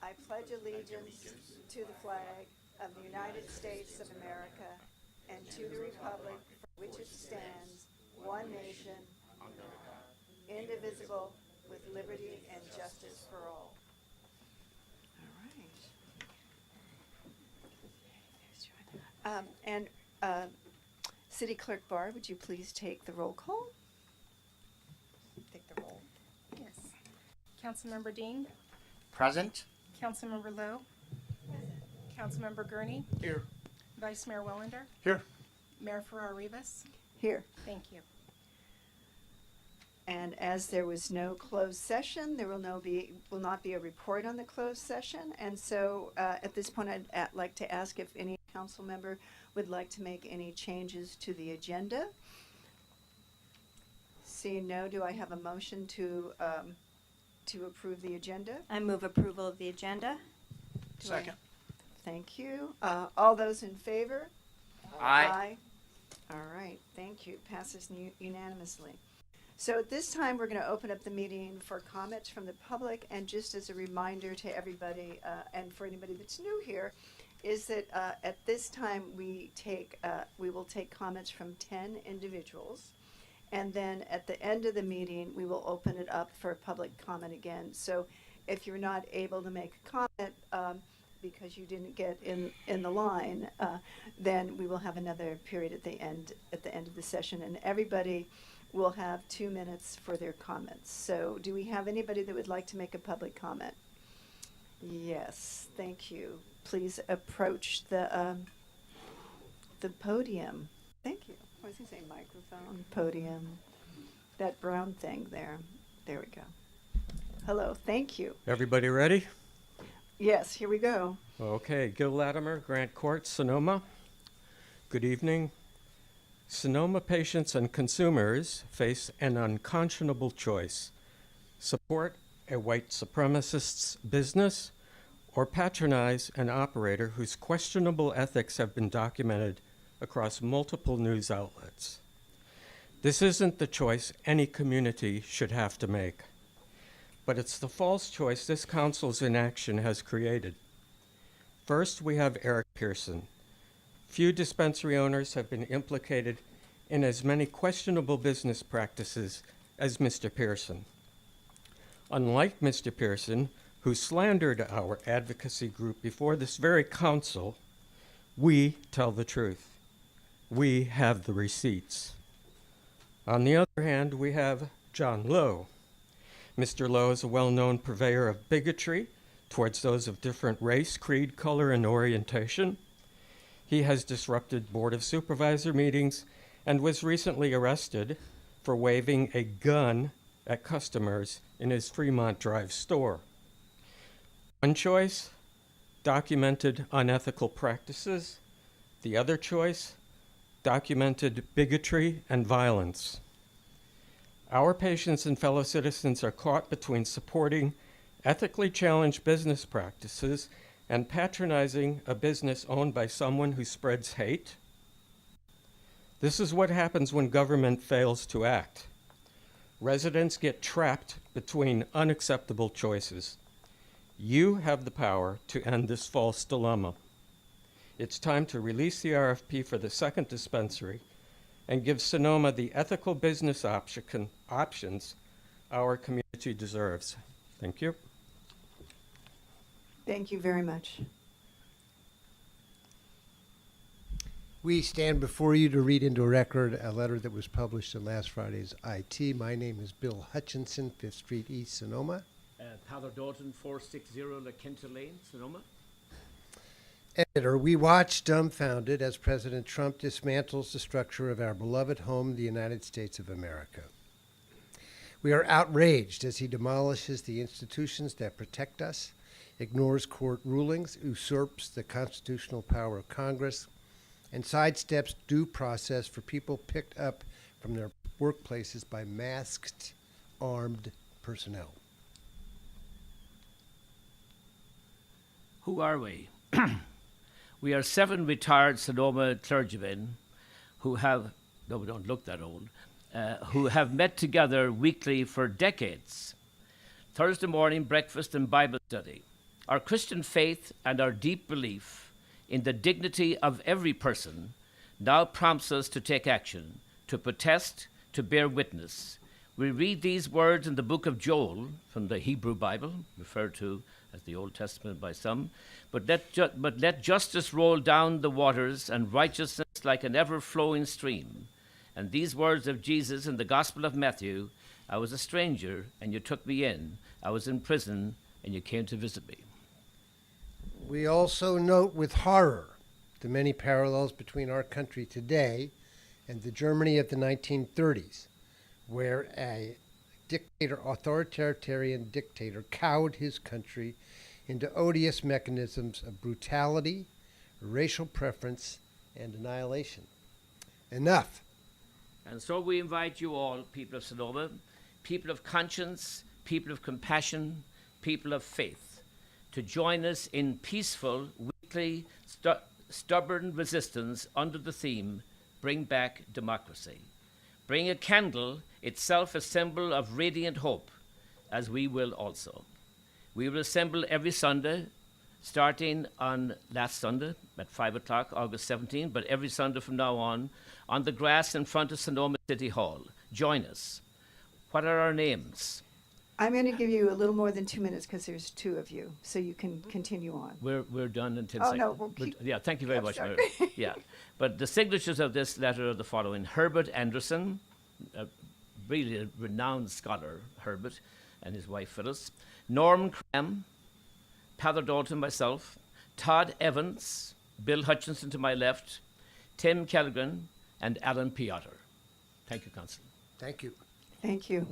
I pledge allegiance to the flag of the United States of America and to the republic for which it stands, one nation, indivisible, with liberty and justice for all. All right. City Clerk Barr, would you please take the roll call? Take the roll. Yes. Councilmember Dean. Present. Councilmember Lowe. Councilmember Gurney. Here. Vice Mayor Wellander. Here. Mayor Farrar-Rivas. Here. Thank you. And as there was no closed session, there will not be a report on the closed session. And so at this point, I'd like to ask if any council member would like to make any changes to the agenda. Seeing no, do I have a motion to approve the agenda? I move approval of the agenda. Second. Thank you. All those in favor? Aye. All right, thank you. Passes unanimously. So at this time, we're going to open up the meeting for comments from the public. And just as a reminder to everybody, and for anybody that's new here, is that at this time we will take comments from 10 individuals. And then at the end of the meeting, we will open it up for public comment again. So if you're not able to make a comment because you didn't get in the line, then we will have another period at the end of the session, and everybody will have 2 minutes for their comments. So do we have anybody that would like to make a public comment? Yes, thank you. Please approach the podium. Thank you. I was going to say microphone, podium, that brown thing there. There we go. Hello, thank you. Everybody ready? Yes, here we go. Okay, Gil Latimer, Grant Court, Sonoma. Good evening. Sonoma patients and consumers face an unconscionable choice: support a white supremacist's business or patronize an operator whose questionable ethics have been documented across multiple news outlets. This isn't the choice any community should have to make, but it's the false choice this council's inaction has created. First, we have Eric Pearson. Few dispensary owners have been implicated in as many questionable business practices as Mr. Pearson. Unlike Mr. Pearson, who slandered our advocacy group before this very council, we tell the truth. We have the receipts. On the other hand, we have John Lowe. Mr. Lowe is a well-known purveyor of bigotry towards those of different race, creed, color, and orientation. He has disrupted Board of Supervisor meetings and was recently arrested for waving a gun at customers in his Fremont Drive store. One choice, documented unethical practices. The other choice, documented bigotry and violence. Our patients and fellow citizens are caught between supporting ethically challenged business practices and patronizing a business owned by someone who spreads hate. This is what happens when government fails to act. Residents get trapped between unacceptable choices. You have the power to end this false dilemma. It's time to release the RFP for the second dispensary and give Sonoma the ethical business options our community deserves. Thank you. Thank you very much. We stand before you to read into record a letter that was published in last Friday's IT. My name is Bill Hutchinson, 5th Street East, Sonoma. Tyler Dalton, 460 La Quinta Lane, Sonoma. Editor, we watch dumbfounded as President Trump dismantles the structure of our beloved home, the United States of America. We are outraged as he demolishes the institutions that protect us, ignores court rulings, usurps the constitutional power of Congress, and sidesteps due process for people picked up from their workplaces by masked, armed personnel. Who are we? We are 7 retired Sonoma clergymen who have, no, we don't look that old, who have met together weekly for decades. Thursday morning breakfast and Bible study. Our Christian faith and our deep belief in the dignity of every person now prompts us to take action, to protest, to bear witness. We read these words in the book of Joel from the Hebrew Bible, referred to as the Old Testament by some, but let justice roll down the waters and righteousness like an ever-flowing stream. And these words of Jesus in the Gospel of Matthew, I was a stranger and you took me in. I was in prison and you came to visit me. We also note with horror the many parallels between our country today and the Germany of the 1930s, where a authoritarian dictator cowed his country into odious mechanisms of brutality, racial preference, and annihilation. Enough. And so we invite you all, people of Sonoma, people of conscience, people of compassion, people of faith, to join us in peaceful, weekly, stubborn resistance under the theme, Bring Back Democracy. Bring a candle, itself a symbol of radiant hope, as we will also. We will assemble every Sunday, starting on last Sunday at 5 o'clock, August 17, but every Sunday from now on the grass in front of Sonoma City Hall. Join us. What are our names? I'm going to give you a little more than 2 minutes because there's two of you, so you can continue on. We're done in 10 Oh, seconds. no, we'll keep- Yeah, thank you very much, sorry. Mary. Yeah, but the signatures of this letter are the following. Herbert Anderson, a really renowned scholar, Herbert, and his wife Phyllis. Norm Cram, Pather Dalton, myself. Todd Evans, Bill Hutchinson to my left. Tim Kellgren, and Alan Piotr. Thank you, Council. Thank you. Thank you.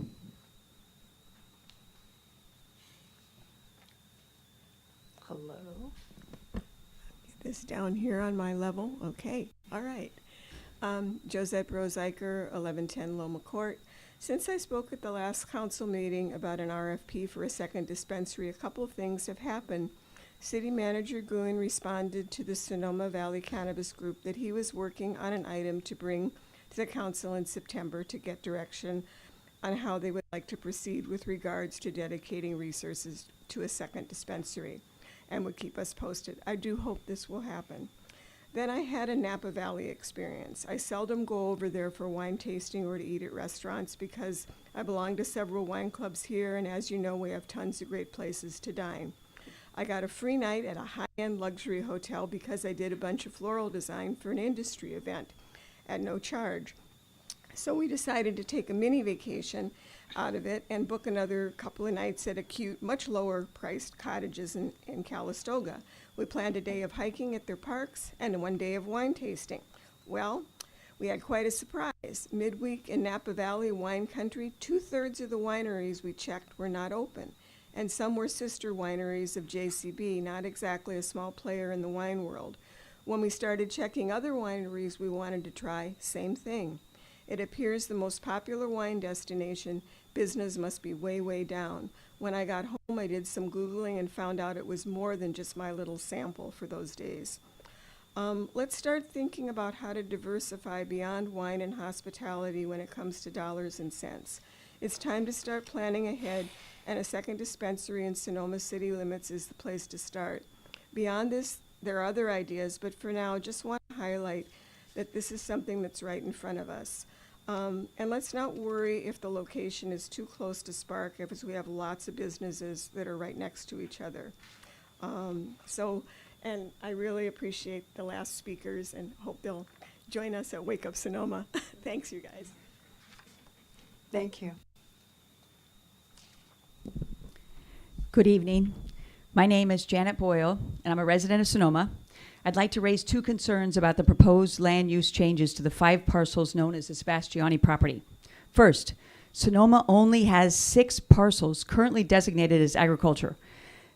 Hello. This down here on my level. Okay, all right. Josette Roseiker, 1110 Loma Court. Since I spoke at the last council meeting about an RFP for a second dispensary, a couple of things have happened. City Manager Gouen responded to the Sonoma Valley Cannabis Group that he was working on an item to bring to the council in September to get direction on how they would like to proceed with regards to dedicating resources to a second dispensary, and would keep us posted. I do hope this will happen. Then I had a Napa Valley experience. I seldom go over there for wine tasting or to eat at restaurants because I belong to several wine clubs here, and as you know, we have tons of great places to dine. I got a free night at a high-end luxury hotel because I did a bunch of floral design for an industry event at no charge. So we decided to take a mini vacation out of it and book another couple of nights at a cute, much lower priced cottages in Calistoga. We planned a day of hiking at their parks and 1 day of wine tasting. Well, we had quite a surprise. Midweek in Napa Valley wine country, 2/3 of the wineries we checked were not open, and some were sister wineries of JCB, not exactly a small player in the wine world. When we started checking other wineries we wanted to try, same thing. It appears the most popular wine destination, business must be way, way down. When I got home, I did some Googling and found out it was more than just my little sample for those days. Let's start thinking about how to diversify beyond wine and hospitality when it comes to dollars and cents. It's time to start planning ahead, and a second dispensary in Sonoma city limits is the place to start. Beyond this, there are other ideas, but for now, just want to highlight that this is something that's right in front of us. And let's not worry if the location is too close to Spark, because we have lots of businesses that are right next to each other. And I really appreciate the last speakers and hope they'll join us at Wake Up Sonoma. Thanks, you guys. Thank you. Good evening. My name is Janet Boyle, and I'm a resident of Sonoma. I'd like to raise two concerns about the proposed land use changes to the 5 parcels known as the Sebastiani property. First, Sonoma only has 6 parcels currently designated as agriculture.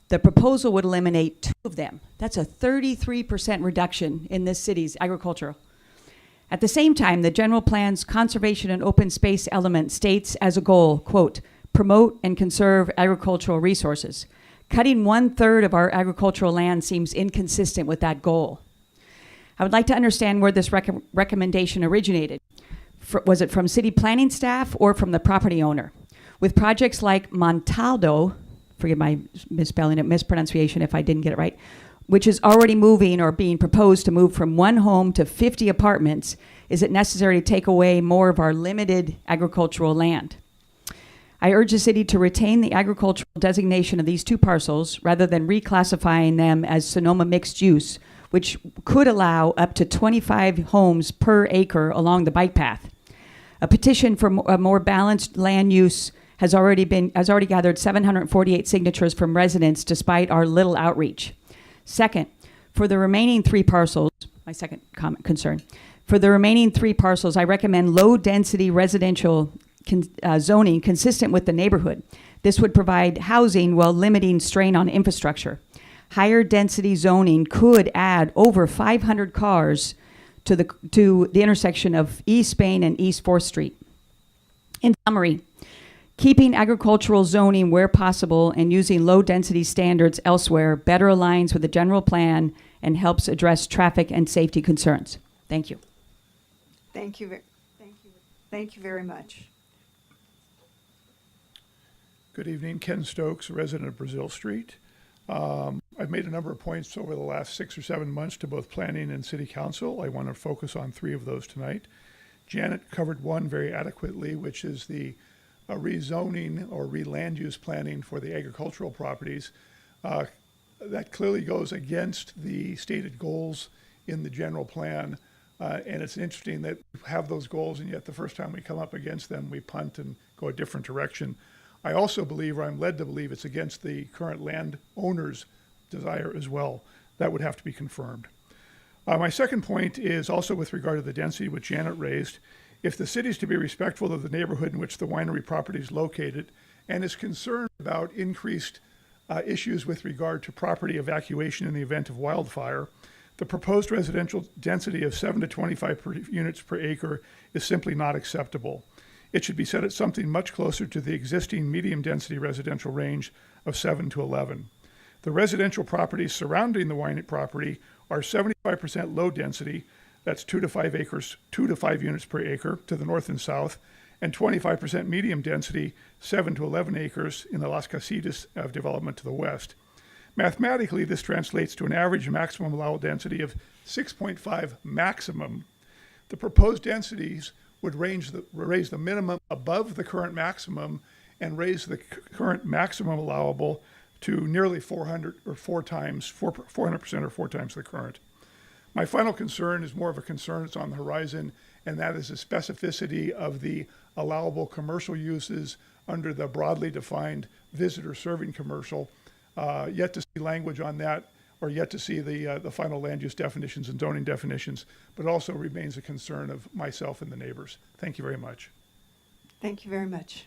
The proposal would eliminate 2 of them. That's a 33% reduction in this city's agriculture. At the same time, the general plan's conservation and open space element states as a goal, quote, promote and conserve agricultural resources. Cutting 1/3 of our agricultural land seems inconsistent with that goal. I would like to understand where this recommendation originated. Was it from city planning staff or from the property owner? With projects like Montaldo, forgive my mispronunciation if I didn't get it right, which is already moving or being proposed to move from one home to 50 apartments, is it necessary to take away more of our limited agricultural land? I urge the city to retain the agricultural designation of these two parcels rather than reclassifying them as Sonoma mixed use, which could allow up to 25 homes per acre along the bike path. A petition for a more balanced land use has already gathered 748 signatures from residents despite our little outreach. Second, for the remaining three parcels, my second concern, for the remaining three parcels, I recommend low-density residential zoning consistent with the neighborhood. This would provide housing while limiting strain on infrastructure. Higher density zoning could add over 500 cars to the intersection of East Spain and East 4th Street. In summary, keeping agricultural zoning where possible and using low-density standards elsewhere better aligns with the general plan and helps address traffic and safety concerns. Thank you. Thank you. Thank you very much. Good evening, Ken Stokes, resident of Brazil Street. I've made a number of points over the last 6 or 7 months to both planning and city council. I want to focus on 3 of those tonight. Janet covered one very adequately, which is the rezoning or re-land use planning for the agricultural properties. That clearly goes against the stated goals in the general plan. And it's interesting that we have those goals, and yet the first time we come up against them, we punt and go a different direction. I also believe, or I'm led to believe, it's against the current landowner's desire as well. That would have to be confirmed. My second point is also with regard to the density, which Janet raised. If the city is to be respectful of the neighborhood in which the winery property is located and is concerned about increased issues with regard to property evacuation in the event of wildfire, the proposed residential density of 7 to 25 units per acre is simply not acceptable. It should be set at something much closer to the existing medium-density residential range of 7 to 11. The residential properties surrounding the wine property are 75% low density, that's 2 to 5 acres, 2 to 5 units per acre to the north and south, and 25% medium density, 7 to 11 acres in the Las Casitas development to the west. Mathematically, this translates to an average maximum allowable density of 6.5 maximum. The proposed densities would raise the minimum above the current maximum and raise the current maximum allowable to nearly 400% or 4 times the current. My final concern is more of a concern that's on the horizon, and that is the specificity of the allowable commercial uses under the broadly defined visitor serving commercial. Yet to see language on that, or yet to see the final land use definitions and zoning definitions, but also remains a concern of myself and the neighbors. Thank you very much. Thank you very much.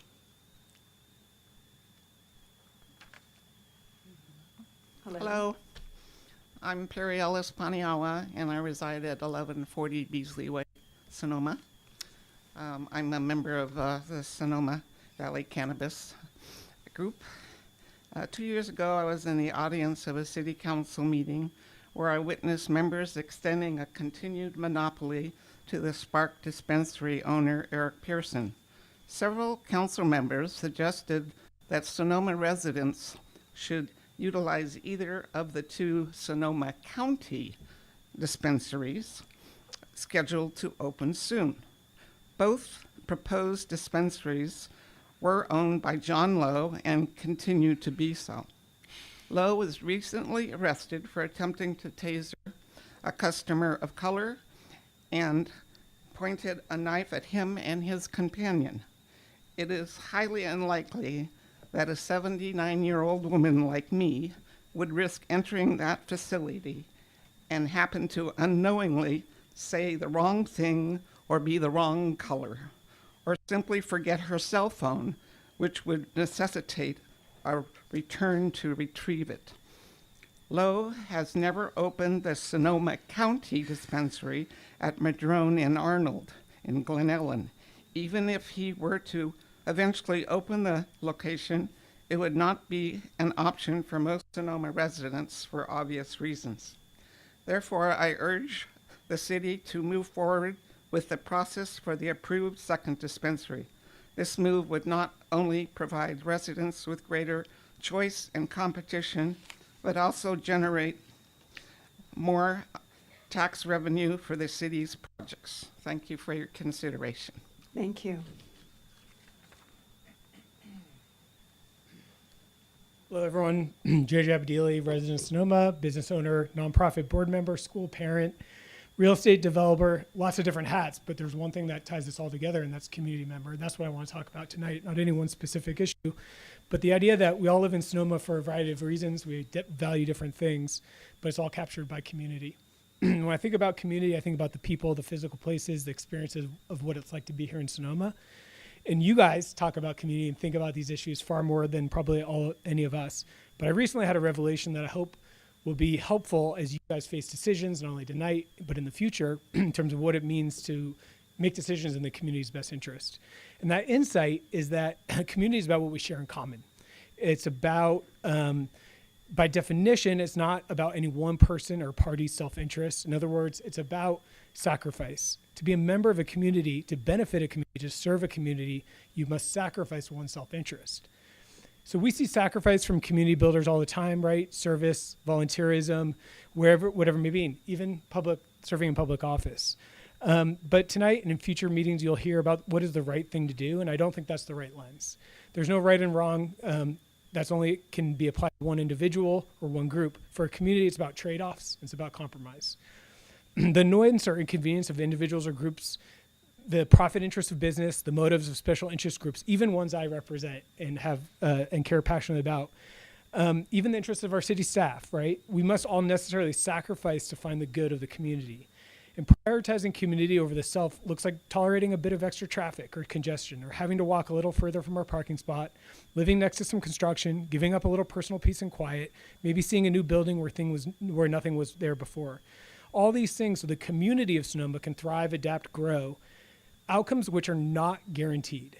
Hello. I'm Perry Ellis Paniawa, and I reside at 1140 Beasley Way, Sonoma. I'm a member of the Sonoma Valley Cannabis Group. 2 years ago, I was in the audience of a city council meeting where I witnessed members extending a continued monopoly to the Spark dispensary owner, Eric Pearson. Several council members suggested that Sonoma residents should utilize either of the 2 Sonoma County dispensaries scheduled to open soon. Both proposed dispensaries were owned by John Lowe and continue to be so. Lowe was recently arrested for attempting to taser a customer of color and pointed a knife at him and his companion. It is highly unlikely that a 79-year-old woman like me would risk entering that facility and happen to unknowingly say the wrong thing or be the wrong color, or simply forget her cell phone, which would necessitate a return to retrieve it. Lowe has never opened the Sonoma County dispensary at Madrone and Arnold in Glen Ellen. Even if he were to eventually open the location, it would not be an option for most Sonoma residents for obvious reasons. Therefore, I urge the city to move forward with the process for the approved second dispensary. This move would not only provide residents with greater choice and competition, but also generate more tax revenue for the city's projects. Thank you for your consideration. Thank you. Hello, everyone. JJ Abdili, resident of Sonoma, business owner, nonprofit board member, school parent, real estate developer, lots of different hats, but there's one thing that ties this all together, and that's community member. And that's what I want to talk about tonight, not any one specific issue, but the idea that we all live in Sonoma for a variety of reasons. We value different things, but it's all captured by community. When I think about community, I think about the people, the physical places, the experiences of what it's like to be here in Sonoma. And you guys talk about community and think about these issues far more than probably any of us. But I recently had a revelation that I hope will be helpful as you guys face decisions, not only tonight, but in the future, in terms of what it means to make decisions in the community's best interest. And that insight is that community is about what we share in common. It's about, by definition, it's not about any one person or party's self-interest. In other words, it's about sacrifice. To be a member of a community, to benefit a community, to serve a community, you must sacrifice one's self-interest. So we see sacrifice from community builders all the time, right? Service, volunteerism, whatever it may be, even serving in public office. But tonight and in future meetings, you'll hear about what is the right thing to do, and I don't think that's the right lens. There's no right and wrong. That's only can be applied to one individual or one group. For a community, it's about trade-offs. It's about compromise. The annoyance or inconvenience of individuals or groups, the profit interests of business, the motives of special interest groups, even ones I represent and have and care passionately about, even the interests of our city staff, right? We must all necessarily sacrifice to find the good of the community. And prioritizing community over the self looks like tolerating a bit of extra traffic or congestion, or having to walk a little further from our parking spot, living next to some construction, giving up a little personal peace and quiet, maybe seeing a new building where nothing was there before. All these things so the community of Sonoma can thrive, adapt, grow, outcomes which are not guaranteed,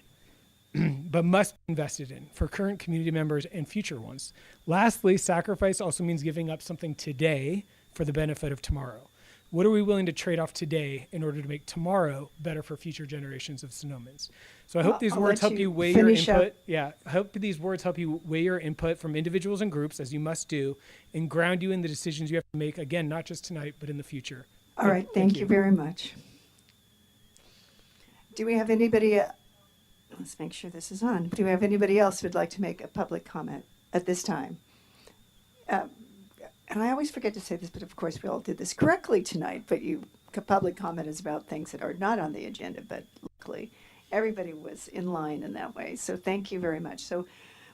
but must be invested in for current community members and future ones. Lastly, sacrifice also means giving up something today for the benefit of tomorrow. What are we willing to trade off today in order to make tomorrow better for future generations of Sonomans? So I hope these words help you weigh your input. Yeah, I hope these words help you weigh your input from individuals and groups, as you must do, and ground you in the decisions you have to make, again, not just tonight, but in the future. All right, thank you very much. Do we have anybody, let's make sure this is on. Do we have anybody else who would like to make a public comment at this time? And I always forget to say this, but of course we all did this correctly tonight, but public comment is about things that are not on the agenda, but luckily everybody was in line in that way. So thank you very much. So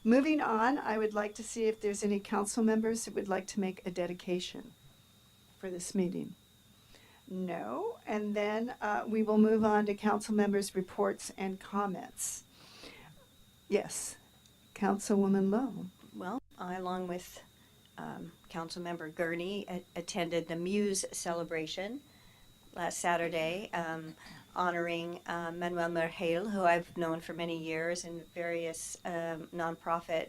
moving on, I would like to see if there's any council members who would like to make a dedication for this meeting. No, and then we will move on to council members' reports and comments. Yes, Councilwoman Lowe. Well, I, along with Councilmember Gurney, attended the Muse celebration last Saturday, honoring Manuel Mergel, who I've known for many years in various nonprofit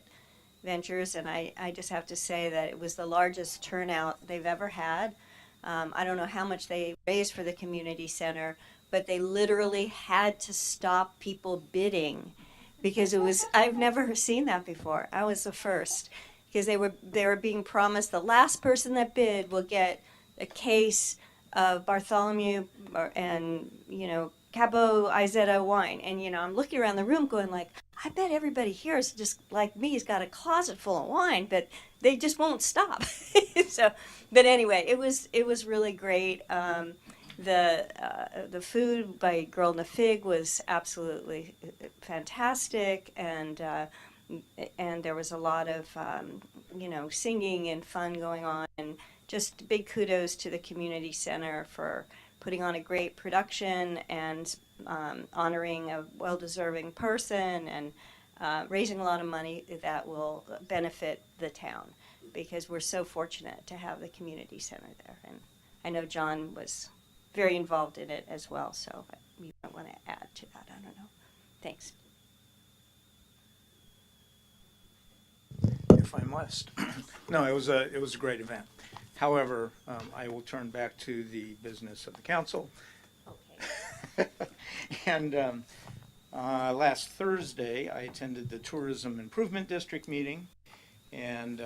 ventures, and I just have to say that it was the largest turnout they've ever had. I don't know how much they raised for the community center, but they literally had to stop people bidding because I've never seen that before. I was the first, because they were being promised the last person that bid will get a case of Bartholomew and Cabo Izetta wine. And I'm looking around the room going like, I bet everybody here is just like me, has got a closet full of wine, but they just won't stop. But anyway, it was really great. The food by Girl in the Fig was absolutely fantastic, and there was a lot of singing and fun going on, and just big kudos to the community center for putting on a great production and honoring a well-deserving person and raising a lot of money that will benefit the town, because we're so fortunate to have the community center there. And I know John was very involved in it as well, so you might want to add to that. I don't know. Thanks. If I must. No, it was a great event. However, I will turn back to the business of the council. Okay. And last Thursday, I attended the Tourism Improvement District meeting, And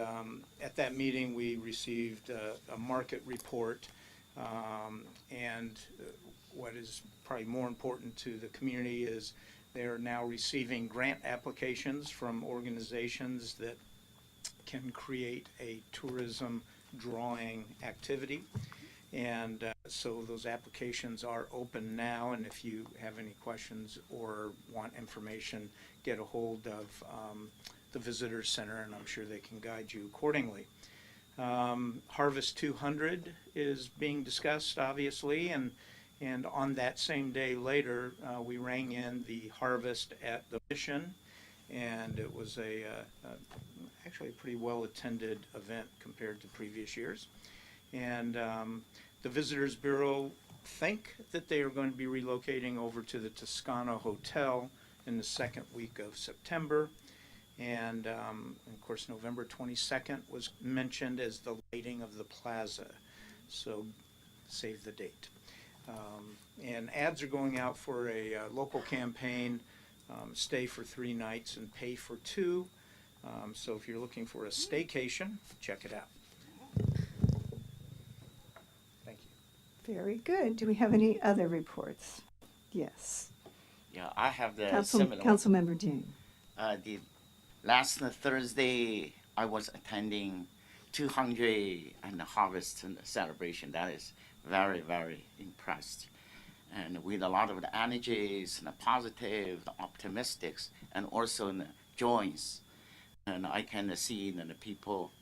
at that meeting, we received a market report. And what is probably more important to the community is they are now receiving grant applications from organizations that can create a tourism drawing activity. And so those applications are open now, and if you have any questions or want information, get a hold of the Visitor Center, and I'm sure they can guide you accordingly. Harvest 200 is being discussed, obviously, and on that same day later, we rang in the harvest at the Mission, and it was actually a pretty well-attended event compared to previous years. And the Visitors Bureau think that they are going to be relocating over to the Toscano Hotel in the second week of September. And of course, November 22nd was mentioned as the lighting of the plaza. So save the date. And ads are going out for a local campaign, stay for 3 nights and pay for 2. So if you're looking for a staycation, check it out. Thank you. Very good. Do we have any other reports? Yes. Yeah, I have the Councilmember Dean. The last Thursday, I was attending 200 and the harvest celebration. That is very, very impressed. And with a lot of the energies and the positive, the optimistics, and also the joys. And I can see that the people,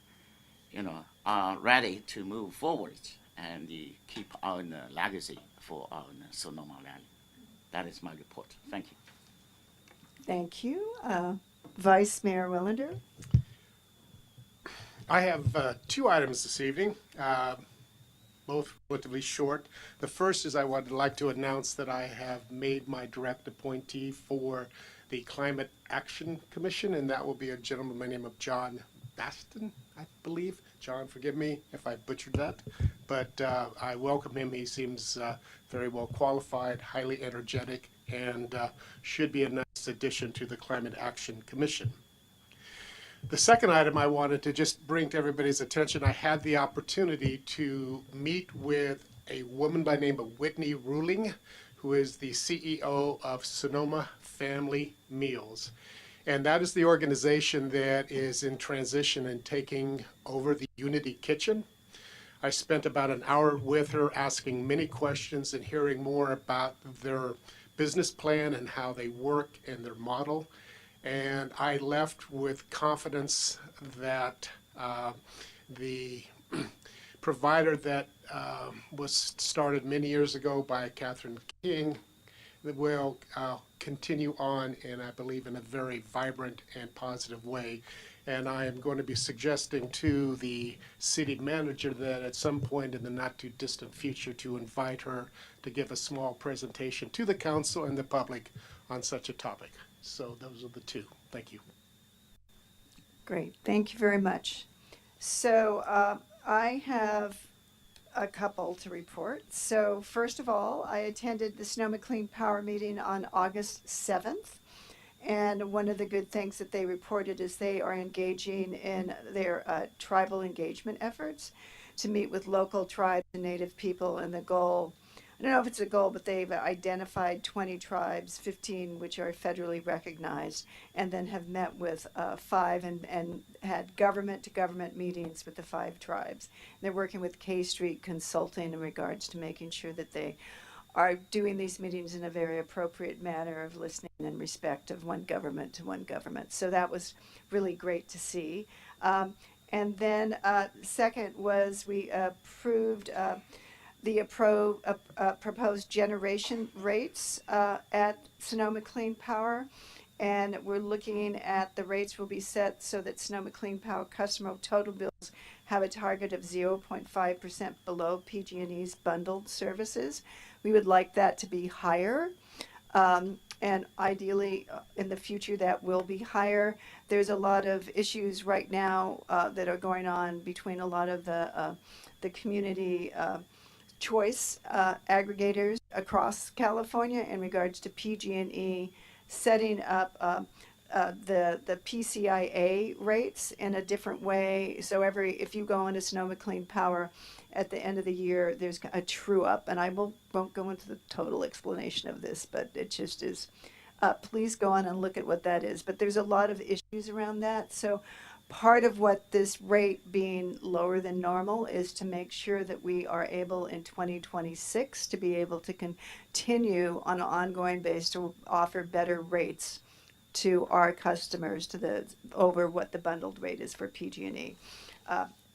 are ready to move forward and keep our legacy for our Sonoma Valley. That is my report. Thank you. Thank you. Vice Mayor Wellander. I have 2 items this evening, both relatively short. The first is I would like to announce that I have made my direct appointee for the Climate Action Commission, and that will be a gentleman by the name of John Baston, I believe. John, forgive me if I butchered that, but I welcome him. He seems very well qualified, highly energetic, and should be a nice addition to the Climate Action Commission. The second item I wanted to just bring to everybody's attention, I had the opportunity to meet with a woman by the name of Whitney Ruling, who is the CEO of Sonoma Family Meals. And that is the organization that is in transition and taking over the Unity Kitchen. I spent about an hour with her asking many questions and hearing more about their business plan and how they work and their model. And I left with confidence that the provider that was started many years ago by Catherine King will continue on, and I believe in a very vibrant and positive way. And I am going to be suggesting to the city manager that at some point in the not too distant future to invite her to give a small presentation to the council and the public on such a topic. So those are the 2. Thank you. Great. Thank you very much. So I have a couple to report. So first of all, I attended the Sonoma Clean Power meeting on August 7th. And one of the good things that they reported is they are engaging in their tribal engagement efforts to meet with local tribes and Native people. And the goal, I don't know if it's a goal, but they've identified 20 tribes, 15 which are federally recognized, and then have met with 5 and had government-to-government meetings with the 5 tribes. And they're working with K Street Consulting in regards to making sure that they are doing these meetings in a very appropriate manner of listening and respect of one government to one government. So that was really great to see. And then second was we approved the proposed generation rates at Sonoma Clean Power. And we're looking at the rates will be set so that Sonoma Clean Power customer total bills have a target of 0.5% below PG&E's bundled services. We would like that to be higher, and ideally in the future that will be higher. There's a lot of issues right now that are going on between a lot of the community choice aggregators across California in regards to PG&E setting up the PCIA rates in a different way. So if you go into Sonoma Clean Power at the end of the year, there's a true up, and I won't go into the total explanation of this, but it just is. Please go on and look at what that is. But there's a lot of issues around that. So part of what this rate being lower than normal is to make sure that we are able in 2026 to be able to continue on an ongoing basis to offer better rates to our customers over what the bundled rate is for PG&E.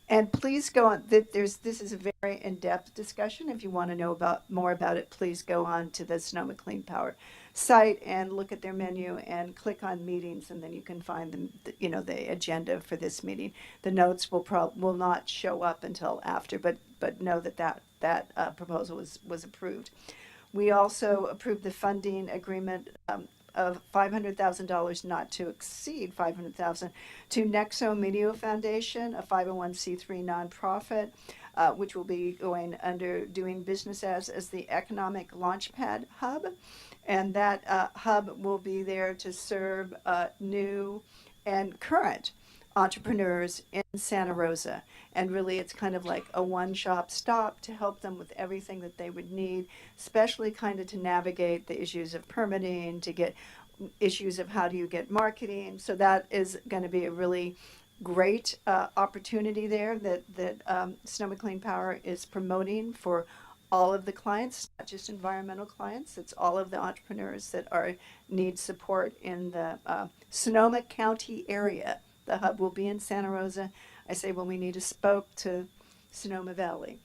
And please go on. This is a very in-depth discussion. If you want to know more about it, please go on to the Sonoma Clean Power site and look at their menu and click on meetings, and then you can find the agenda for this meeting. The notes will not show up until after, but know that proposal was approved. We also approved the funding agreement of $500,000, not to exceed $500,000, to Nexo Media Foundation, a 501c3 nonprofit, which will be going under doing business as the Economic Launchpad Hub. And that hub will be there to serve new and current entrepreneurs in Santa Rosa. And really, it's kind of like a one-shop stop to help them with everything that they would need, especially kind of to navigate the issues of permitting, to get issues of how do you get marketing. So that is going to be a really great opportunity there that Sonoma Clean Power is promoting for all of the clients, not just environmental clients. It's all of the entrepreneurs that need support in the Sonoma County area. The hub will be in Santa Rosa. I say, well, we need a spoke to Sonoma Valley.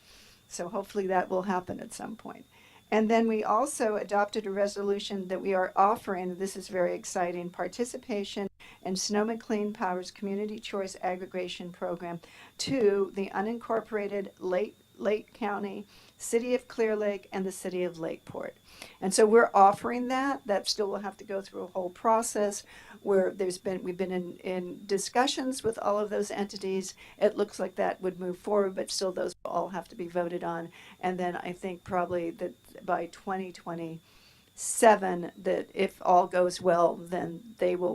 So hopefully that will happen at some point. And then we also adopted a resolution that we are offering, this is very exciting, participation in Sonoma Clean Power's Community Choice Aggregation Program to the unincorporated Lake County, City of Clear Lake, and the City of Lakeport. And so we're offering that. That still will have to go through a whole process where we've been in discussions with all of those entities. It looks like that would move forward, but still those will all have to be voted on. And then I think probably that by 2027, that if all goes well, then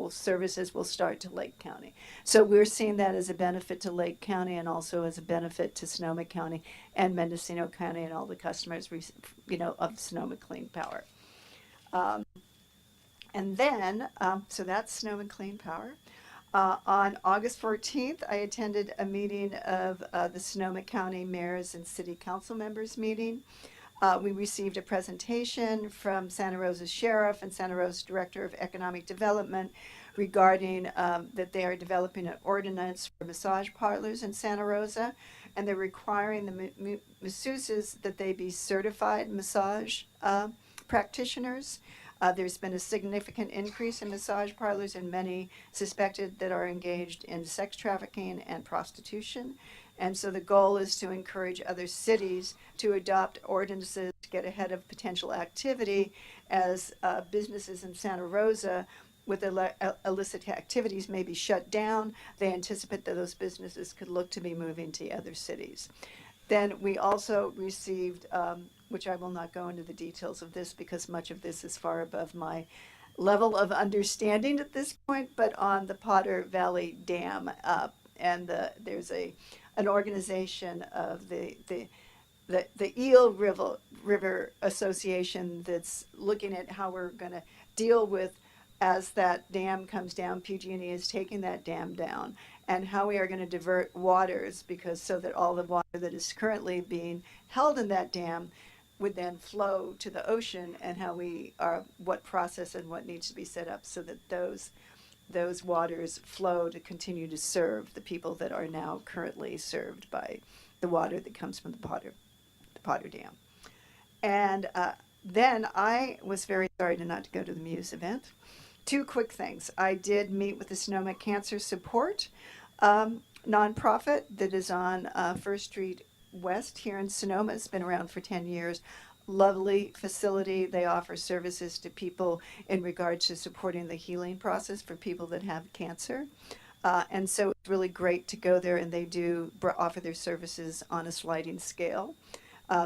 services will start to Lake County. So we're seeing that as a benefit to Lake County and also as a benefit to Sonoma County and Mendocino County and all the customers, of Sonoma Clean Power. And then, so that's Sonoma Clean Power. On August 14th, I attended a meeting of the Sonoma County Mayors and City Council Members meeting. We received a presentation from Santa Rosa Sheriff and Santa Rosa Director of Economic Development regarding that they are developing an ordinance for massage parlors in Santa Rosa, and they're requiring the masseuses that they be certified massage practitioners. There's been a significant increase in massage parlors, and many suspected that are engaged in sex trafficking and prostitution. And so the goal is to encourage other cities to adopt ordinances to get ahead of potential activity as businesses in Santa Rosa with illicit activities may be shut down. They anticipate that those businesses could look to be moving to other cities. Then we also received, which I will not go into the details of this because much of this is far above my level of understanding at this point, but on the Potter Valley Dam, and there's an organization of the Eel River Association that's looking at how we're going to deal with as that dam comes down. PG&E is taking that dam down, and how we are going to divert waters so that all the water that is currently being held in that dam would then flow to the ocean, and what process and what needs to be set up so that those waters flow to continue to serve the people that are now currently served by the water that comes from the Potter Dam. And then I was very sorry not to go to the Muse event. Two quick things. I did meet with the Sonoma Cancer Support nonprofit that is on First Street West here in Sonoma. It's been around for 10 years. Lovely facility. They offer services to people in regards to supporting the healing process for people that have cancer. And so it's really great to go there, and they do offer their services on a sliding scale.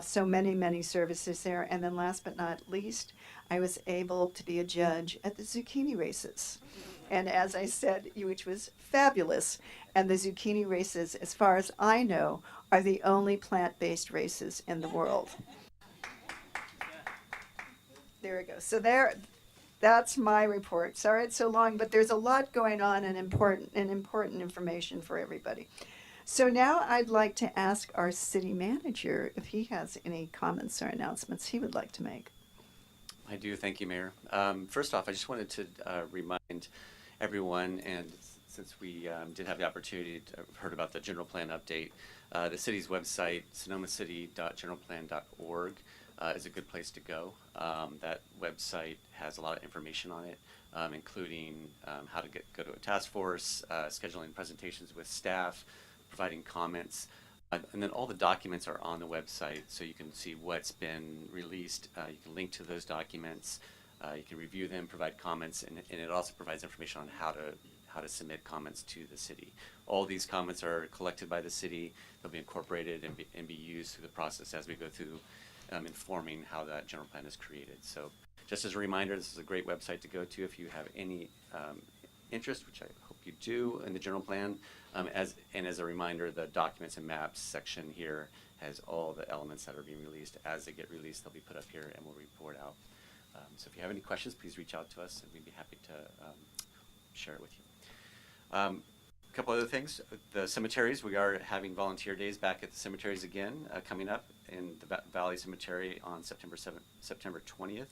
So many services there. And then last but not least, I was able to be a judge at the zucchini races. and as I said, which was fabulous. And the zucchini races, as far as I know, are the only plant-based races in the world. There it goes. So that's my report. Sorry it's so long, but there's a lot going on and important information for everybody. So now I'd like to ask our city manager if he has any comments or announcements he would like to make. I do. Thank you, Mayor. First off, I just wanted to remind everyone, and since we did have the opportunity to heard about the general plan update, the city's website, sonomacity.generalplan.org, is a good place to go. That website has a lot of information on it, including how to go to a task force, scheduling presentations with staff, providing comments. And then all the documents are on the website, so you can see what's been released. You can link to those documents. You can review them, provide comments, and it also provides information on how to submit comments to the city. All these comments are collected by the city. They'll be incorporated and be used through the process as we go through informing how that general plan is created. So just as a reminder, this is a great website to go to if you have any interest, which I hope you do, in the general plan. As a reminder, the documents and maps section here has all the elements that are being released. As they get released, they'll be put up here and we'll report out. So if you have any questions, please reach out to us and we'd be happy to share it with you. A couple other things. The cemeteries, we are having volunteer days back at the cemeteries again, coming up in the Valley Cemetery on September 20th,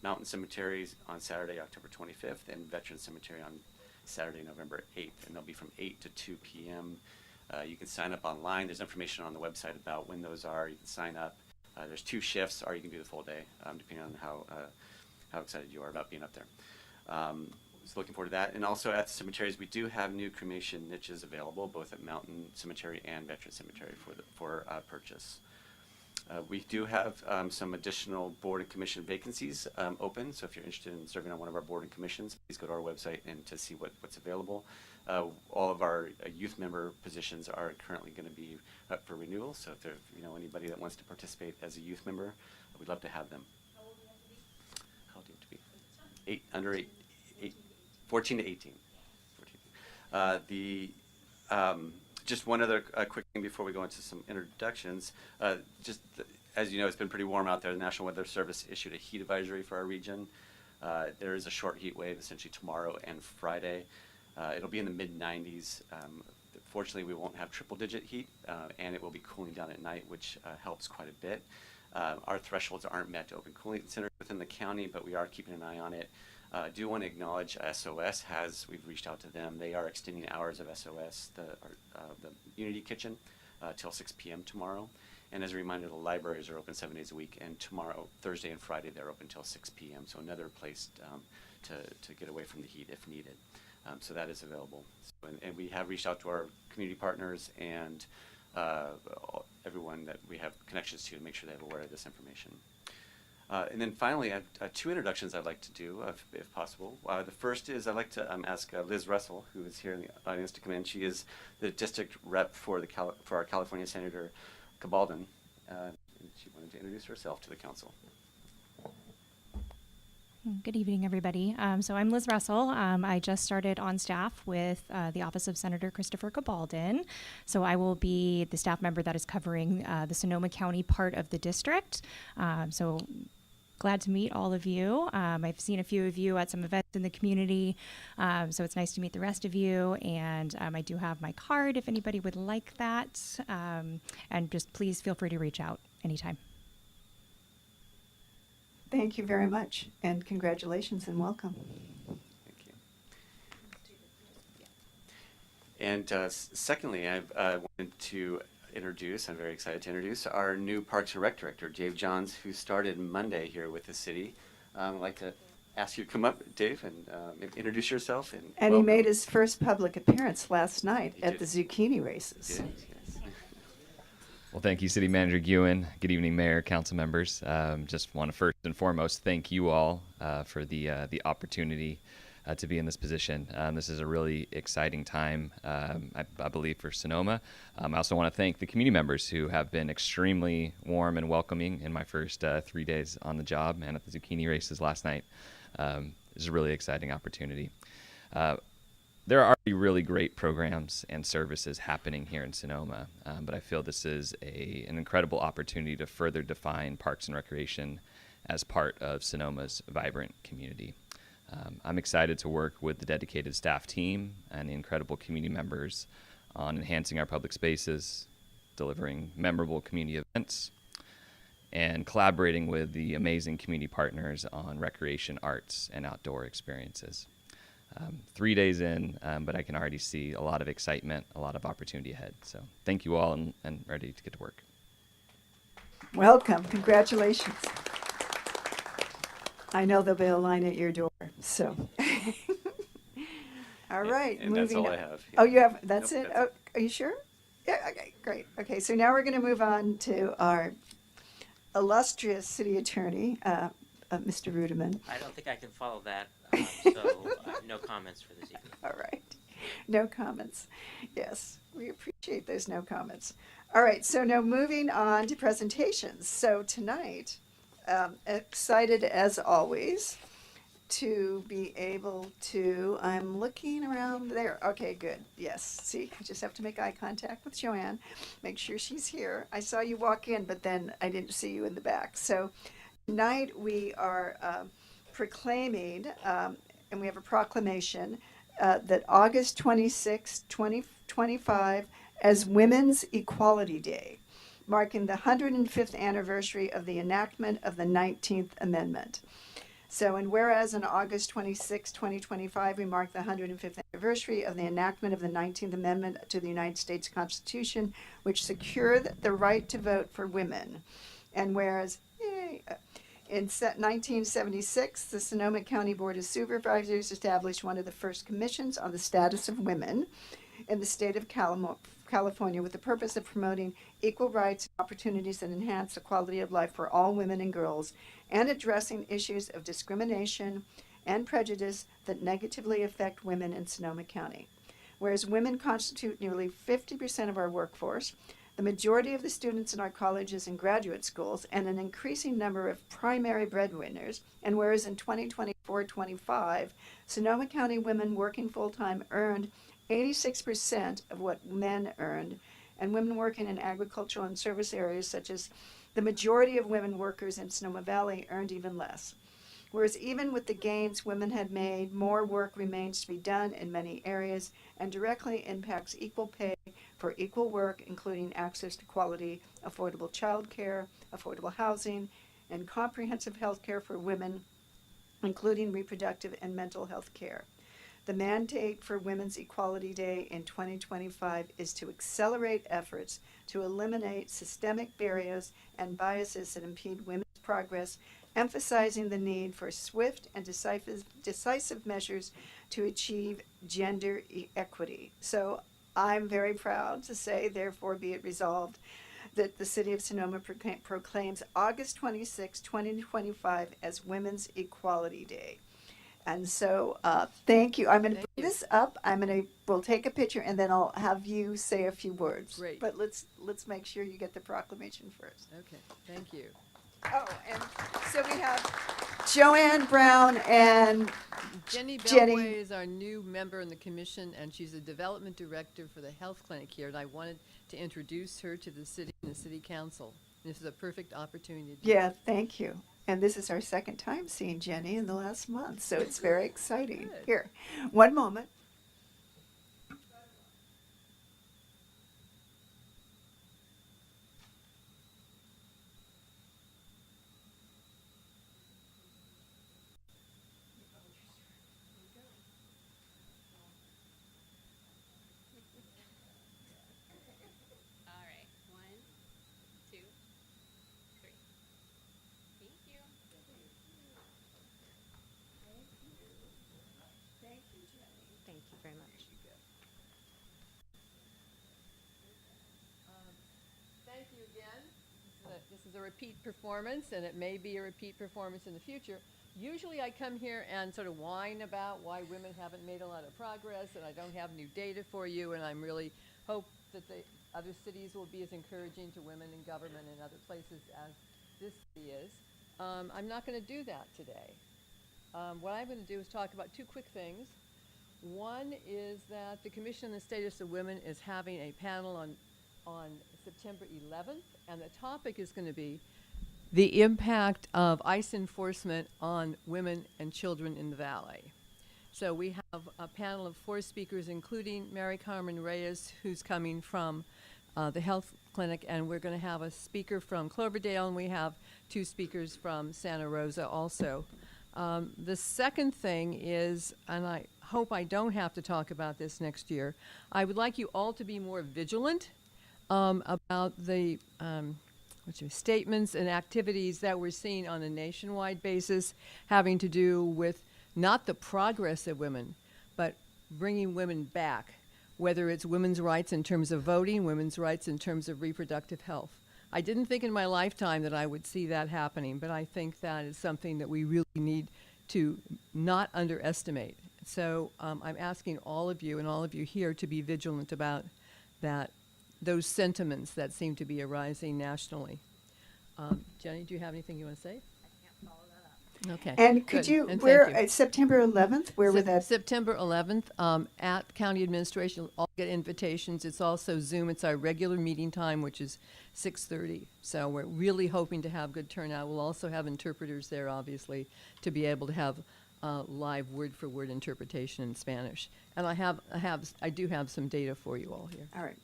Mountain Cemeteries on Saturday, October 25th, and Veterans Cemetery on Saturday, November 8th, and they'll be from 8 to 2 p.m. You can sign up online. There's information on the website about when those are. You can sign up. There's 2 shifts, or you can do the full day, depending on how excited you are about being up there. So looking forward to that. And also at the cemeteries, we do have new cremation niches available, both at Mountain Cemetery and Veterans Cemetery for purchase. We do have some additional board and commission vacancies open, so if you're interested in serving on one of our board and commissions, please go to our website and to see what's available. All of our youth member positions are currently going to be up for renewal, so if there's anybody that wants to participate as a youth member, we'd love to have them. How old do you have to be? Under 14 to 18. Just one other quick thing before we go into some introductions. As you know, it's been pretty warm out there. The National Weather Service issued a heat advisory for our region. There is a short heat wave essentially tomorrow and Friday. It'll be in the mid-90s. Fortunately, we won't have triple-digit heat, and it will be cooling down at night, which helps quite a bit. Our thresholds aren't met to open cooling centers within the county, but we are keeping an eye on it. I do want to acknowledge SOS we've reached out to them. They are extending hours of SOS, the Unity Kitchen, till 6 p.m. tomorrow. And as a reminder, the libraries are open 7 days a week, and tomorrow, Thursday and Friday, they're open till 6 p.m. So another place to get away from the heat if needed. So that is available. And we have reached out to our community partners and everyone that we have connections to make sure they're aware of this information. And then finally, I have 2 introductions I'd like to do, if possible. The first is I'd like to ask Liz Russell, who is here in the audience, to come in. She is the district rep for our California Senator Cabaldon. And she wanted to introduce herself to the council. Good evening, everybody. So I'm Liz Russell. I just started on staff with the Office of Senator Christopher Cabaldon. So I will be the staff member that is covering the Sonoma County part of the district. So glad to meet all of you. I've seen a few of you at some events in the community, so it's nice to meet the rest of you. And I do have my card if anybody would like that. And just please feel free to reach out anytime. Thank you very much, and congratulations and welcome. Thank you. And secondly, I wanted to introduce, I'm very excited to introduce, our new Parks and Rec Director, Dave Johns, who started Monday here with the city. I'd like to ask you to come up, Dave, and introduce yourself. And he made his first public appearance last night at the zucchini races. Yes. Well, thank you, City Manager Ewan. Good evening, Mayor, council members. Just want to first and foremost thank you all for the opportunity to be in this position. This is a really exciting time, I believe, for Sonoma. I also want to thank the community members who have been extremely warm and welcoming in my first 3 days on the job and at the zucchini races last night. This is a really exciting opportunity. There are already really great programs and services happening here in Sonoma, but I feel this is an incredible opportunity to further define Parks and Recreation as part of Sonoma's vibrant community. I'm excited to work with the dedicated staff team and the incredible community members on enhancing our public spaces, delivering memorable community events, and collaborating with the amazing community partners on recreation, arts, and outdoor experiences. 3 days in, but I can already see a lot of excitement, a lot of opportunity ahead. So thank you all, and ready to get to work. Welcome. Congratulations. I know there'll be a line at your door, so. All right. And that's all on. I have. Oh, you have, that's Nope, it? that's Are you sure? Yeah, okay, great. Okay, so now we're going to move on to our illustrious city attorney, Mr. Ruderman. I don't think I can follow that, so no comments for this evening. All right. No comments. Yes, we appreciate those no comments. All right, so now moving on to presentations. So tonight, excited as always to be able to, I'm looking around there. Okay, good. Yes, see, I just have to make eye contact with Joanne, make sure she's here. I saw you walk in, but then I didn't see you in the back. So tonight we are proclaiming, and we have a proclamation, that August 26, 2025 as Women's Equality Day, marking the 105th anniversary of the enactment of the 19th Amendment. So, and whereas on August 26, 2025, we mark the 105th anniversary of the enactment of the 19th Amendment to the United States Constitution, which secured the right to vote for women. And whereas, in 1976, the Sonoma County Board of Supervisors established one of the first commissions on the status of women in the state of California with the purpose of promoting equal rights and opportunities that enhance the quality of life for all women and girls, and addressing issues of discrimination and prejudice that negatively affect women in Sonoma County. Whereas women constitute nearly 50% of our workforce, the majority of the students in our colleges and graduate schools, and an increasing number of primary breadwinners, and whereas in 2024-25, Sonoma County women working full-time earned 86% of what men earned, and women working in agricultural and service areas such as the majority of women workers in Sonoma Valley earned even less. Whereas even with the gains women had made, more work remains to be done in many areas and directly impacts equal pay for equal work, including access to quality, affordable child care, affordable housing, and comprehensive health care for women, including reproductive and mental health care. The mandate for Women's Equality Day in 2025 is to accelerate efforts to eliminate systemic barriers and biases that impede women's progress, emphasizing the need for swift and decisive measures to achieve gender equity. So I'm very proud to say, therefore be it resolved, that the City of Sonoma proclaims August 26, 2025 as Women's Equality Day. And so, thank you. I'm going to bring this up. We'll take a picture, and then I'll have you say a few words. Great. But let's make sure you get the proclamation first. Okay, thank you. Oh, and so we have Joanne Brown and Jenny Jenny. Belway is our new member in the commission, and she's a development director for the health clinic here. And I wanted to introduce her to the city and the city council. This is a perfect opportunity to do Yeah, that. thank you. And this is our second time seeing Jenny in the last month, so it's very exciting. Good. Here, one moment. Thank you very much. Thank you again. This is a repeat performance, and it may be a repeat performance in the future. Usually I come here and sort of whine about why women haven't made a lot of progress, and I don't have new data for you, and I'm really hope that the other cities will be as encouraging to women in government and other places as this city is. I'm not going to do that today. What I'm going to do is talk about two quick things. One is that the Commission on the Status of Women is having a panel on September 11th, and the topic is going to be the impact of ICE enforcement on women and children in the Valley. So we have a panel of 4 speakers, including Mary Carmen Reyes, who's coming from the health clinic, and we're going to have a speaker from Cloverdale, and we have 2 speakers from Santa Rosa also. The second thing is, and I hope I don't have to talk about this next year, I would like you all to be more vigilant about the statements and activities that we're seeing on a nationwide basis having to do with not the progress of women, but bringing women back, whether it's women's rights in terms of voting, women's rights in terms of reproductive health. I didn't think in my lifetime that I would see that happening, but I think that is something that we really need to not underestimate. So I'm asking all of you and all of you here to be vigilant about that, those sentiments that seem to be arising nationally. Jenny, do you have anything you want to say? I can't follow that up. Okay. And could good. you, And where, thank you. September 11th, where would that? September 11th at County Administration. You'll all get invitations. It's also Zoom. It's our regular meeting time, which is 6:30. So we're really hoping to have good turnout. We'll also have interpreters there, obviously, to be able to have live word-for-word interpretation in Spanish. And I do have some data for you all here. All right.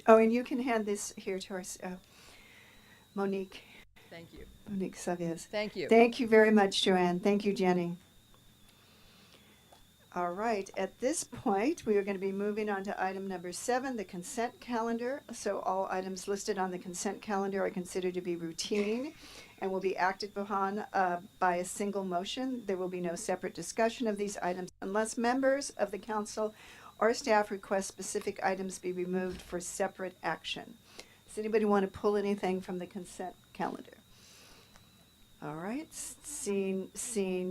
Oh, and you can hand this here to our Monique. Thank you. Monique Saviez. Thank you. Thank you very much, Joanne. Thank you, Jenny. All right. At this point, we are going to be moving on to item number 7, the consent calendar. So all items listed on the consent calendar are considered to be routine and will be acted upon by a single motion. There will be no separate discussion of these items unless members of the council or staff request specific items be removed for separate action. Does anybody want to pull anything from the consent calendar? All right, seeing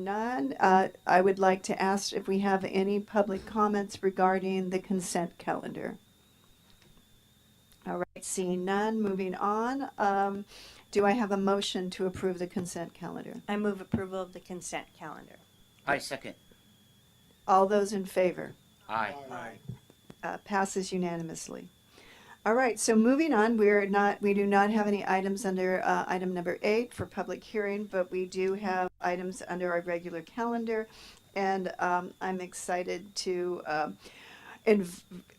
none, I would like to ask if we have any public comments regarding the consent calendar. All right, seeing none, moving on. Do I have a motion to approve the consent calendar? I move approval of the consent calendar. I second. All those in favor? Aye. Passes unanimously. All right, so moving on, we do not have any items under item number 8 for public hearing, but we do have items under our regular calendar, and I'm excited to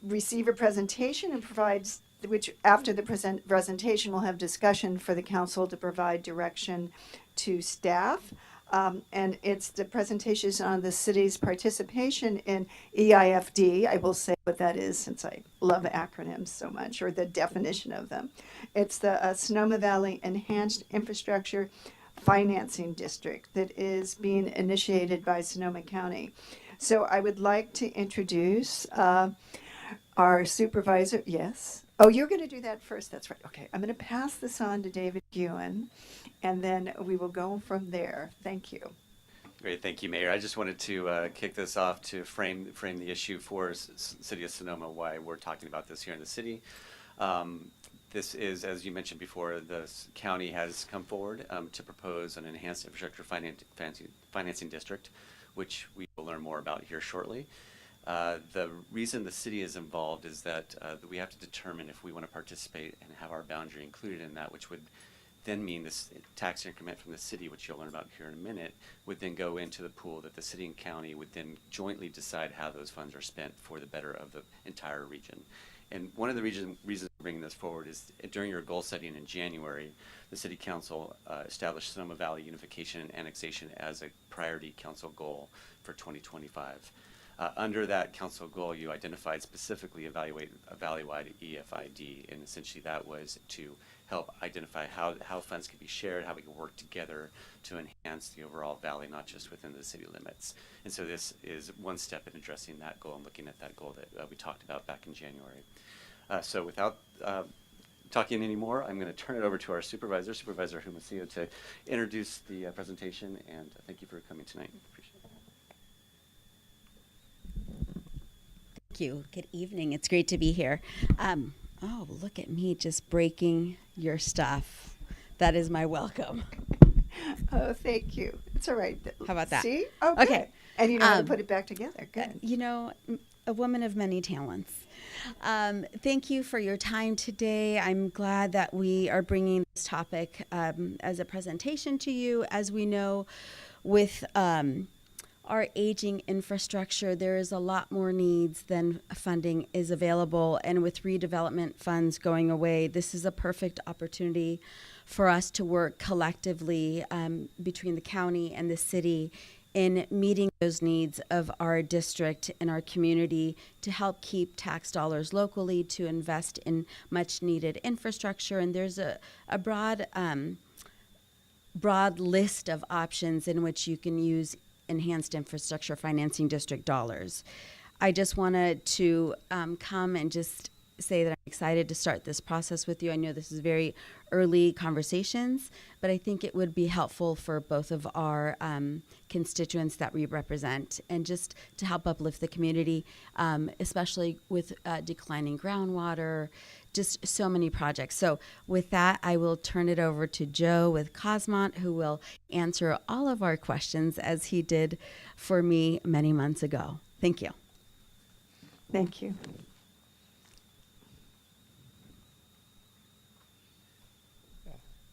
receive a presentation and provide, which after the presentation we'll have discussion for the council to provide direction to staff. And it's the presentations on the city's participation in EIFD. I will say what that is since I love acronyms so much, or the definition of them. It's the Sonoma Valley Enhanced Infrastructure Financing District that is being initiated by Sonoma County. So I would like to introduce our supervisor. Yes. Oh, you're going to do that first. That's right. Okay. I'm going to pass this on to David Ewan, and then we will go from there. Thank you. Great, thank you, Mayor. I just wanted to kick this off to frame the issue for City of Sonoma, why we're talking about this here in the city. This is, as you mentioned before, the county has come forward to propose an enhanced infrastructure financing district, which we will learn more about here shortly. The reason the city is involved is that we have to determine if we want to participate and have our boundary included in that, which would then mean this tax increment from the city, which you'll learn about here in a minute, would then go into the pool that the city and county would then jointly decide how those funds are spent for the better of the entire region. And one of the reasons for bringing this forward is during your goal setting in January, the City Council established Sonoma Valley unification and annexation as a priority council goal for 2025. Under that council goal, you identified specifically evaluate a valley-wide EFID, and essentially that was to help identify how funds could be shared, how we can work together to enhance the overall valley, not just within the city limits. And so this is one step in addressing that goal and looking at that goal that we talked about back in January. So without talking anymore, I'm going to turn it over to our Supervisor Humacio, to introduce the presentation, and thank you for coming tonight. Appreciate it. Thank you. Good evening. It's great to be here. Oh, look at me just breaking your stuff. That is my welcome. Oh, thank you. It's all right. How about that? See? Oh, Okay. good. And you know how to put it back together. Good. You know, a woman of many talents. Thank you for your time today. I'm glad that we are bringing this topic as a presentation to you. As we know, with our aging infrastructure, there is a lot more needs than funding is available. And with redevelopment funds going away, this is a perfect opportunity for us to work collectively between the county and the city in meeting those needs of our district and our community to help keep tax dollars locally, to invest in much needed infrastructure. And there's a broad list of options in which you can use enhanced infrastructure financing district dollars. I just wanted to come and just say that I'm excited to start this process with you. I know this is very early conversations, but I think it would be helpful for both of our constituents that we represent, and just to help uplift the community, especially with declining groundwater, just so many projects. So with that, I will turn it over to Joe with Cosmont, who will answer all of our questions as he did for me many months ago. Thank you. Thank you.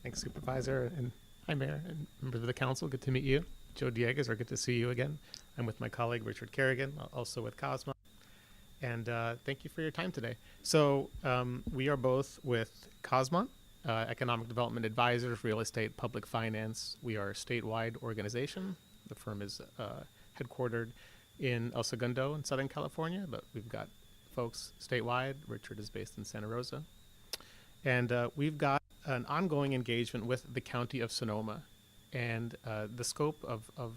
Thanks, Supervisor, and hi, Mayor, and members of the council. Good to meet you. Joe Dieguez, or good to see you again. I'm with my colleague, Richard Kerrigan, also with Cosmo. And thank you for your time today. So we are both with Cosmont, Economic Development Advisors, Real Estate, Public Finance. We are a statewide organization. The firm is headquartered in El Segundo in Southern California, but we've got folks statewide. Richard is based in Santa Rosa. And we've got an ongoing engagement with the County of Sonoma. And the scope of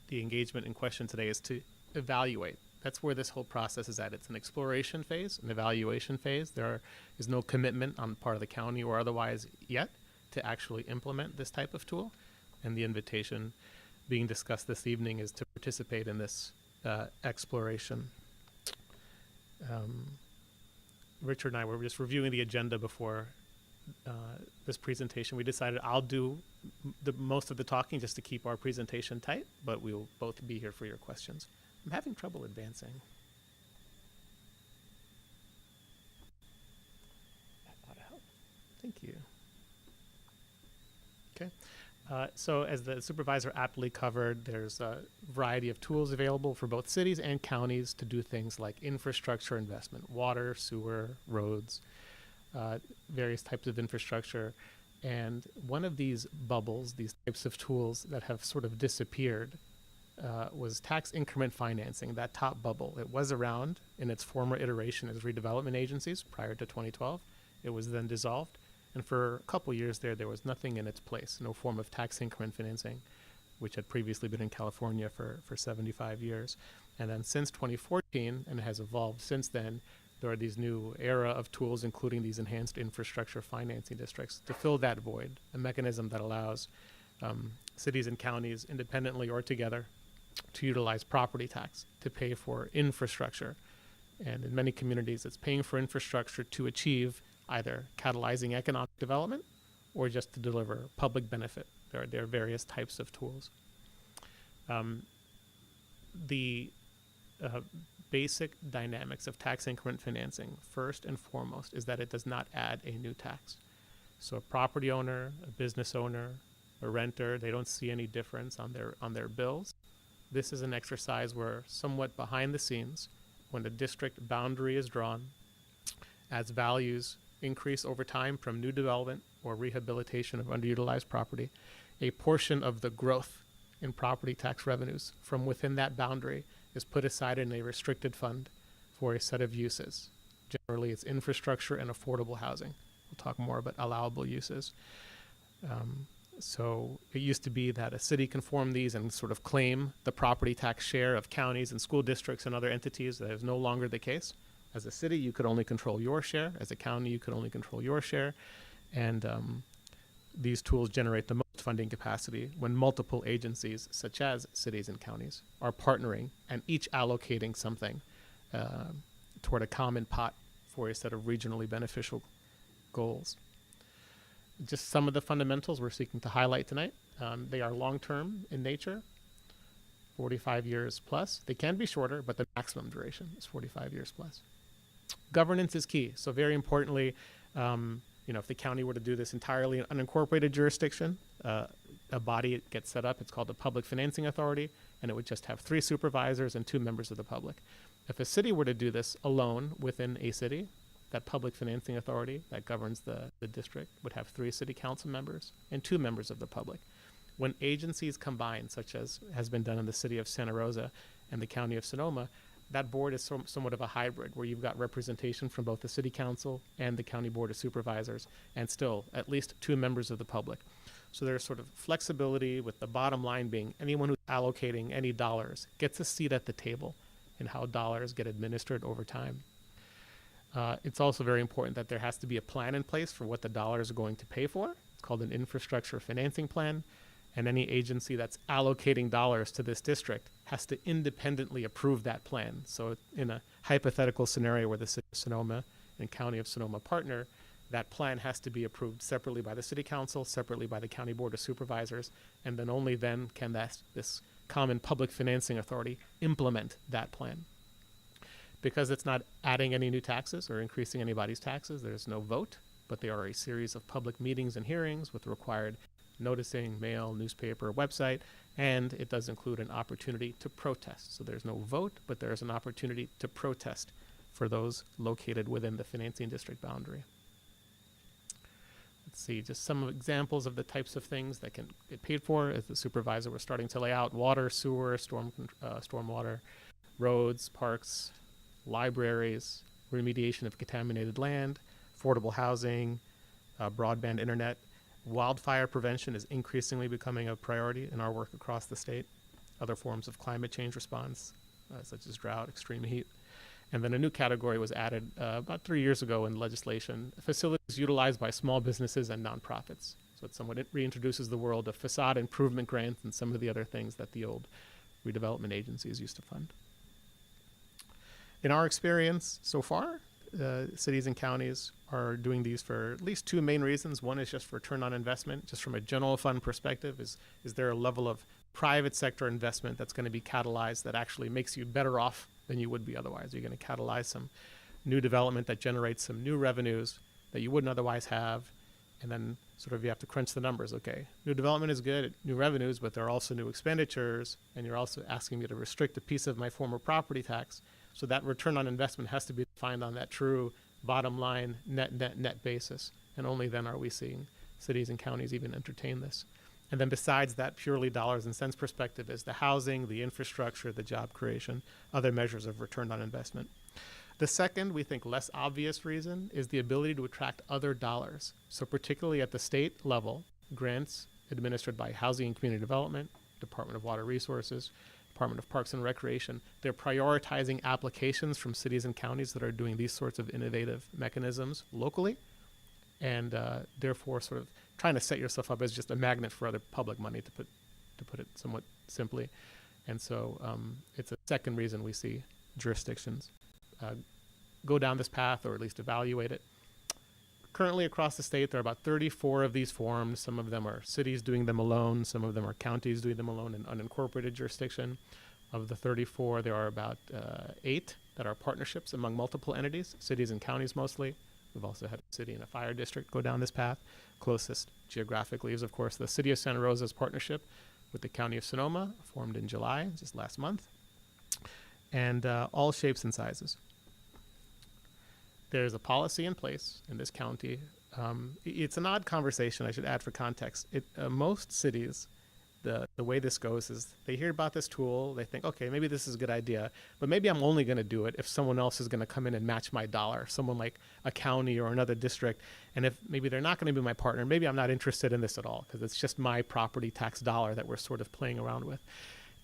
the engagement in question today is to evaluate. That's where this whole process is at. It's an exploration phase, an evaluation phase. There is no commitment on the part of the county or otherwise yet to actually implement this type of tool. And the invitation being discussed this evening is to participate in this exploration. Richard and I were just reviewing the agenda before this presentation. We decided I'll do the most of the talking just to keep our presentation tight, but we will both be here for your questions. I'm having trouble advancing. That ought to help. Thank you. Okay. So as the supervisor aptly covered, there's a variety of tools available for both cities and counties to do things like infrastructure investment, water, sewer, roads, various types of infrastructure. And one of these bubbles, these types of tools that have sort of disappeared, was tax increment financing, that top bubble. It was around in its former iteration as redevelopment agencies prior to 2012. It was then dissolved. And for a couple years there was nothing in its place, no form of tax increment financing, which had previously been in California for 75 years. And then since 2014, and it has evolved since then, there are these new era of tools, including these enhanced infrastructure financing districts, to fill that void, a mechanism that allows cities and counties, independently or together, to utilize property tax to pay for infrastructure. And in many communities, it's paying for infrastructure to achieve either catalyzing economic development or just to deliver public benefit. There are various types of tools. The basic dynamics of tax increment financing, first and foremost, is that it does not add a new tax. So a property owner, a business owner, a renter, they don't see any difference on their bills. This is an exercise where, somewhat behind the scenes, when the district boundary is drawn, as values increase over time from new development or rehabilitation of underutilized property, a portion of the growth in property tax revenues from within that boundary is put aside in a restricted fund for a set of uses. Generally, it's infrastructure and affordable housing. We'll talk more about allowable uses. So it used to be that a city can form these and sort of claim the property tax share of counties and school districts and other entities. That is no longer the case. As a city, you could only control your share. As a county, you could only control your share. And these tools generate the most funding capacity when multiple agencies, such as cities and counties, are partnering and each allocating something toward a common pot for a set of regionally beneficial goals. Just some of the fundamentals we're seeking to highlight tonight. They are long-term in nature, 45 years plus. They can be shorter, but the maximum duration is 45 years plus. Governance is key. So very importantly, if the county were to do this entirely in unincorporated jurisdiction, a body gets set up. It's called the Public Financing Authority, and it would just have 3 supervisors and 2 members of the public. If a city were to do this alone within a city, that Public Financing Authority that governs the district would have 3 city council members and 2 members of the public. When agencies combine, such as has been done in the city of Santa Rosa and the county of Sonoma, that board is somewhat of a hybrid where you've got representation from both the city council and the county board of supervisors, and still at least 2 members of the public. So there's sort of flexibility, with the bottom line being anyone who's allocating any dollars gets a seat at the table in how dollars get administered over time. It's also very important that there has to be a plan in place for what the dollars are going to pay for. It's called an infrastructure financing plan. And any agency that's allocating dollars to this district has to independently approve that plan. So in a hypothetical scenario where the city of Sonoma and county of Sonoma partner, that plan has to be approved separately by the city council, separately by the county board of supervisors, and then only then can this common public financing authority implement that plan. Because it's not adding any new taxes or increasing anybody's taxes, there's no vote, but there are a series of public meetings and hearings with required noticing, mail, newspaper, website, and it does include an opportunity to protest. So there's no vote, but there's an opportunity to protest for those located within the financing district boundary. Let's see, just some examples of the types of things that can get paid for, as the supervisor was starting to lay out: water, sewer, stormwater, roads, parks, libraries, remediation of contaminated land, affordable housing, broadband internet. Wildfire prevention is increasingly becoming a priority in our work across the state. Other forms of climate change response, such as drought, extreme heat. And then a new category was added about 3 years ago in legislation: facilities utilized by small businesses and nonprofits. So it somewhat reintroduces the world of facade improvement grants and some of the other things that the old redevelopment agencies used to fund. In our experience so far, cities and counties are doing these for at least 2 main reasons. One is just for return on investment. Just from a general fund perspective, is there a level of private sector investment that's going to be catalyzed that actually makes you better off than you would be otherwise? You're going to catalyze some new development that generates some new revenues that you wouldn't otherwise have, and then sort of you have to crunch the numbers. Okay, new development is good, new revenues, but there are also new expenditures, and you're also asking me to restrict a piece of my former property tax. So that return on investment has to be defined on that true bottom line net basis. And only then are we seeing cities and counties even entertain this. And then besides that purely dollars and cents perspective is the housing, the infrastructure, the job creation, other measures of return on investment. The second, we think less obvious reason is the ability to attract other dollars. So particularly at the state level, grants administered by Housing and Community Development, Department of Water Resources, Department of Parks and Recreation, they're prioritizing applications from cities and counties that are doing these sorts of innovative mechanisms locally, and therefore sort of trying to set yourself up as just a magnet for other public money, to put it somewhat simply. And so it's a second reason we see jurisdictions go down this path, or at least evaluate it. Currently across the state, there are about 34 of these forms. Some of them are cities doing them alone. Some of them are counties doing them alone in unincorporated jurisdiction. Of the 34, there are about 8 that are partnerships among multiple entities, cities and counties mostly. We've also had a city and a fire district go down this path. Closest geographically is, of course, the city of Santa Rosa's partnership with the county of Sonoma, formed in July, just last month, and all shapes and sizes. There's a policy in place in this county. It's an odd conversation, I should add for context. Most cities, the way this goes is they hear about this tool, they think, okay, maybe this is a good idea, but maybe I'm only going to do it if someone else is going to come in and match my dollar, someone like a county or another district. And if maybe they're not going to be my partner, maybe I'm not interested in this at all, because it's just my property tax dollar that we're sort of playing around with.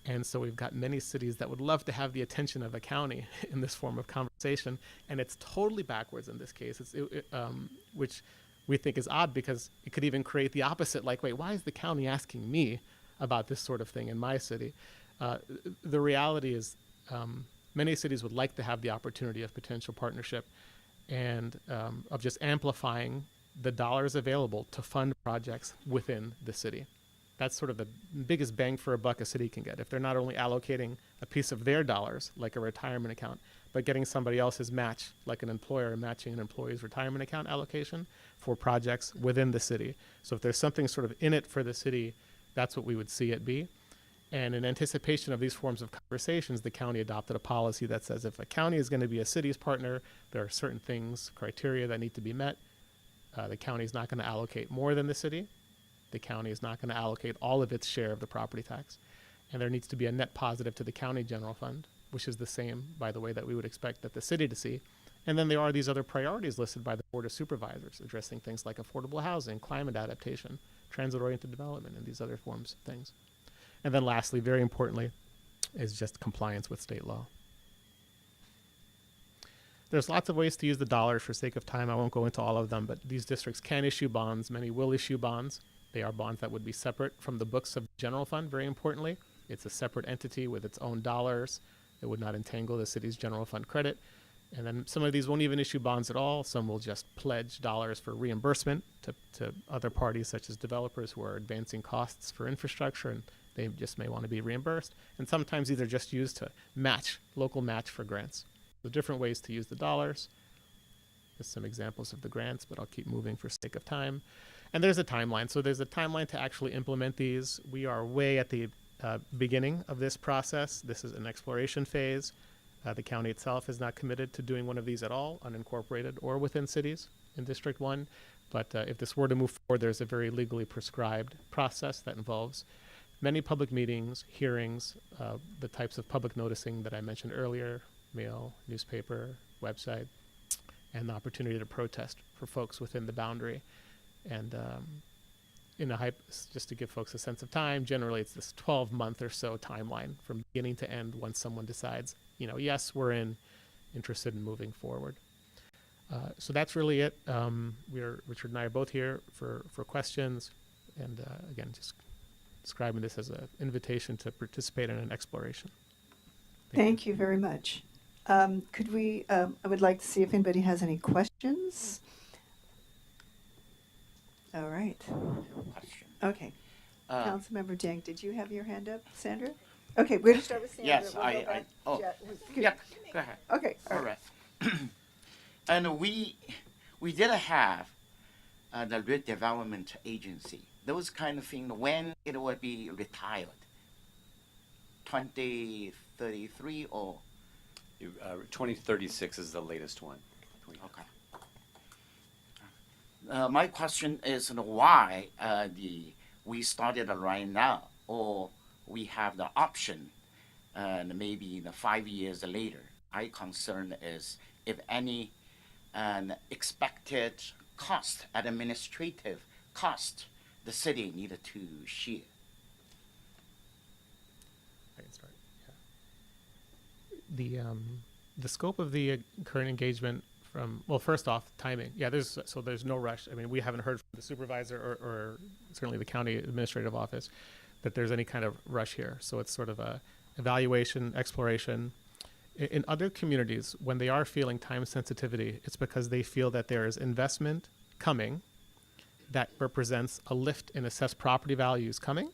And so we've got many cities that would love to have the attention of a county in this form of conversation, and it's totally backwards in this case, which we think is odd, because it could even create the opposite, like, wait, why is the county asking me about this sort of thing in my city? The reality is many cities would like to have the opportunity of potential partnership and of just amplifying the dollars available to fund projects within the city. That's sort of the biggest bang for a buck a city can get. If they're not only allocating a piece of their dollars, like a retirement account, but getting somebody else's match, like an employer matching an employee's retirement account allocation for projects within the city. So if there's something sort of in it for the city, that's what we would see it be. And in anticipation of these forms of conversations, the county adopted a policy that says if a county is going to be a city's partner, there are certain things, criteria that need to be met. The county is not going to allocate more than the city. The county is not going to allocate all of its share of the property tax. And there needs to be a net positive to the county general fund, which is the same, by the way, that we would expect that the city to see. And then there are these other priorities listed by the Board of Supervisors, addressing things like affordable housing, climate adaptation, transit-oriented development, and these other forms of things. And then lastly, very importantly, is just compliance with state law. There's lots of ways to use the dollars. For sake of time, I won't go into all of them, but these districts can issue bonds. Many will issue bonds. They are bonds that would be separate from the books of the general fund, very importantly. It's a separate entity with its own dollars. It would not entangle the city's general fund credit. And then some of these won't even issue bonds at all. Some will just pledge dollars for reimbursement to other parties, such as developers who are advancing costs for infrastructure, and they just may want to be reimbursed. And sometimes either just used to match, local match for grants. So different ways to use the dollars. There's some examples of the grants, but I'll keep moving for sake of time. And there's a timeline. So there's a timeline to actually implement these. We are way at the beginning of this process. This is an exploration phase. The county itself is not committed to doing one of these at all, unincorporated or within cities in District 1. But if this were to move forward, there's a very legally prescribed process that involves many public meetings, hearings, the types of public noticing that I mentioned earlier, mail, newspaper, website, and the opportunity to protest for folks within the boundary. And just to give folks a sense of time, generally it's this 12-month or so timeline from beginning to end once someone decides, yes, we're interested in moving forward. So that's really it. Richard and I are both here for questions. And again, just describing this as an invitation to participate in an exploration. Thank you very much. Could we, I would like to see if anybody has any questions. All right. Okay. Councilmember Deng, did you have your hand up, Sandra? Okay, we're going to start with Sandra. Yes, Yeah, go ahead. Okay, all right. And we did have the redevelopment agency. Those kind of things, when it will be retired? 2033 or? 2036 is the latest one. Okay. My question is why we started right now, or we have the option, and maybe 5 years later. My concern is if any expected cost, administrative cost, the city needed to share. I can start. Yeah. The scope of the current engagement first off, timing. Yeah, there's no rush. I mean, we haven't heard from the supervisor or certainly the county administrative office that there's any kind of rush here. So it's sort of a evaluation, exploration. In other communities, when they are feeling time sensitivity, it's because they feel that there is investment coming that represents a lift in assessed property values coming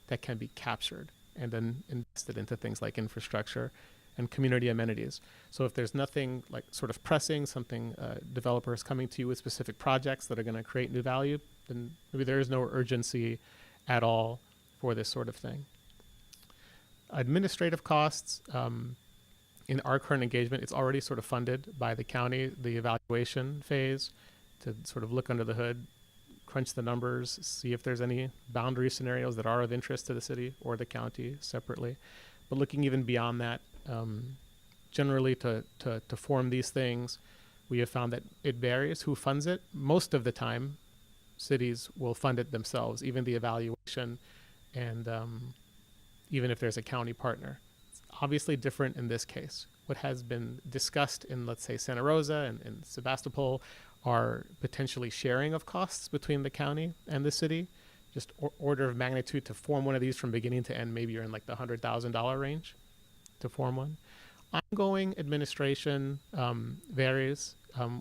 that can be captured and then invested into things like infrastructure and community amenities. So if there's nothing like sort of pressing, something developers coming to you with specific projects that are going to create new value, then maybe there is no urgency at all for this sort of thing. Administrative costs, in our current engagement, it's already sort of funded by the county, the evaluation phase, to sort of look under the hood, crunch the numbers, see if there's any boundary scenarios that are of interest to the city or the county separately. But looking even beyond that, generally to form these things, we have found that it varies who funds it. Most of the time, cities will fund it themselves, even the evaluation, and even if there's a county partner. It's obviously different in this case. What has been discussed in, let's say, Santa Rosa and Sebastopol are potentially sharing of costs between the county and the city. Just order of magnitude to form one of these from beginning to end, maybe you're in like the $100,000 range to form one. Ongoing administration varies.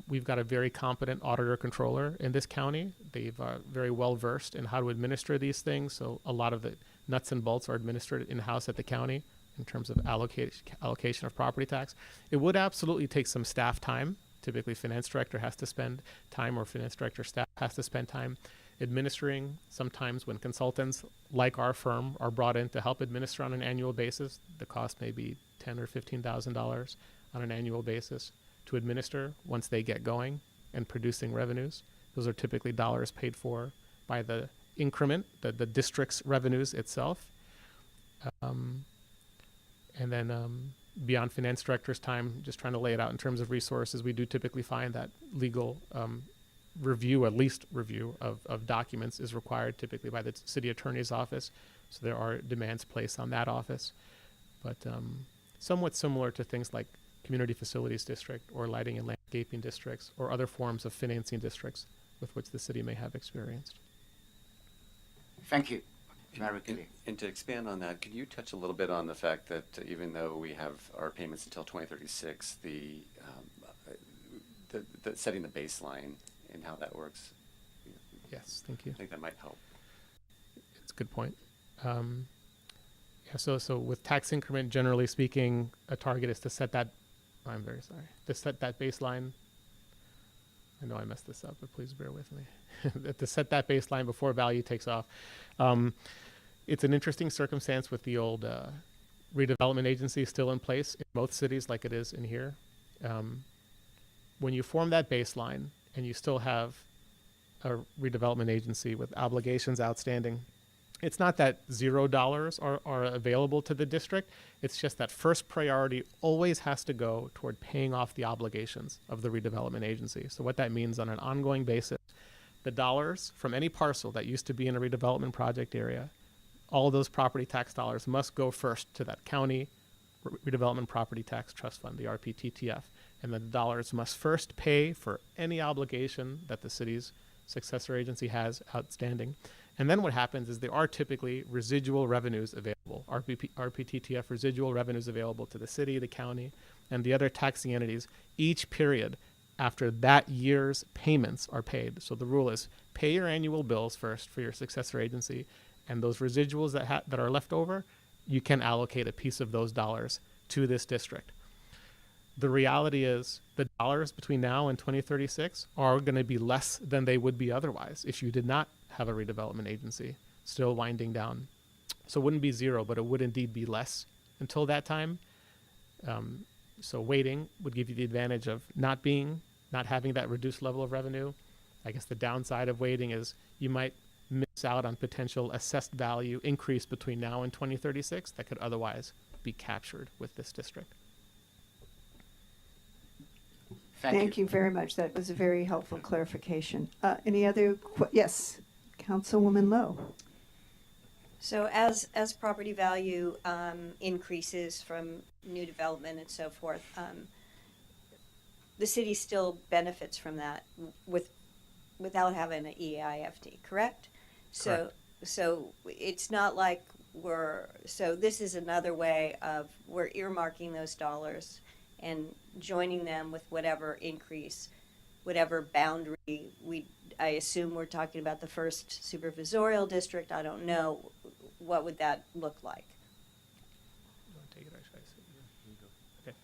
We've got a very competent auditor controller in this county. They've very well versed in how to administer these things. So a lot of the nuts and bolts are administered in-house at the county in terms of allocation of property tax. It would absolutely take some staff time. Typically, finance director has to spend time, or finance director staff has to spend time administering. Sometimes when consultants like our firm are brought in to help administer on an annual basis, the cost may be $10,000 or $15,000 on an annual basis to administer once they get going and producing revenues. Those are typically dollars paid for by the increment, the district's revenues itself. And then beyond finance director's time, just trying to lay it out in terms of resources, we do typically find that legal review, at least review of documents is required typically by the city attorney's office. So there are demands placed on that office. But somewhat similar to things like community facilities district or lighting and landscaping districts or other forms of financing districts with which the city may have experienced. Thank you. Very clear. And to expand on that, can you touch a little bit on the fact that even though we have our payments until 2036, the setting the baseline and how that works? Yes, thank you. I think that might help. It's a good point. So with tax increment, generally speaking, a target is to set that, I'm very sorry, to set that baseline. I know I messed this up, but please bear with me. To set that baseline before value takes off. It's an interesting circumstance with the old redevelopment agency still in place in both cities like it is in here. When you form that baseline and you still have a redevelopment agency with obligations outstanding, it's not that $0 are available to the district. It's just that first priority always has to go toward paying off the obligations of the redevelopment agency. So what that means on an ongoing basis, the dollars from any parcel that used to be in a redevelopment project area, all those property tax dollars must go first to that county redevelopment property tax trust fund, the RPTTF. And the dollars must first pay for any obligation that the city's successor agency has outstanding. And then what happens is there are typically residual revenues available, RPTTF residual revenues available to the city, the county, and the other taxing entities each period after that year's payments are paid. So the rule is pay your annual bills first for your successor agency, and those residuals that are left over, you can allocate a piece of those dollars to this district. The reality is the dollars between now and 2036 are going to be less than they would be otherwise if you did not have a redevelopment agency still winding down. So it wouldn't be zero, but it would indeed be less until that time. So waiting would give you the advantage of not having that reduced level of revenue. I guess the downside of waiting is you might miss out on potential assessed value increase between now and 2036 that could otherwise be captured with this district. Thank you very much. That was a very helpful clarification. Any other, yes, Councilwoman Lowe. So as property value increases from new development and so forth, the city still benefits from that without having an EIFD, correct? Correct. So it's not like this is another way of we're earmarking those dollars and joining them with whatever increase, whatever boundary I assume we're talking about the first supervisorial district. I don't know. What would that look like? You want to take it, or should I say?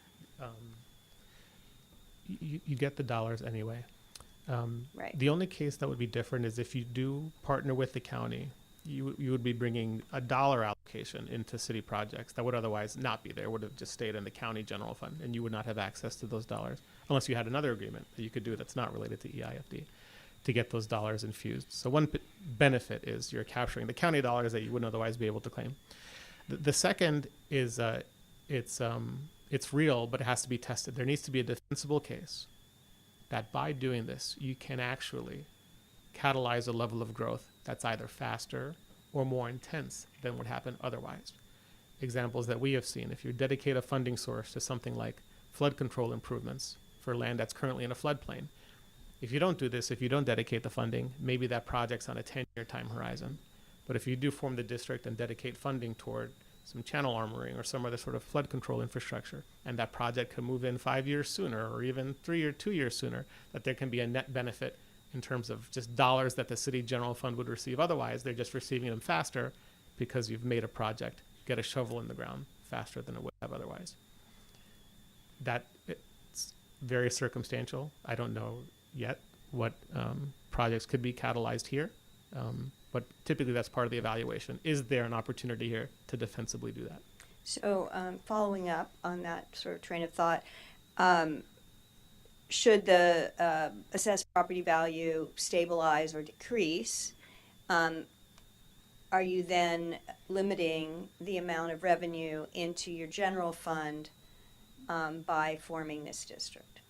Okay. You get the dollars anyway. Right. The only case that would be different is if you do partner with the county, you would be bringing a dollar allocation into city projects that would otherwise not be there, would have just stayed in the county general fund, and you would not have access to those dollars unless you had another agreement that you could do that's not related to EIFD to get those dollars infused. So one benefit is you're capturing the county dollars that you wouldn't otherwise be able to claim. The second is it's real, but it has to be tested. There needs to be a defensible case that by doing this, you can actually catalyze a level of growth that's either faster or more intense than would happen otherwise. Examples that we have seen, if you dedicate a funding source to something like flood control improvements for land that's currently in a floodplain, if you don't do this, if you don't dedicate the funding, maybe that project's on a 10-year time horizon. But if you do form the district and dedicate funding toward some channel armoring or some other sort of flood control infrastructure, and that project can move in 5 years sooner or even 3 or 2 years sooner, that there can be a net benefit in terms of just dollars that the city general fund would receive. Otherwise, they're just receiving them faster because you've made a project get a shovel in the ground faster than it would have otherwise. That it's very circumstantial. I don't know yet what projects could be catalyzed here, but typically that's part of the evaluation. Is there an opportunity here to defensively do that? So following up on that sort of train of thought, should the assessed property value stabilize or decrease, are you then limiting the amount of revenue into your general fund by forming this district?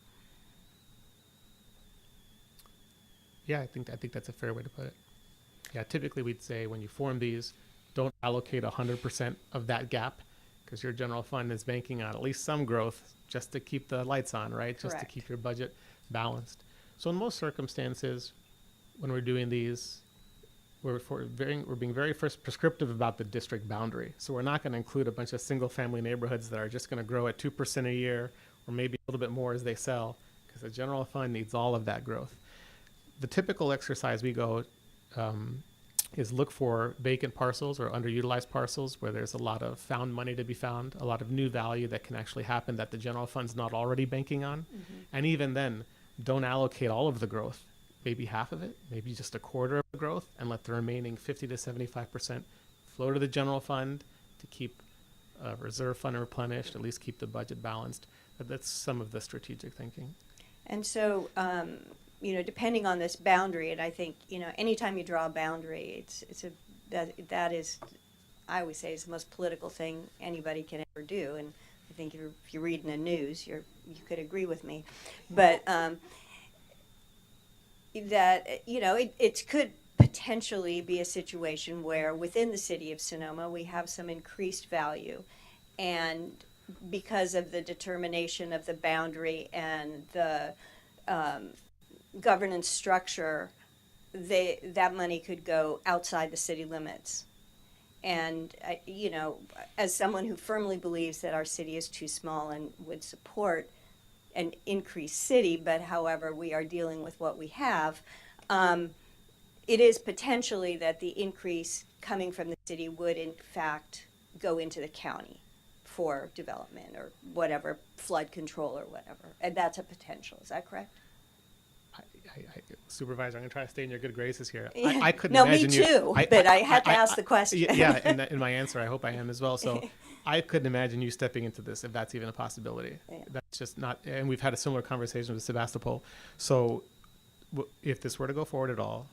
Yeah, I think that's a fair way to put it. Yeah, typically we'd say when you form these, don't allocate 100% of that gap, because your general fund is banking on at least some growth just to keep the lights on, right? Correct. Just to keep your budget balanced. So in most circumstances, when we're doing these, we're being very first prescriptive about the district boundary. So we're not going to include a bunch of single-family neighborhoods that are just going to grow at 2% a year, or maybe a little bit more as they sell, because the general fund needs all of that growth. The typical exercise we go is look for vacant parcels or underutilized parcels where there's a lot of found money to be found, a lot of new value that can actually happen that the general fund's not already banking on. Mm-hmm. And even then, don't allocate all of the growth, maybe half of it, maybe just a quarter of the growth, and let the remaining 50 to 75% flow to the general fund to keep reserve fund replenished, at least keep the budget balanced. But that's some of the strategic thinking. And so, depending on this boundary, and I think, anytime you draw a boundary, that is, I always say, is the most political thing anybody can ever do. And I think if you're reading the news, you could agree with me. But it could potentially be a situation where within the city of Sonoma, we have some increased value. And because of the determination of the boundary and the governance structure, that money could go outside the city limits. And, as someone who firmly believes that our city is too small and would support an increased city, but however we are dealing with what we have, it is potentially that the increase coming from the city would in fact go into the county for development or whatever, flood control or whatever. And that's a potential. Is that correct? Supervisor, I'm going to try to stay in your good graces here. Yeah. I couldn't No, imagine me too, but I had to ask the question. Yeah, and in my answer, I hope I am as well. So I couldn't imagine you stepping into this if that's even a possibility. Yeah. That's just not, and we've had a similar conversation with Sebastopol. So if this were to go forward at all,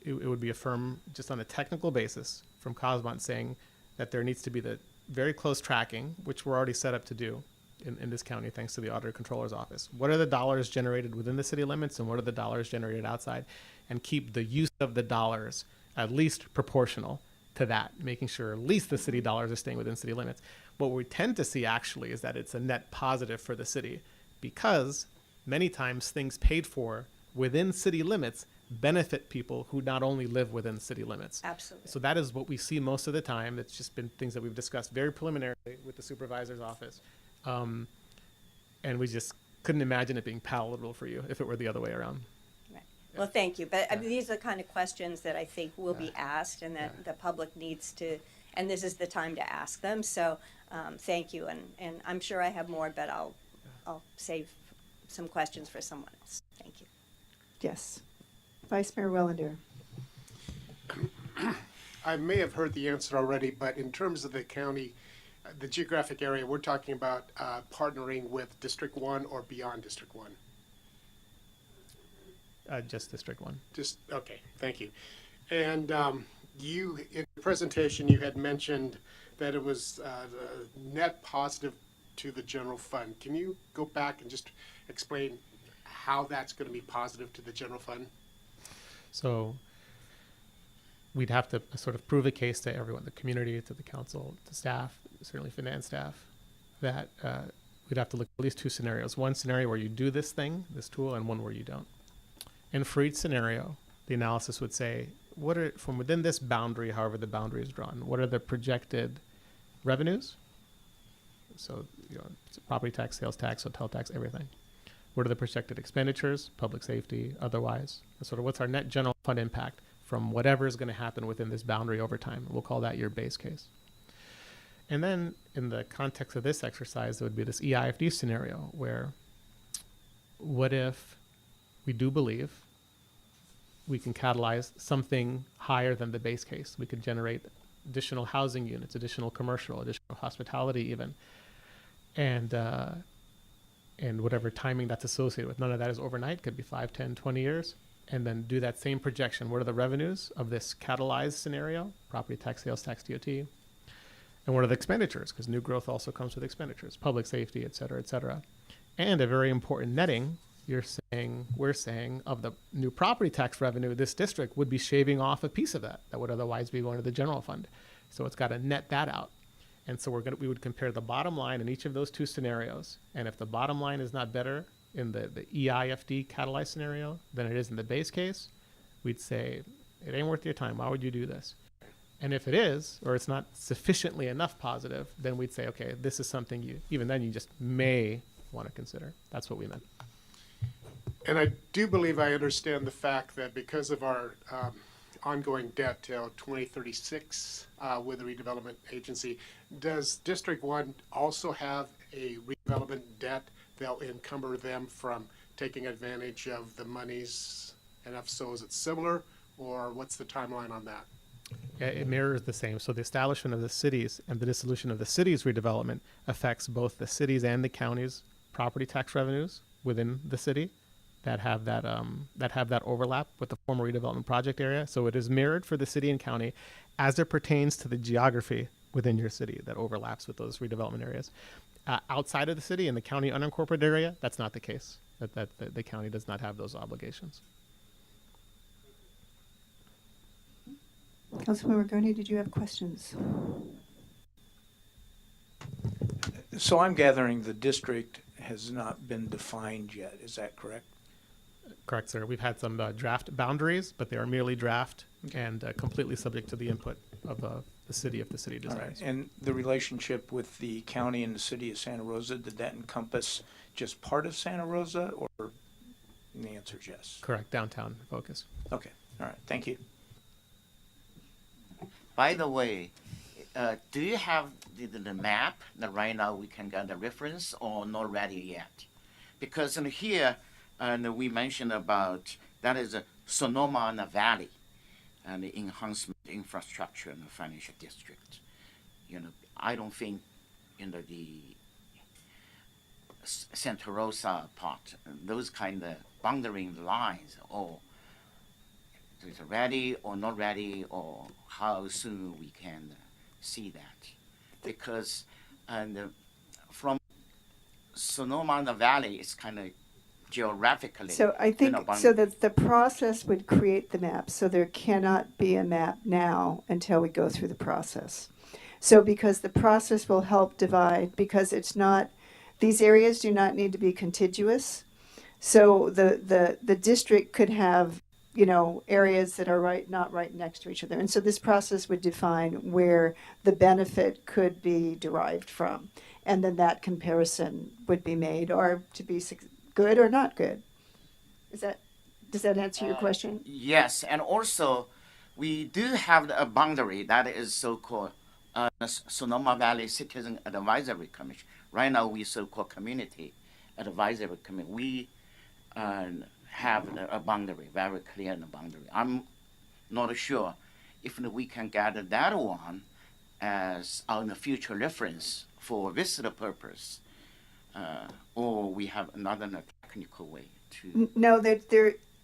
it would be affirmed just on a technical basis from Cosmont saying that there needs to be the very close tracking, which we're already set up to do in this county thanks to the Auditor Controller's Office. What are the dollars generated within the city limits and what are the dollars generated outside? And keep the use of the dollars at least proportional to that, making sure at least the city dollars are staying within city limits. What we tend to see actually is that it's a net positive for the city because many times things paid for within city limits benefit people who not only live within city limits. Absolutely. So that is what we see most of the time. It's just been things that we've discussed very preliminarily with the supervisor's office. And we just couldn't imagine it being palatable for you if it were the other way around. Right. Well, thank you. But I mean, these are the kind of questions that I think will be asked and that the public needs to, and this is the time to ask them. So thank you. And I'm sure I have more, but I'll save some questions for someone else. Thank you. Yes. Vice Mayor Wellander. I may have heard the answer already, but in terms of the county, the geographic area, we're talking about partnering with District 1 or beyond District 1? Just District 1. Just, okay, thank you. And you, in the presentation, you had mentioned that it was net positive to the general fund. Can you go back and just explain how that's going to be positive to the general fund? So we'd have to sort of prove a case to everyone, the community, to the council, to staff, certainly finance staff, that we'd have to look at least two scenarios. One scenario where you do this thing, this tool, and one where you don't. And for each scenario, the analysis would say, what are, from within this boundary, however the boundary is drawn, what are the projected revenues. So, property tax, sales tax, hotel tax, everything. What are the projected expenditures, public safety, otherwise? And sort of what's our net general fund impact from whatever is going to happen within this boundary over time. We'll call that your base case. And then in the context of this exercise, there would be this EIFD scenario where what if we do believe we can catalyze something higher than the base case? We could generate additional housing units, additional commercial, additional hospitality even, and whatever timing that's associated with. None of that is overnight, could be 5, 10, 20 years. And then do that same projection. What are the revenues of this catalyzed scenario? Property tax, sales tax, DOT. And what are the expenditures? Because new growth also comes with expenditures, public safety, et cetera, et cetera. And a very important netting, we're saying of the new property tax revenue, this district would be shaving off a piece of that would otherwise be going to the general fund. So it's got to net that out. And so we would compare the bottom line in each of those two scenarios. And if the bottom line is not better in the EIFD catalyzed scenario than it is in the base case, we'd say, it ain't worth your time. Why would you do this? And if it is, or it's not sufficiently enough positive, then we'd say, okay, this is something even then you just may want to consider. That's what we meant. And I do believe I understand the fact that because of our ongoing debt till 2036 with the redevelopment agency, does District 1 also have a redevelopment debt that'll encumber them from taking advantage of the monies? And if so, is it similar, or what's the timeline on that? Yeah, it mirrors the same. So the establishment of the cities and the dissolution of the cities redevelopment affects both the cities and the counties' property tax revenues within the city that have that overlap with the former redevelopment project area. So it is mirrored for the city and county as it pertains to the geography within your city that overlaps with those redevelopment areas. Outside of the city in the county unincorporated area, that's not the case. That the county does not have those obligations. Councilmember Gurney, did you have questions? So I'm gathering the district has not been defined yet. Is that correct? Correct, sir. We've had some draft boundaries, but they are merely draft and completely subject to the input of the city if the city desires. All right. And the relationship with the county and the city of Santa Rosa, did that encompass just part of Santa Rosa, or the answer is yes? Correct. Downtown focus. Okay. All right. Thank you. By the way, do you have the map that right now we can get the reference, or not ready yet? Because in here, we mentioned about that is a Sonoma and a Valley and the enhancement infrastructure in the financial district. I don't think the Santa Rosa part, those kind of boundary lines, or is it ready or not ready, or how soon we can see that. Because from Sonoma and the Valley, it's kind of geographically. So I think so that the process would create the map. So there cannot be a map now until we go through the process. So because the process will help divide, because it's not, these areas do not need to be contiguous. So the district could have, areas that are not right next to each other. And so this process would define where the benefit could be derived from. And then that comparison would be made, or to be good or not good. Does that answer your question? Yes, and also we do have a boundary that is so-called Sonoma Valley Citizen Advisory Commission. Right now we so-called Community Advisory Committee. We have a boundary, very clear boundary. I'm not sure if we can gather that one as on the future reference for visitor purpose, or we have another technical way to. No,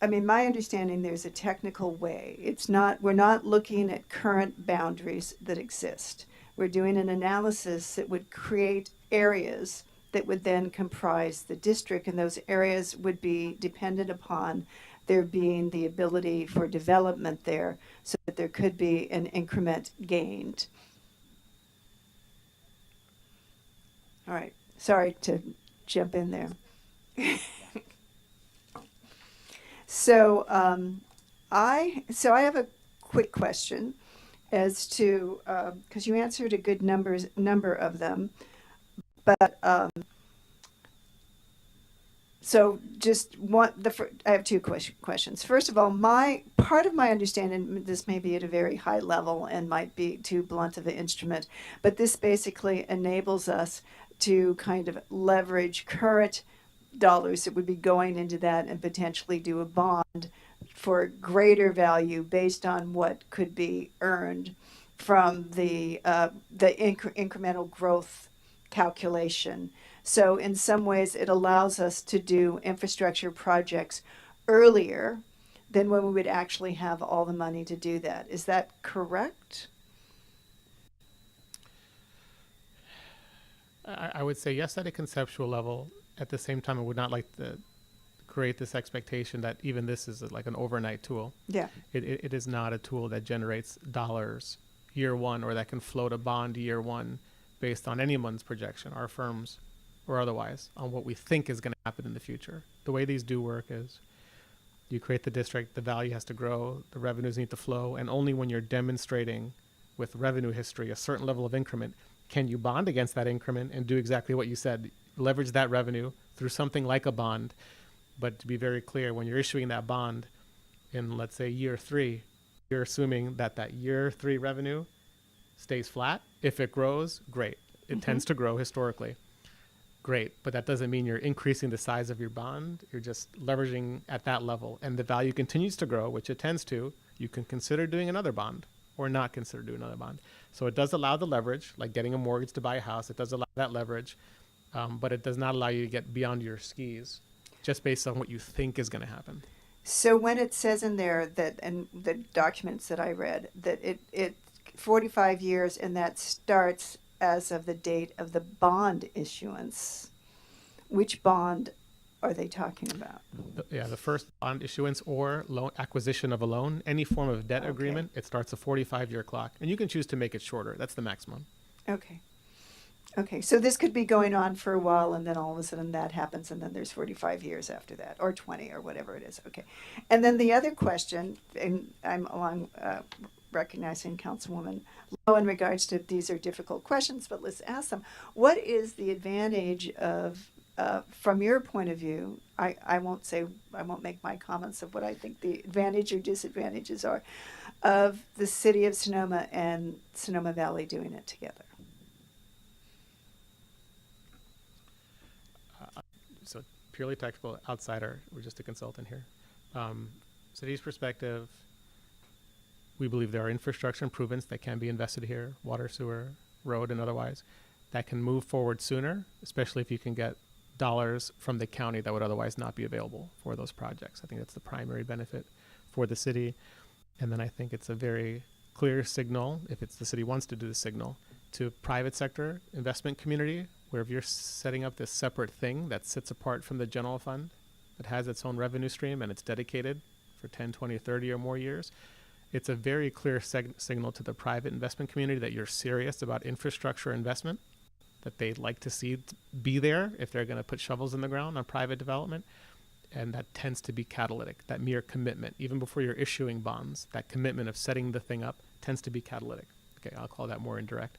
my understanding, there's a technical way. We're not looking at current boundaries that exist. We're doing an analysis that would create areas that would then comprise the district, and those areas would be dependent upon there being the ability for development there, so that there could be an increment gained. All right, sorry to jump in there. So I have a quick question. as to, because you answered a good number of them, but so just one. I have two questions. First of all, part of my understanding, this may be at a very high level and might be too blunt of an instrument, but this basically enables us to kind of leverage current dollars that would be going into that and potentially do a bond for greater value based on what could be earned from the incremental growth calculation. So in some ways, it allows us to do infrastructure projects earlier than when we would actually have all the money to do that. Is that correct? I would say yes at a conceptual level. At the same time, I would not like to create this expectation that even this is like an overnight tool. Yeah. It is not a tool that generates dollars year one, or that can float a bond year one based on anyone's projection, our firms or otherwise, on what we think is going to happen in the future. The way these do work is you create the district, the value has to grow, the revenues need to flow, and only when you're demonstrating with revenue history a certain level of increment can you bond against that increment and do exactly what you said, leverage that revenue through something like a bond. But to be very clear, when you're issuing that bond in, let's say, year 3, you're assuming that that year 3 revenue stays flat. If it grows, great. It tends to grow historically. Great, but that doesn't mean you're increasing the size of your bond. You're just leveraging at that level, and the value continues to grow, which it tends to. You can consider doing another bond or not consider doing another bond. So it does allow the leverage, like getting a mortgage to buy a house. It does allow that leverage, but it does not allow you to get beyond your skis just based on what you think is going to happen. So when it says in there that, and the documents that I read, that it 45 years and that starts as of the date of the bond issuance, which bond are they talking about? The first bond issuance or loan acquisition of a loan, any form of debt agreement, it starts a 45-year clock, and you can choose to make it shorter. That's the maximum. Okay. Okay, so this could be going on for a while, and then all of a sudden that happens, and then there's 45 years after that, or 20, or whatever it is. Okay. And then the other question, and I'm recognizing Councilwoman Lowe in regards to, these are difficult questions, but let's ask them. What is the advantage of, from your point of view, I won't make my comments of what I think the advantage or disadvantages are of the city of Sonoma and Sonoma Valley doing it together? So purely technical, outsider, we're just a consultant here. City's perspective, we believe there are infrastructure improvements that can be invested here, water, sewer, road, and otherwise, that can move forward sooner, especially if you can get dollars from the county that would otherwise not be available for those projects. I think that's the primary benefit for the city. And then I think it's a very clear signal, if it's the city wants to do the signal, to private sector investment community, where if you're setting up this separate thing that sits apart from the general fund, that has its own revenue stream and it's dedicated for 10, 20, 30 or more years, it's a very clear signal to the private investment community that you're serious about infrastructure investment, that they'd like to see be there if they're going to put shovels in the ground on private development. And that tends to be catalytic, that mere commitment. Even before you're issuing bonds, that commitment of setting the thing up tends to be catalytic. Okay, I'll call that more indirect.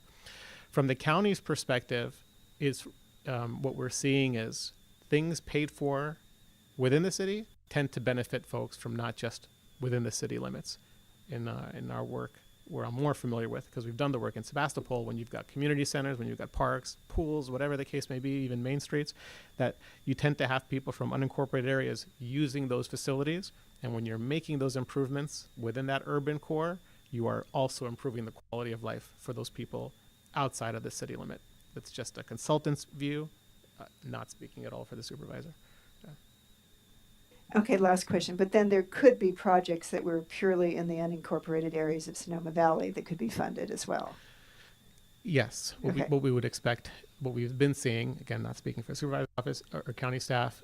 From the county's perspective, is what we're seeing is things paid for within the city tend to benefit folks from not just within the city limits. In our work, where I'm more familiar with, because we've done the work in Sebastopol, when you've got community centers, when you've got parks, pools, whatever the case may be, even main streets, that you tend to have people from unincorporated areas using those facilities. And when you're making those improvements within that urban core, you are also improving the quality of life for those people outside of the city limit. That's just a consultant's view, not speaking at all for the supervisor. Okay, last question. But then there could be projects that were purely in the unincorporated areas of Sonoma Valley that could be funded as well. Yes, what we would expect, what we've been seeing, again, not speaking for the supervisor's office or county staff,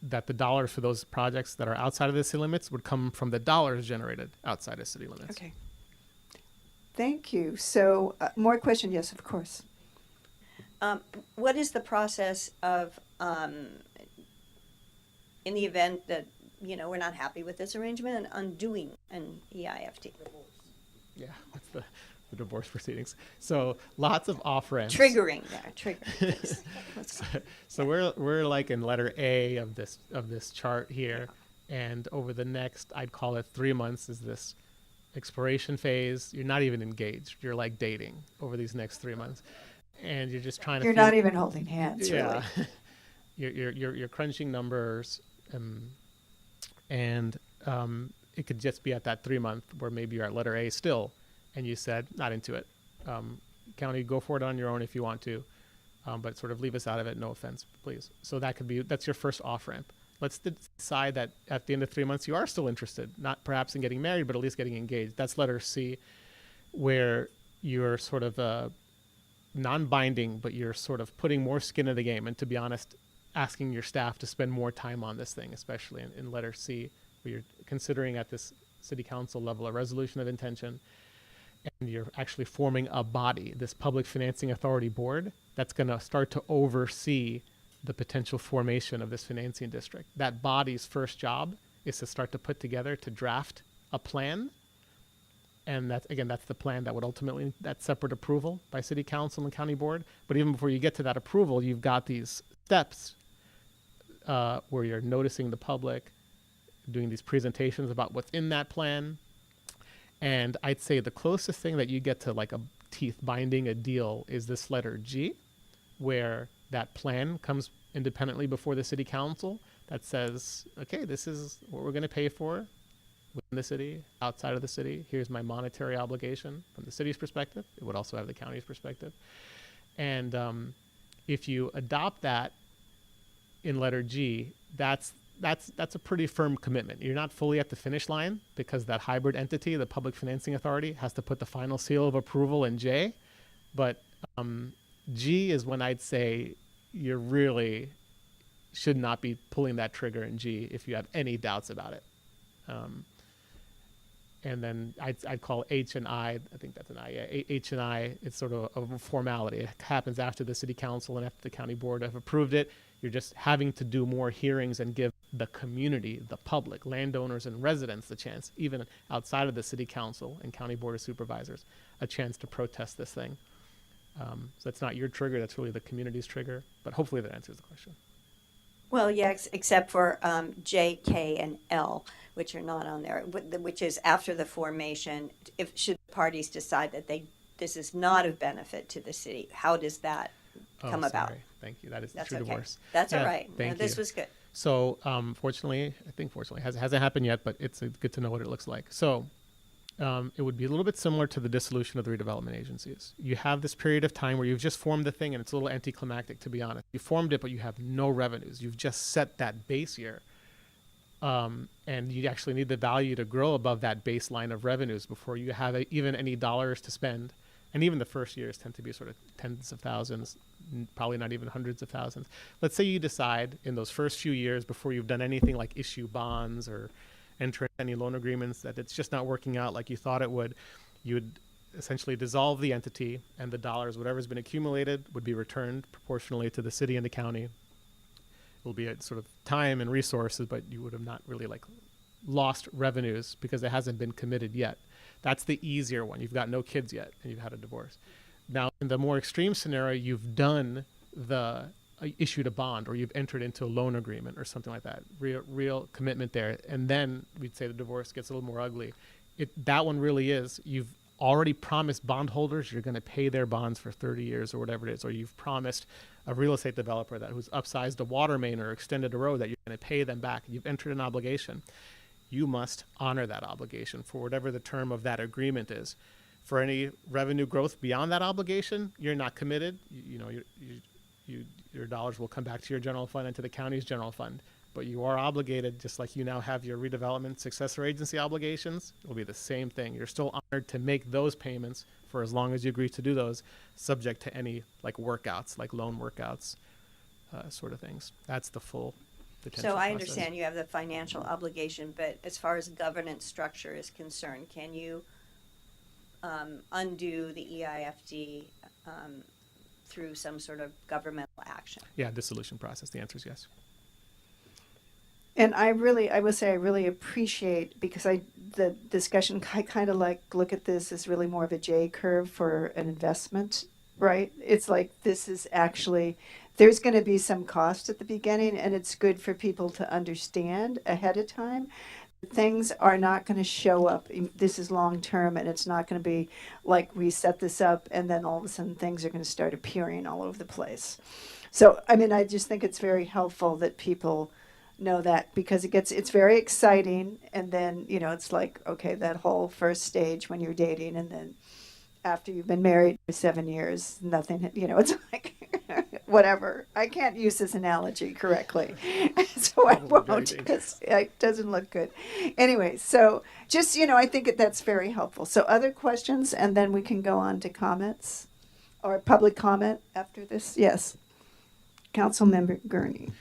that the dollars for those projects that are outside of the city limits would come from the dollars generated outside of city limits. Okay. Thank you. So, more question? Yes, of course. What is the process of, in the event that, we're not happy with this arrangement, and undoing an EIFT? Yeah, that's the divorce proceedings. So lots of off ramps. Triggering there, triggering. So we're like in letter A of this chart here, and over the next, I'd call it 3 months, is this exploration phase. You're not even engaged. You're like dating over these next 3 months, and you're just trying to. You're not even holding hands, yeah. really. You're crunching numbers, and it could just be at that 3 month where maybe you're at letter A still, and you said not into it. County, go for it on your own if you want to, but sort of leave us out of it. No offense, please. So that's your first off ramp. Let's decide that at the end of 3 months you are still interested, not perhaps in getting married, but at least getting engaged. That's letter C, where you're sort of non-binding, but you're sort of putting more skin in the game. And to be honest, asking your staff to spend more time on this thing, especially in letter C, where you're considering at this city council level a resolution of intention, and you're actually forming a body, this Public Financing Authority Board, that's going to start to oversee the potential formation of this financing district. That body's first job is to start to put together, to draft a plan. And that's the plan that would ultimately, that separate approval by city council and county board. But even before you get to that approval, you've got these steps where you're noticing the public, doing these presentations about what's in that plan. And I'd say the closest thing that you get to like a teeth binding a deal is this letter G, where that plan comes independently before the city council that says, okay, this is what we're going to pay for within the city, outside of the city. Here's my monetary obligation from the city's perspective. It would also have the county's perspective. And if you adopt that in letter G, that's a pretty firm commitment. You're not fully at the finish line because that hybrid entity, the Public Financing Authority, has to put the final seal of approval in J. But G is when I'd say you really should not be pulling that trigger in G if you have any doubts about it. And then I'd call H and I think that's an I. Yeah, H and I, it's sort of a formality. It happens after the city council and after the county board have approved it. You're just having to do more hearings and give the community, the public, landowners and residents the chance, even outside of the city council and county board of supervisors, a chance to protest this thing. So that's not your trigger, that's really the community's trigger. But hopefully that answers the question. Well, yes, except for J, K, and L, which are not on there, which is after the formation. If should parties decide that this is not of benefit to the city, how does that come about? Thank you. That is That's true okay. divorce. That's all right. Thank you. This was good. So, fortunately, hasn't happened yet, but it's good to know what it looks like. So, it would be a little bit similar to the dissolution of the redevelopment agencies. You have this period of time where you've just formed the thing, and it's a little anticlimactic, to be honest. You formed it, but you have no revenues. You've just set that base year. And you actually need the value to grow above that baseline of revenues before you have even any dollars to spend. And even the first years tend to be sort of tens of thousands, probably not even hundreds of thousands. Let's say you decide in those first few years before you've done anything like issue bonds or enter any loan agreements that it's just not working out like you thought it would, you would essentially dissolve the entity, and the dollars, whatever's been accumulated, would be returned proportionally to the city and the county. It will be a sort of time and resources, but you would have not really like lost revenues because it hasn't been committed yet. That's the easier one. You've got no kids yet and you've had a divorce. Now, in the more extreme scenario, you've done issued a bond, or you've entered into a loan agreement or something like that. Real commitment there. And then we'd say the divorce gets a little more ugly. That one really is, you've already promised bondholders you're going to pay their bonds for 30 years or whatever it is, or you've promised a real estate developer who's upsized a water main or extended a road that you're going to pay them back. You've entered an obligation. You must honor that obligation for whatever the term of that agreement is. For any revenue growth beyond that obligation, you're not committed. Your dollars will come back to your general fund and to the county's general fund. But you are obligated, just like you now have your redevelopment successor agency obligations. It will be the same thing. You're still honored to make those payments for as long as you agree to do those, subject to any like workouts, like loan workouts, sort of things. That's the full detention So I process. understand you have the financial obligation, but as far as governance structure is concerned, can you undo the EIFD through some sort of governmental action? Yeah, dissolution process. The answer is yes. And I will say I really appreciate, because the discussion, I kind of like look at this as really more of a J curve for an investment, right? It's like this is actually, there's going to be some cost at the beginning, and it's good for people to understand ahead of time. Things are not going to show up. This is long term, and it's not going to be like we set this up and then all of a sudden things are going to start appearing all over the place. So, I mean, I just think it's very helpful that people know that, because it's very exciting, and then, you know, it's like, okay, that whole first stage when you're dating, and then after you've been married for 7 years, nothing, you know, it's like, whatever. I can't use this analogy correctly, so I won't, because it doesn't look good. Anyway, so just, you know, I think that's very helpful. So other questions, and then we can go on to comments or public comment after this. Yes. Councilmember Gurney.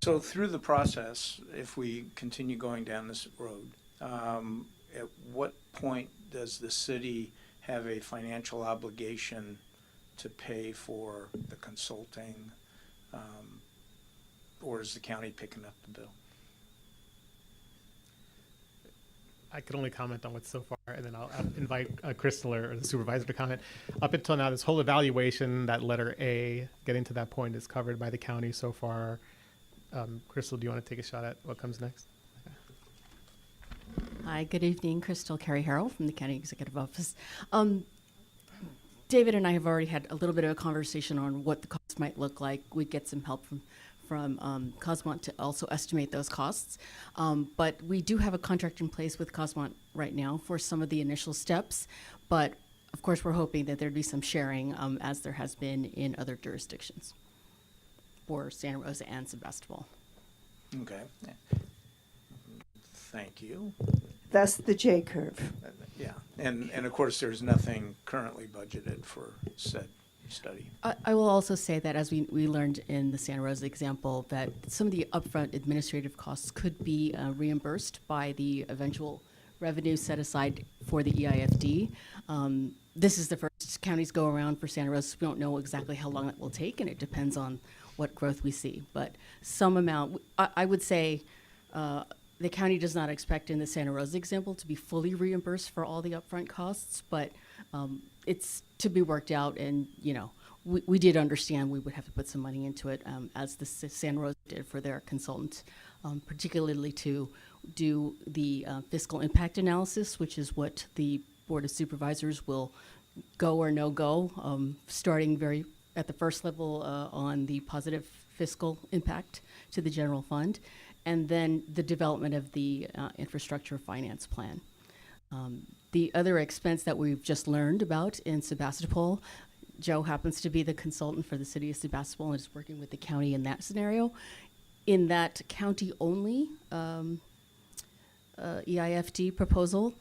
So through the process, if we continue going down this road, at what point does the city have a financial obligation to pay for the consulting, or is the county picking up the bill? I could only comment on what's so far, and then I'll invite Crystal or the supervisor to comment. Up until now, this whole evaluation, that letter A, getting to that point, is covered by the county so far. Crystal, do you want to take a shot at what comes next? Hi, good evening. Crystal Carey Harrell from the County Executive Office. David and I have already had a little bit of a conversation on what the cost might look like. We'd get some help from Cosmont to also estimate those costs. But we do have a contract in place with Cosmont right now for some of the initial steps. But of course, we're hoping that there'd be some sharing as there has been in other jurisdictions for Santa Rosa and Sebastopol. Okay. Thank you. That's the J curve. Yeah, and of course, there's nothing currently budgeted for said study. I will also say that, as we learned in the Santa Rosa example, that some of the upfront administrative costs could be reimbursed by the eventual revenue set aside for the EIFD. This is the first counties go around for Santa Rosa. We don't know exactly how long that will take, and it depends on what growth we see. But some amount, I would say, the county does not expect in the Santa Rosa example to be fully reimbursed for all the upfront costs, but it's to be worked out. And, you know, we did understand we would have to put some money into it, as the Santa Rosa did for their consultant, particularly to do the fiscal impact analysis, which is what the Board of Supervisors will go or no go, starting very at the first level on the positive fiscal impact to the general fund, and then the development of the infrastructure finance plan. The other expense that we've just learned about in Sebastopol, Joe happens to be the consultant for the city of Sebastopol and is working with the county in that scenario. In that county-only EIFD proposal,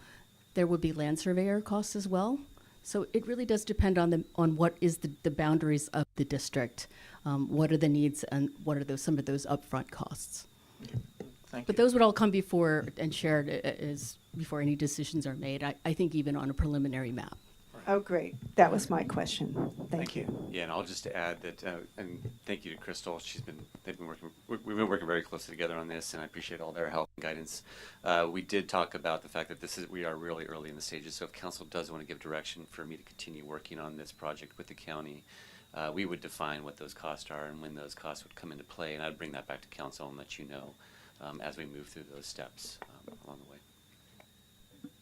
there would be land surveyor costs as well. So it really does depend on what is the boundaries of the district, what are the needs, and what are some of those upfront costs. Thank But those would all come before and shared before any decisions are made, I think even on a preliminary map. Oh, great. That was my question. Thank you. Yeah, and I'll just add that, and thank you to Crystal. We've been working very closely together on this, and I appreciate all their help and guidance. We did talk about the fact that we are really early in the stages, so if council does want to give direction for me to continue working on this project with the county, we would define what those costs are and when those costs would come into play, and I'd bring that back to council and let you know as we move through those steps along the way.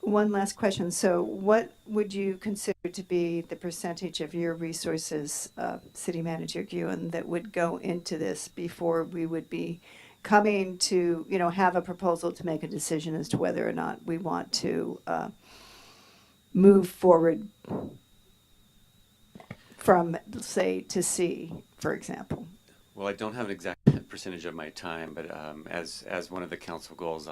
One last question. So what would you consider to be the percentage of your resources, City Manager Ewan, that would go into this before we would be coming to, you know, have a proposal to make a decision as to whether or not we want to move forward from, say, to C, for example? Well, I don't have an exact percentage of my time, but as one of the council goals,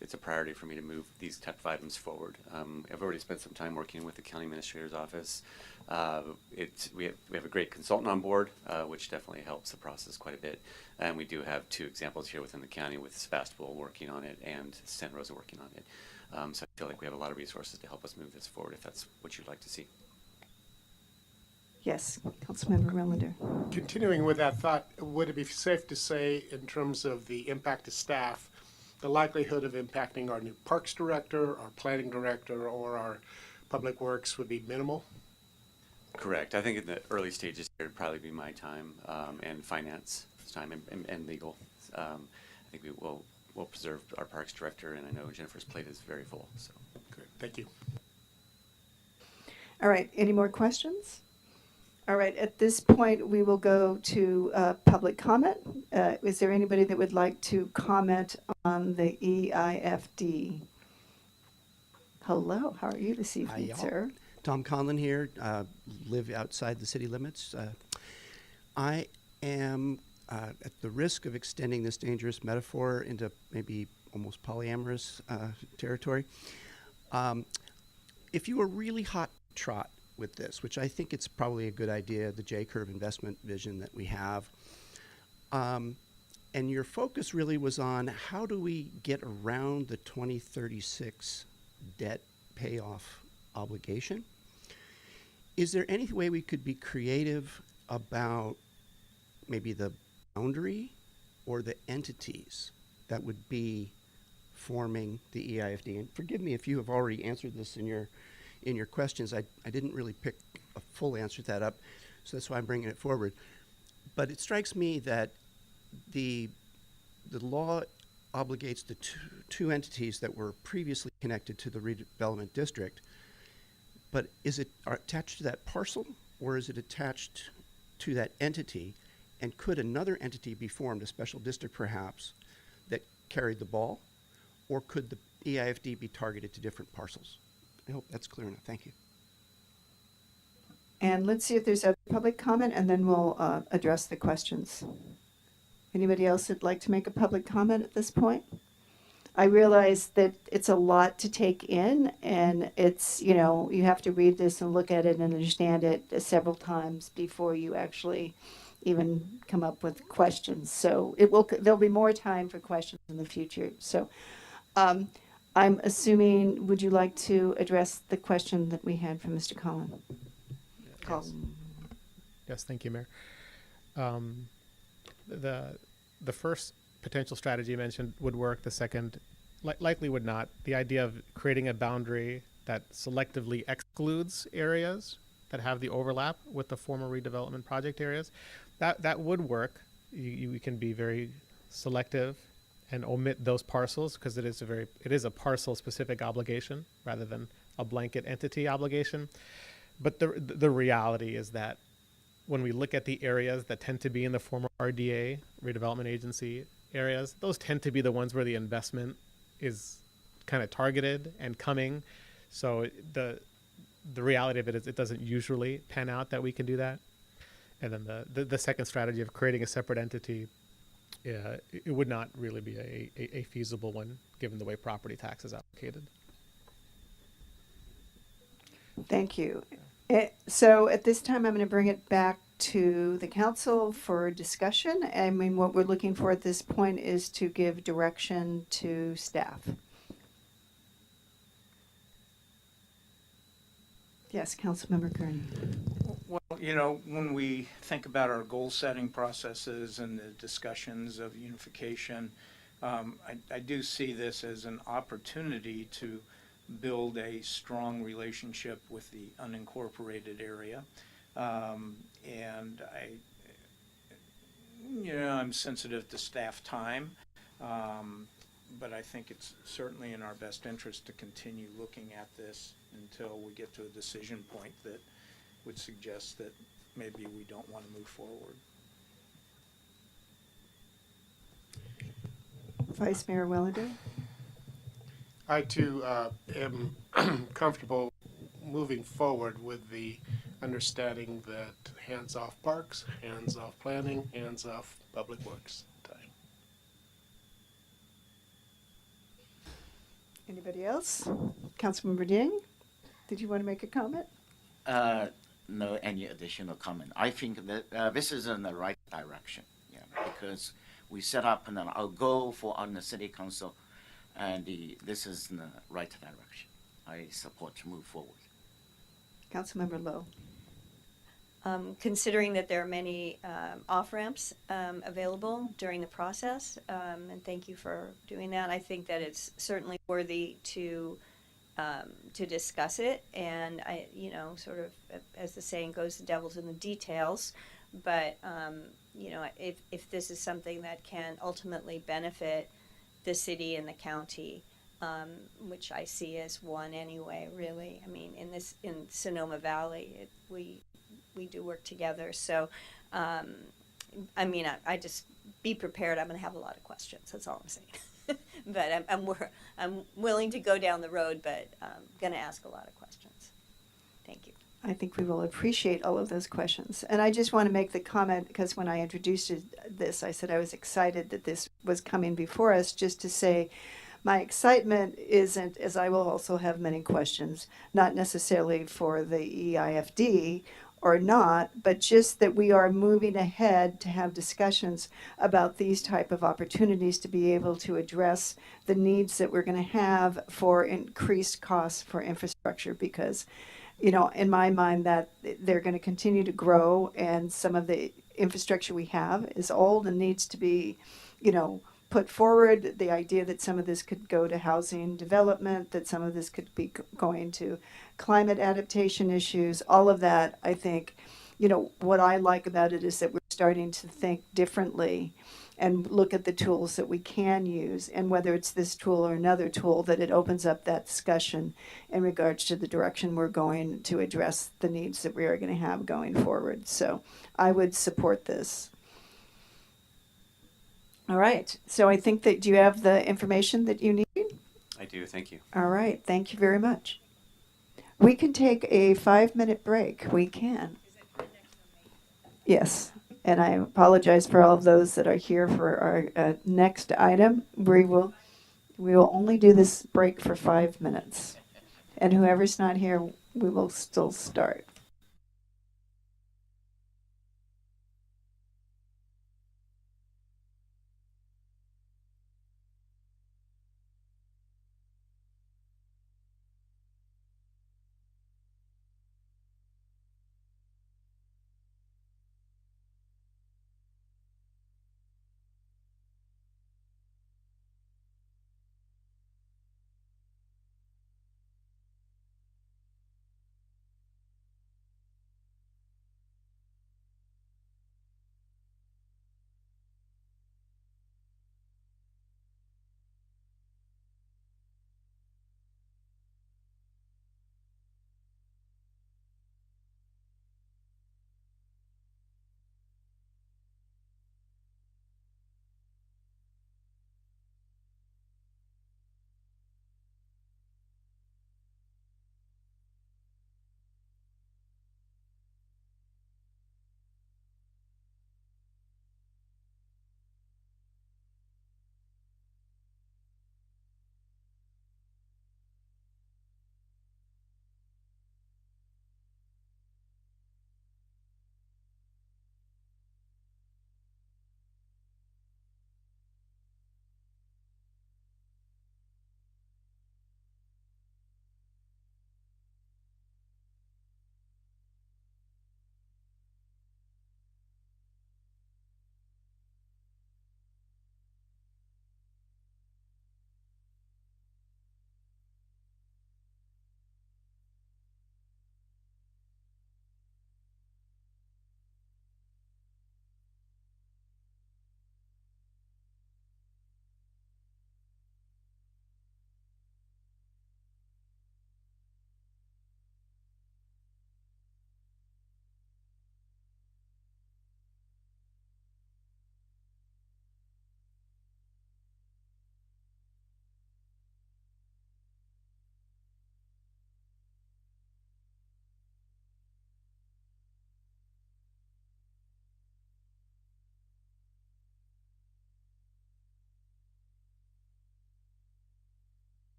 it's a priority for me to move these type of items forward. I've already spent some time working with the county administrator's office. We have a great consultant on board, which definitely helps the process quite a bit. And we do have 2 examples here within the county with Sebastopol working on it and Santa Rosa working on it. So I feel like we have a lot of resources to help us move this forward if that's what you'd like to see. Yes, Councilmember Wellander. Continuing with that thought, would it be safe to say, in terms of the impact to staff, the likelihood of impacting our new parks director, our planning director, or our public works would be minimal? Correct. I think in the early stages, it would probably be my time and finance time and legal. I think we'll preserve our parks director, and I know Jennifer's plate is very full. So, great. Thank you. All right, any more questions? All right, at this point, we will go to public comment. Is there anybody that would like to comment on the EIFD? Hello, how are you this evening, sir? Tom Conlon here, live outside the city limits. I am, at the risk of extending this dangerous metaphor into maybe almost polyamorous territory, if you were really hot trot with this, which I think it's probably a good idea, the J-curve investment vision that we have, and your focus really was on how do we get around the 2036 debt payoff obligation. Is there any way we could be creative about maybe the boundary or the entities that would be forming the EIFD? And forgive me if you have already answered this in your questions. I didn't really pick a full answer to that up, so that's why I'm bringing it forward. But it strikes me that the law obligates the two entities that were previously connected to the redevelopment district, but is it attached to that parcel, or is it attached to that entity? And could another entity be formed, a special district perhaps, that carried the ball? Or could the EIFD be targeted to different parcels? I hope that's clear enough. Thank you. And let's see if there's a public comment, and then we'll address the questions. Anybody else that'd like to make a public comment at this point? I realize that it's a lot to take in, and it's, you know, you have to read this and look at it and understand it several times before you actually even come up with questions. So there'll be more time for questions in the future. So I'm assuming, would you like to address the question that we had from Mr. Collin? Yes, thank you, Mayor. The first potential strategy you mentioned would work. The second likely would not. The idea of creating a boundary that selectively excludes areas that have the overlap with the former redevelopment project areas, that would work. You can be very selective and omit those parcels because it is a parcel specific obligation rather than a blanket entity obligation. But the reality is that when we look at the areas that tend to be in the former RDA, redevelopment agency areas, those tend to be the ones where the investment is kind of targeted and coming. So the reality of it is it doesn't usually pan out that we can do that. And then the second strategy of creating a separate entity, it would not really be a feasible one given the way property tax is allocated. Thank you. So at this time, I'm going to bring it back to the council for discussion. I mean, what we're looking for at this point is to give direction to staff. Yes, Councilmember Gurney. Well, you know, when we think about our goal-setting processes and the discussions of unification, I do see this as an opportunity to build a strong relationship with the unincorporated area. And I'm sensitive to staff time, but I think it's certainly in our best interest to continue looking at this until we get to a decision point that would suggest that maybe we don't want to move forward. Vice Mayor Wellander. I too am comfortable moving forward with the understanding that hands-off parks, hands-off planning, hands-off public works time. Anybody else? Councilmember Ding, did you want to make a comment? No, any additional comment. I think that this is in the right direction, because we set up our goal on the city council, and this is in the right direction. I support to move forward. Councilmember Lowe. considering that there are many off-ramps available during the process, and thank you for doing that. I think that it's certainly worthy to discuss it, and I, you know, sort of, as the saying goes, the devil's in the details. But you know, if this is something that can ultimately benefit the city and the county, which I see as one anyway, really. I mean, in Sonoma Valley, we do work together. So, I mean, I just be prepared. I'm going to have a lot of questions. That's all I'm saying. But I'm willing to go down the road, but I'm going to ask a lot of questions. Thank you. I think we will appreciate all of those questions. And I just want to make the comment, because when I introduced this, I said I was excited that this was coming before us, just to say my excitement isn't, as I will also have many questions, not necessarily for the EIFD or not, but just that we are moving ahead to have discussions about these type of opportunities to be able to address the needs that we're going to have for increased costs for infrastructure, because, you know, in my mind, that they're going to continue to grow, and some of the infrastructure we have is old and needs to be, you know, put forward. The idea that some of this could go to housing development, that some of this could be going to climate adaptation issues, all of that, I think, you know, what I like about it is that we're starting to think differently and look at the tools that we can use, and whether it's this tool or another tool, that it opens up that discussion in regards to the direction we're going to address the needs that we are going to have going forward. So I would support this. All right. So I think that, do you have the information that you need? I do, thank you. All right. Thank you very much. We can take a 5-minute break. We can. Yes. And I apologize for all of those that are here for our next item. We will only do this break for 5 minutes. And whoever's not here, we will still start.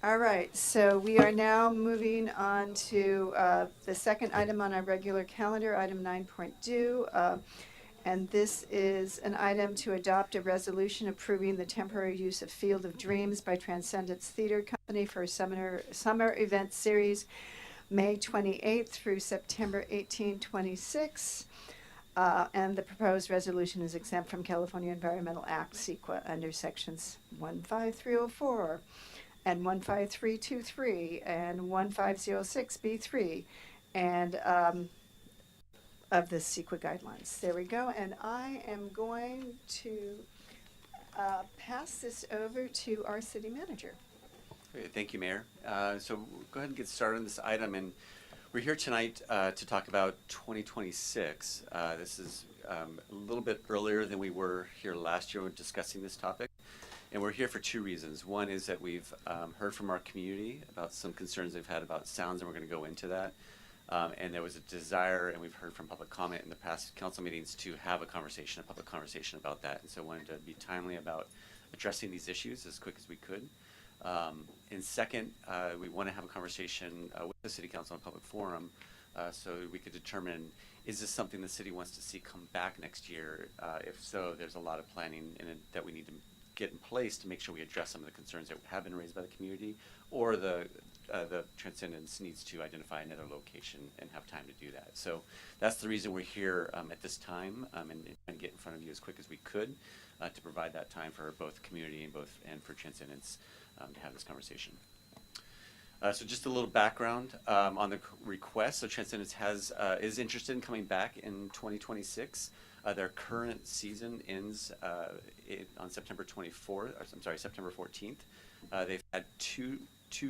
All right, so we are now moving on to the second item on our regular calendar, item 9.2. And this is an item to adopt a resolution approving the temporary use of Field of Dreams by Transcendence Theater Company for a summer event series, May 28th through September 18, 26. And the proposed resolution is exempt from California Environmental Act, CEQA, under sections 15304 and 15323 and 1506B3 and of the CEQA guidelines. There we go. And I am going to pass this over to our city manager. Great. Thank you, Mayor. So we'll go ahead and get started on this item. And we're here tonight to talk about 2026. This is a little bit earlier than we were here last year when discussing this topic. And we're here for two reasons. One is that we've heard from our community about some concerns they've had about sounds, and we're going to go into that. And there was a desire, and we've heard from public comment in the past council meetings, to have a public conversation about that. And so I wanted to be timely about addressing these issues as quick as we could. And second, we want to have a conversation with the City Council in a public forum so we could determine, is this something the city wants to see come back next year? If so, there's a lot of planning in it that we need to get in place to make sure we address some of the concerns that have been raised by the community, or the Transcendence needs to identify another location and have time to do that. So that's the reason we're here at this time, and get in front of you as quick as we could to provide that time for both community and for Transcendence to have this conversation. So just a little background on the request. So Transcendence is interested in coming back in 2026. Their current season ends on September 14th. They've had two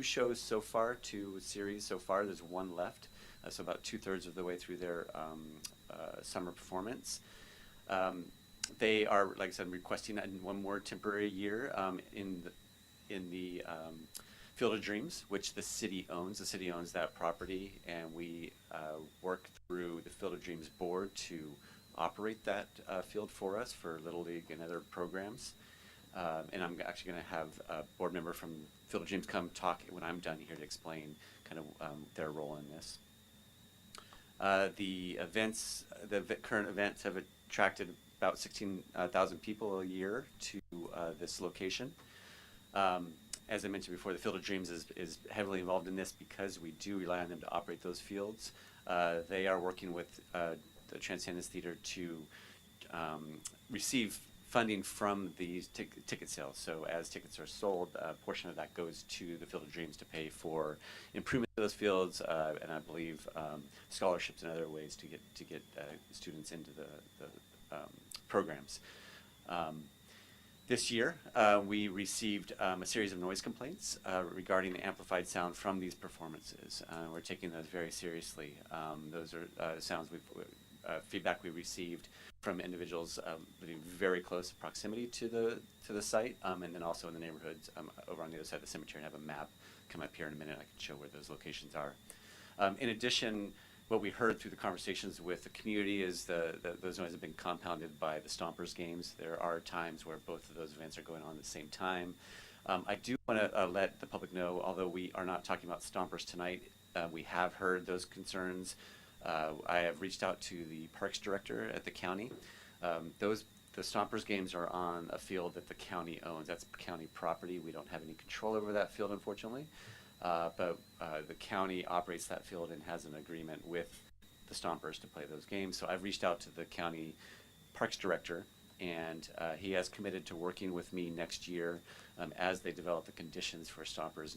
shows so far, two series so far. There's one left, so about 2/3 of the way through their summer performance. They are, like I said, requesting one more temporary year in the Field of Dreams, which the city owns. The city owns that property, and we work through the Field of Dreams board to operate that field for us for Little League and other programs. And I'm actually going to have a board member from Field of Dreams come talk when I'm done here to explain kind of their role in this. The current events have attracted about 16,000 people a year to this location. As I mentioned before, the Field of Dreams is heavily involved in this because we do rely on them to operate those fields. They are working with the Transcendence Theater to receive funding from the ticket sales. So as tickets are sold, a portion of that goes to the Field of Dreams to pay for improvement of those fields, and I believe scholarships and other ways to get students into the programs. This year, we received a series of noise complaints regarding the amplified sound from these performances. We're taking those very seriously. Those are feedback we received from individuals living very close proximity to the site, and then also in the neighborhoods over on the other side of the cemetery. And I have a map come up here in a minute. I can show where those locations are. In addition, what we heard through the conversations with the community is those noises have been compounded by the Stompers games. There are times where both of those events are going on at the same time. I do want to let the public know, although we are not talking about Stompers tonight, we have heard those concerns. I have reached out to the Parks Director at the county. The Stompers games are on a field that the county owns. That's county property. We don't have any control over that field, unfortunately. But the county operates that field and has an agreement with the Stompers to play those games. So I've reached out to the county Parks Director, and he has committed to working with me next year as they develop the conditions for Stompers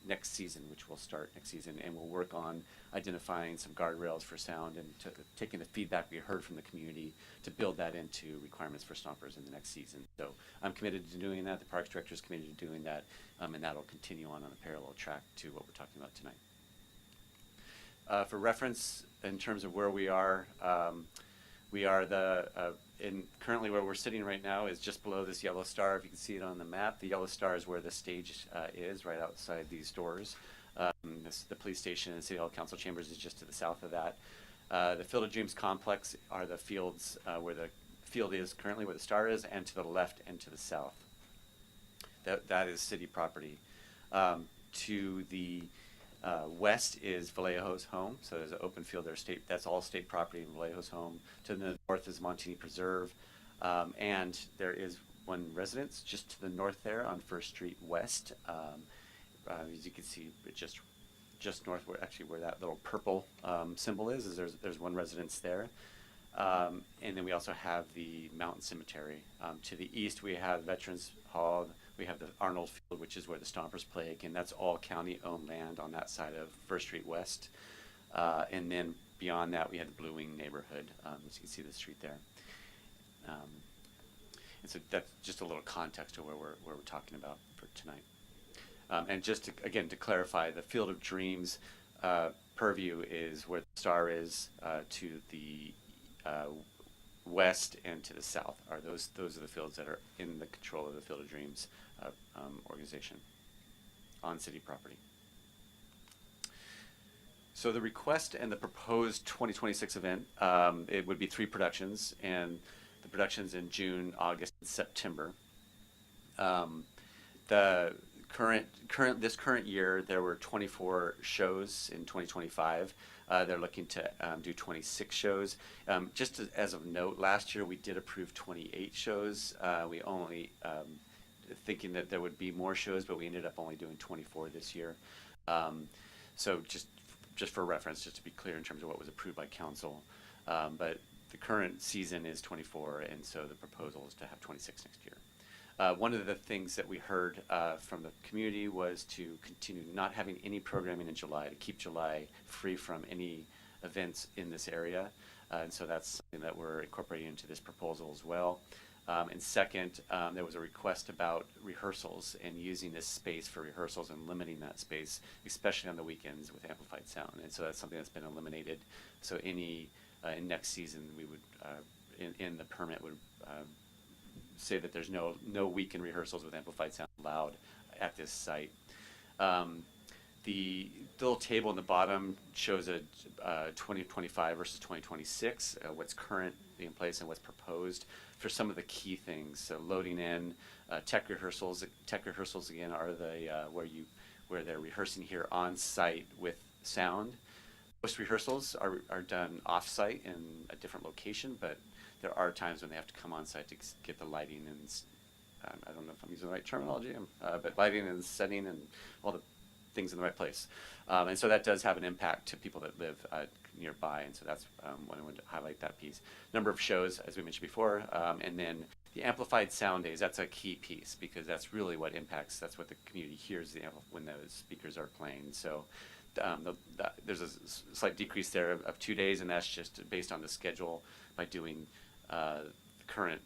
next season, which will start next season, and we'll work on identifying some guardrails for sound and taking the feedback we heard from the community to build that into requirements for Stompers in the next season. So I'm committed to doing that. The Parks Director is committed to doing that, and that'll continue on a parallel track to what we're talking about tonight. For reference, in terms of where we are currently where we're sitting right now is just below this yellow star. If you can see it on the map, the yellow star is where the stage is, right outside these doors. The police station and City Hall Council Chambers is just to the south of that. The Field of Dreams complex are the fields where the field is currently, where the star is, and to the left and to the south. That is city property. To the west is Vallejo's home, so there's an open field there. That's all state property in Vallejo's home. To the north is Montini Preserve, and there is one residence just to the north there on First Street West. As you can see, just north, where that little purple symbol is there's one residence there. And then we also have the Mountain Cemetery. To the east, we have Veterans Hall. We have the Arnold Field, which is where the Stompers play. Again, that's all county-owned land on that side of First Street West. And then beyond that, we had the Blue Wing neighborhood. As you can see the street there. And so that's just a little context to where we're talking about for tonight. And just to clarify, the Field of Dreams purview is where the star is to the west and to the south. Those are the fields that are in the control of the Field of Dreams organization on city property. So the request and the proposed 2026 event, it would be 3 productions, and the productions in June, August, and September. This current year, there were 24 shows in 2025. They're looking to do 26 shows. Just as of note, last year we did approve 28 shows. We only thinking that there would be more shows, but we ended up only doing 24 this year. So just for reference, just to be clear in terms of what was approved by council. But the current season is 24, and so the proposal is to have 26 next year. One of the things that we heard from the community was to continue not having any programming in July, to keep July free from any events in this area. And so that's something that we're incorporating into this proposal as well. And second, there was a request about rehearsals and using this space for rehearsals and limiting that space, especially on the weekends with amplified sound. And so that's something that's been eliminated. So in next season, we would, in the permit, would say that there's no weekend rehearsals with amplified sound allowed at this site. The little table in the bottom shows a 2025 versus 2026, what's currently in place and what's proposed for some of the key things. So loading in tech rehearsals. Tech rehearsals again are the where they're rehearsing here on site with sound. Most rehearsals are done off site in a different location, but there are times when they have to come on site to get the lighting and I don't know if I'm using the right terminology, but lighting and setting and all the things in the right place. And so that does have an impact to people that live nearby, and so that's when I wanted to highlight that piece. Number of shows, as we mentioned before, and then the amplified sound days, that's a key piece because that's really what impacts, that's what the community hears when those speakers are playing. So there's a slight decrease there of 2 days, and that's just based on the schedule by doing current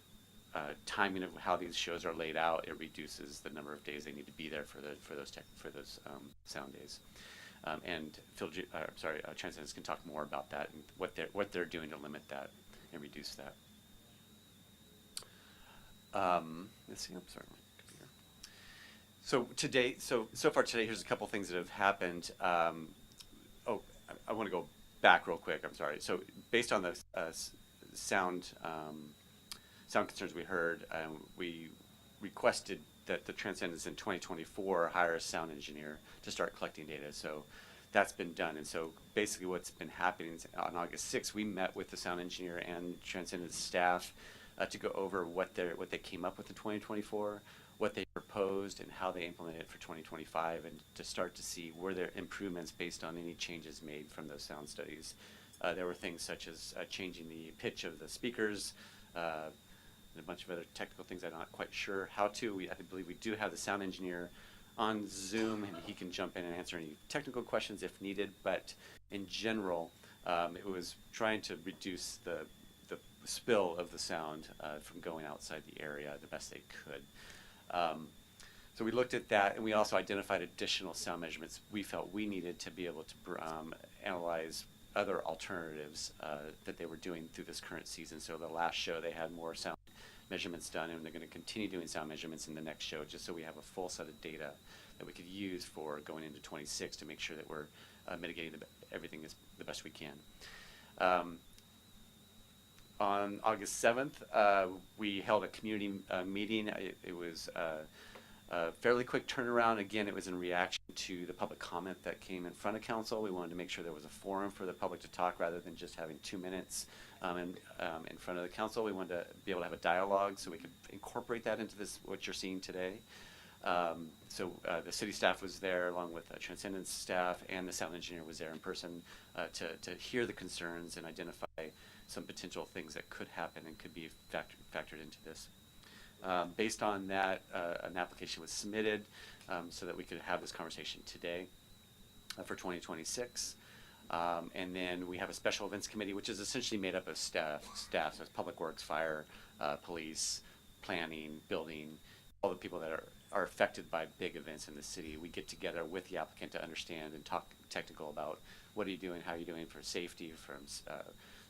timing of how these shows are laid out. It reduces the number of days they need to be there for those sound days. And Transcendence can talk more about that and what they're doing to limit that and reduce that. Let's see. I'm sorry, my computer. So today, so far today, here's a couple things that have happened. I want to go back real quick. I'm sorry. So based on the sound concerns we heard, we requested that the Transcendence in 2024 hire a sound engineer to start collecting data. So that's been done. And so basically what's been happening is on August 6th, we met with the sound engineer and Transcendence staff to go over what they came up with in 2024, what they proposed, and how they implemented it for 2025, and to start to see were there improvements based on any changes made from those sound studies. There were things such as changing the pitch of the speakers, and a bunch of other technical things I'm not quite sure how to. I believe we do have the sound engineer on Zoom, and he can jump in and answer any technical questions if needed. But in general, it was trying to reduce the spill of the sound from going outside the area the best they could. So we looked at that, and we also identified additional sound measurements we felt we needed to be able to analyze other alternatives that they were doing through this current season. So the last show, they had more sound measurements done, and they're going to continue doing sound measurements in the next show, just so we have a full set of data that we could use for going into 26 to make sure that we're mitigating everything the best we can. On August 7th, we held a community meeting. It was a fairly quick turnaround. Again, it was in reaction to the public comment that came in front of council. We wanted to make sure there was a forum for the public to talk rather than just having 2 minutes in front of the council. We wanted to be able to have a dialogue so we could incorporate that into this, what you're seeing today. The city staff was there along with Transcendence staff, and the sound engineer was there in person to hear the concerns and identify some potential things that could happen and could be factored into this. Based on that, an application was submitted so that we could have this conversation today for 2026. And then we have a special events committee, which is essentially made up of staff, so it's public works, fire, police, planning, building, all the people that are affected by big events in the city. We get together with the applicant to understand and talk technical about what are you doing, how are you doing for safety, from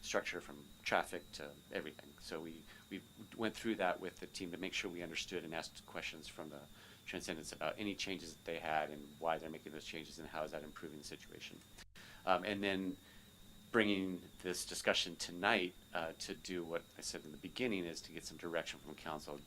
structure, from traffic to everything. So we went through that with the team to make sure we understood and asked questions from the Transcendence about any changes that they had and why they're making those changes and how is that improving the situation. And then bringing this discussion tonight to do what I said in the beginning, is to get some direction from council.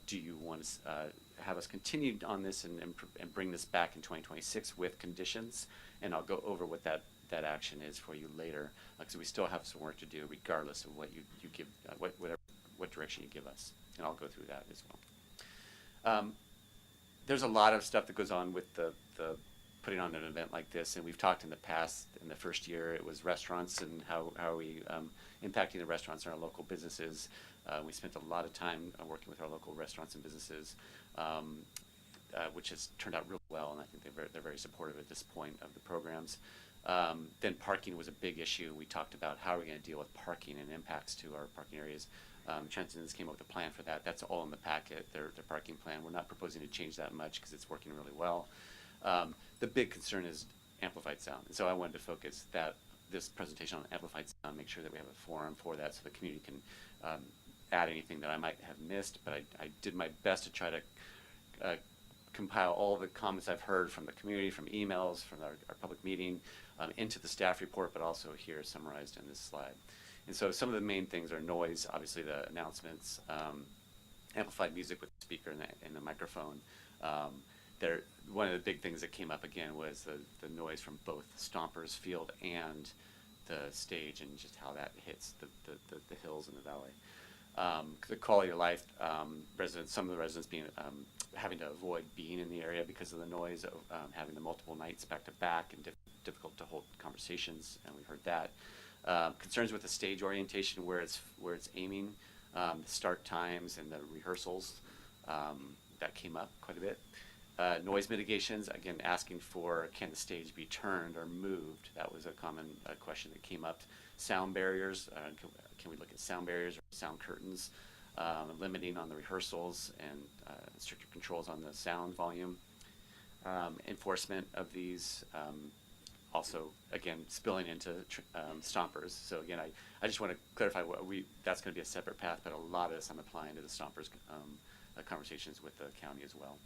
Do you want to have us continue on this and bring this back in 2026 with conditions? And I'll go over what that action is for you later, because we still have some work to do regardless of what you give, what direction you give us. And I'll go through that as well. There's a lot of stuff that goes on with the putting on an event like this, and we've talked in the past. In the first year, it was restaurants and how are we impacting the restaurants and our local businesses. We spent a lot of time working with our local restaurants and businesses, which has turned out real well, and I think they're very supportive at this point of the programs. Then parking was a big issue. We talked about how are we going to deal with parking and impacts to our parking areas. Transcendence came up with a plan for that. That's all in the packet, their parking plan. We're not proposing to change that much because it's working really well. The big concern is amplified sound. And so I wanted to focus this presentation on amplified sound, make sure that we have a forum for that so the community can add anything that I might have missed. But I did my best to try to compile all the comments I've heard from the community, from emails, from our public meeting, into the staff report, but also here summarized in this slide. And so some of the main things are noise, obviously the announcements, amplified music with the speaker and the microphone. One of the big things that came up again was the noise from both Stompers Field and the stage, and just how that hits the hills in the valley. The quality of life, some of the residents having to avoid being in the area because of the noise, having the multiple nights back to back, and difficult to hold conversations, and we've heard that. Concerns with the stage orientation, where it's aiming, the start times and the rehearsals, that came up quite a bit. Noise mitigations, again, asking for, can the stage be turned or moved? That was a common question that came up. Sound barriers, can we look at sound barriers or sound curtains? Limiting on the rehearsals and stricter controls on the sound volume. Enforcement of these, also, again, spilling into Stompers. So again, I just want to clarify that's going to be a separate path, but a lot of this I'm applying to the Stompers conversations with the county as well.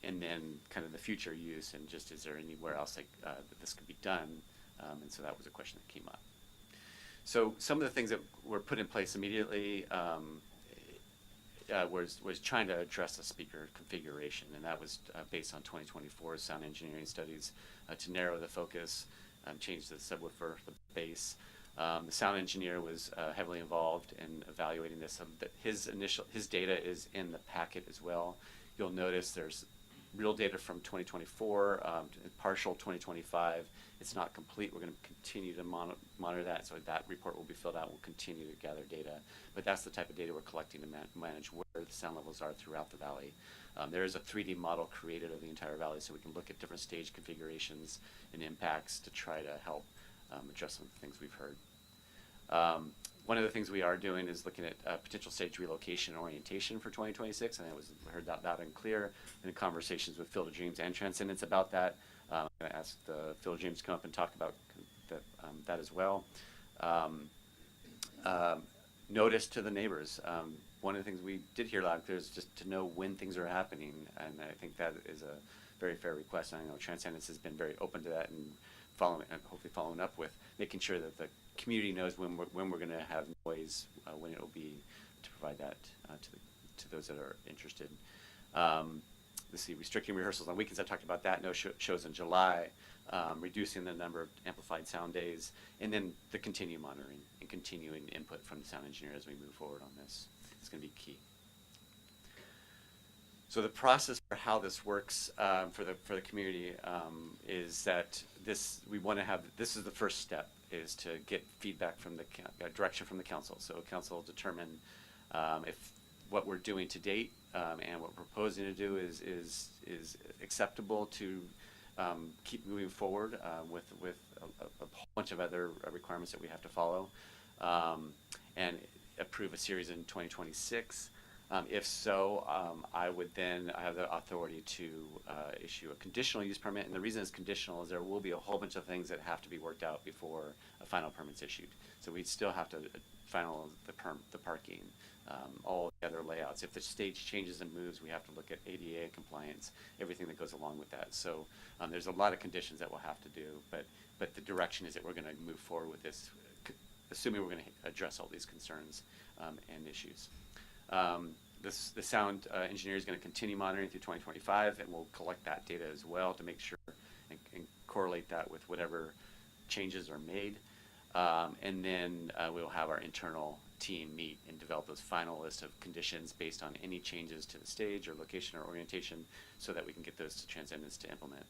And then kind of the future use, and just is there anywhere else that this could be done? And so that was a question that came up. So some of the things that were put in place immediately was trying to address the speaker configuration, and that was based on 2024 sound engineering studies to narrow the focus, change the subwoofer, the bass. The sound engineer was heavily involved in evaluating this. His data is in the packet as well. You'll notice there's real data from 2024, partial 2025. It's not complete. We're going to continue to monitor that, so that report will be filled out. We'll continue to gather data, but that's the type of data we're collecting to manage where the sound levels are throughout the valley. There is a 3D model created of the entire valley, so we can look at different stage configurations and impacts to try to help address some of the things we've heard. One of the things we are doing is looking at potential stage relocation and orientation for 2026, and I heard that loud and clear in conversations with Field of Dreams and Transcendence about that. I'm going to ask the Field of Dreams to come up and talk about that as well. Notice to the neighbors. One of the things we did hear loud and clear is just to know when things are happening, and I think that is a very fair request. And I know Transcendence has been very open to that and hopefully following up with making sure that the community knows when we're going to have noise, when it will be, to provide that to those that are interested. let's see, restricting rehearsals on weekends. I talked about that. No shows in July. Reducing the number of amplified sound days, and then the continued monitoring and continuing input from the sound engineer as we move forward on this. It's going to be key. So the process for how this works for the community is that we want to have, this is the first step, is to get feedback from the direction from the council. So council will determine if what we're doing to date and what we're proposing to do is acceptable to keep moving forward with a whole bunch of other requirements that we have to follow, and approve a series in 2026. If so, I would then have the authority to issue a conditional use permit. And the reason it's conditional is there will be a whole bunch of things that have to be worked out before a final permit's issued. So we'd still have to final the parking, all the other layouts. If the stage changes and moves, we have to look at ADA compliance, everything that goes along with that. So there's a lot of conditions that we'll have to do, but the direction is that we're going to move forward with this, assuming we're going to address all these concerns and issues. The sound engineer is going to continue monitoring through 2025, and we'll collect that data as well to make sure and correlate that with whatever changes are made. And then we'll have our internal team meet and develop those final list of conditions based on any changes to the stage or location or orientation, so that we can get those to Transcendence to implement.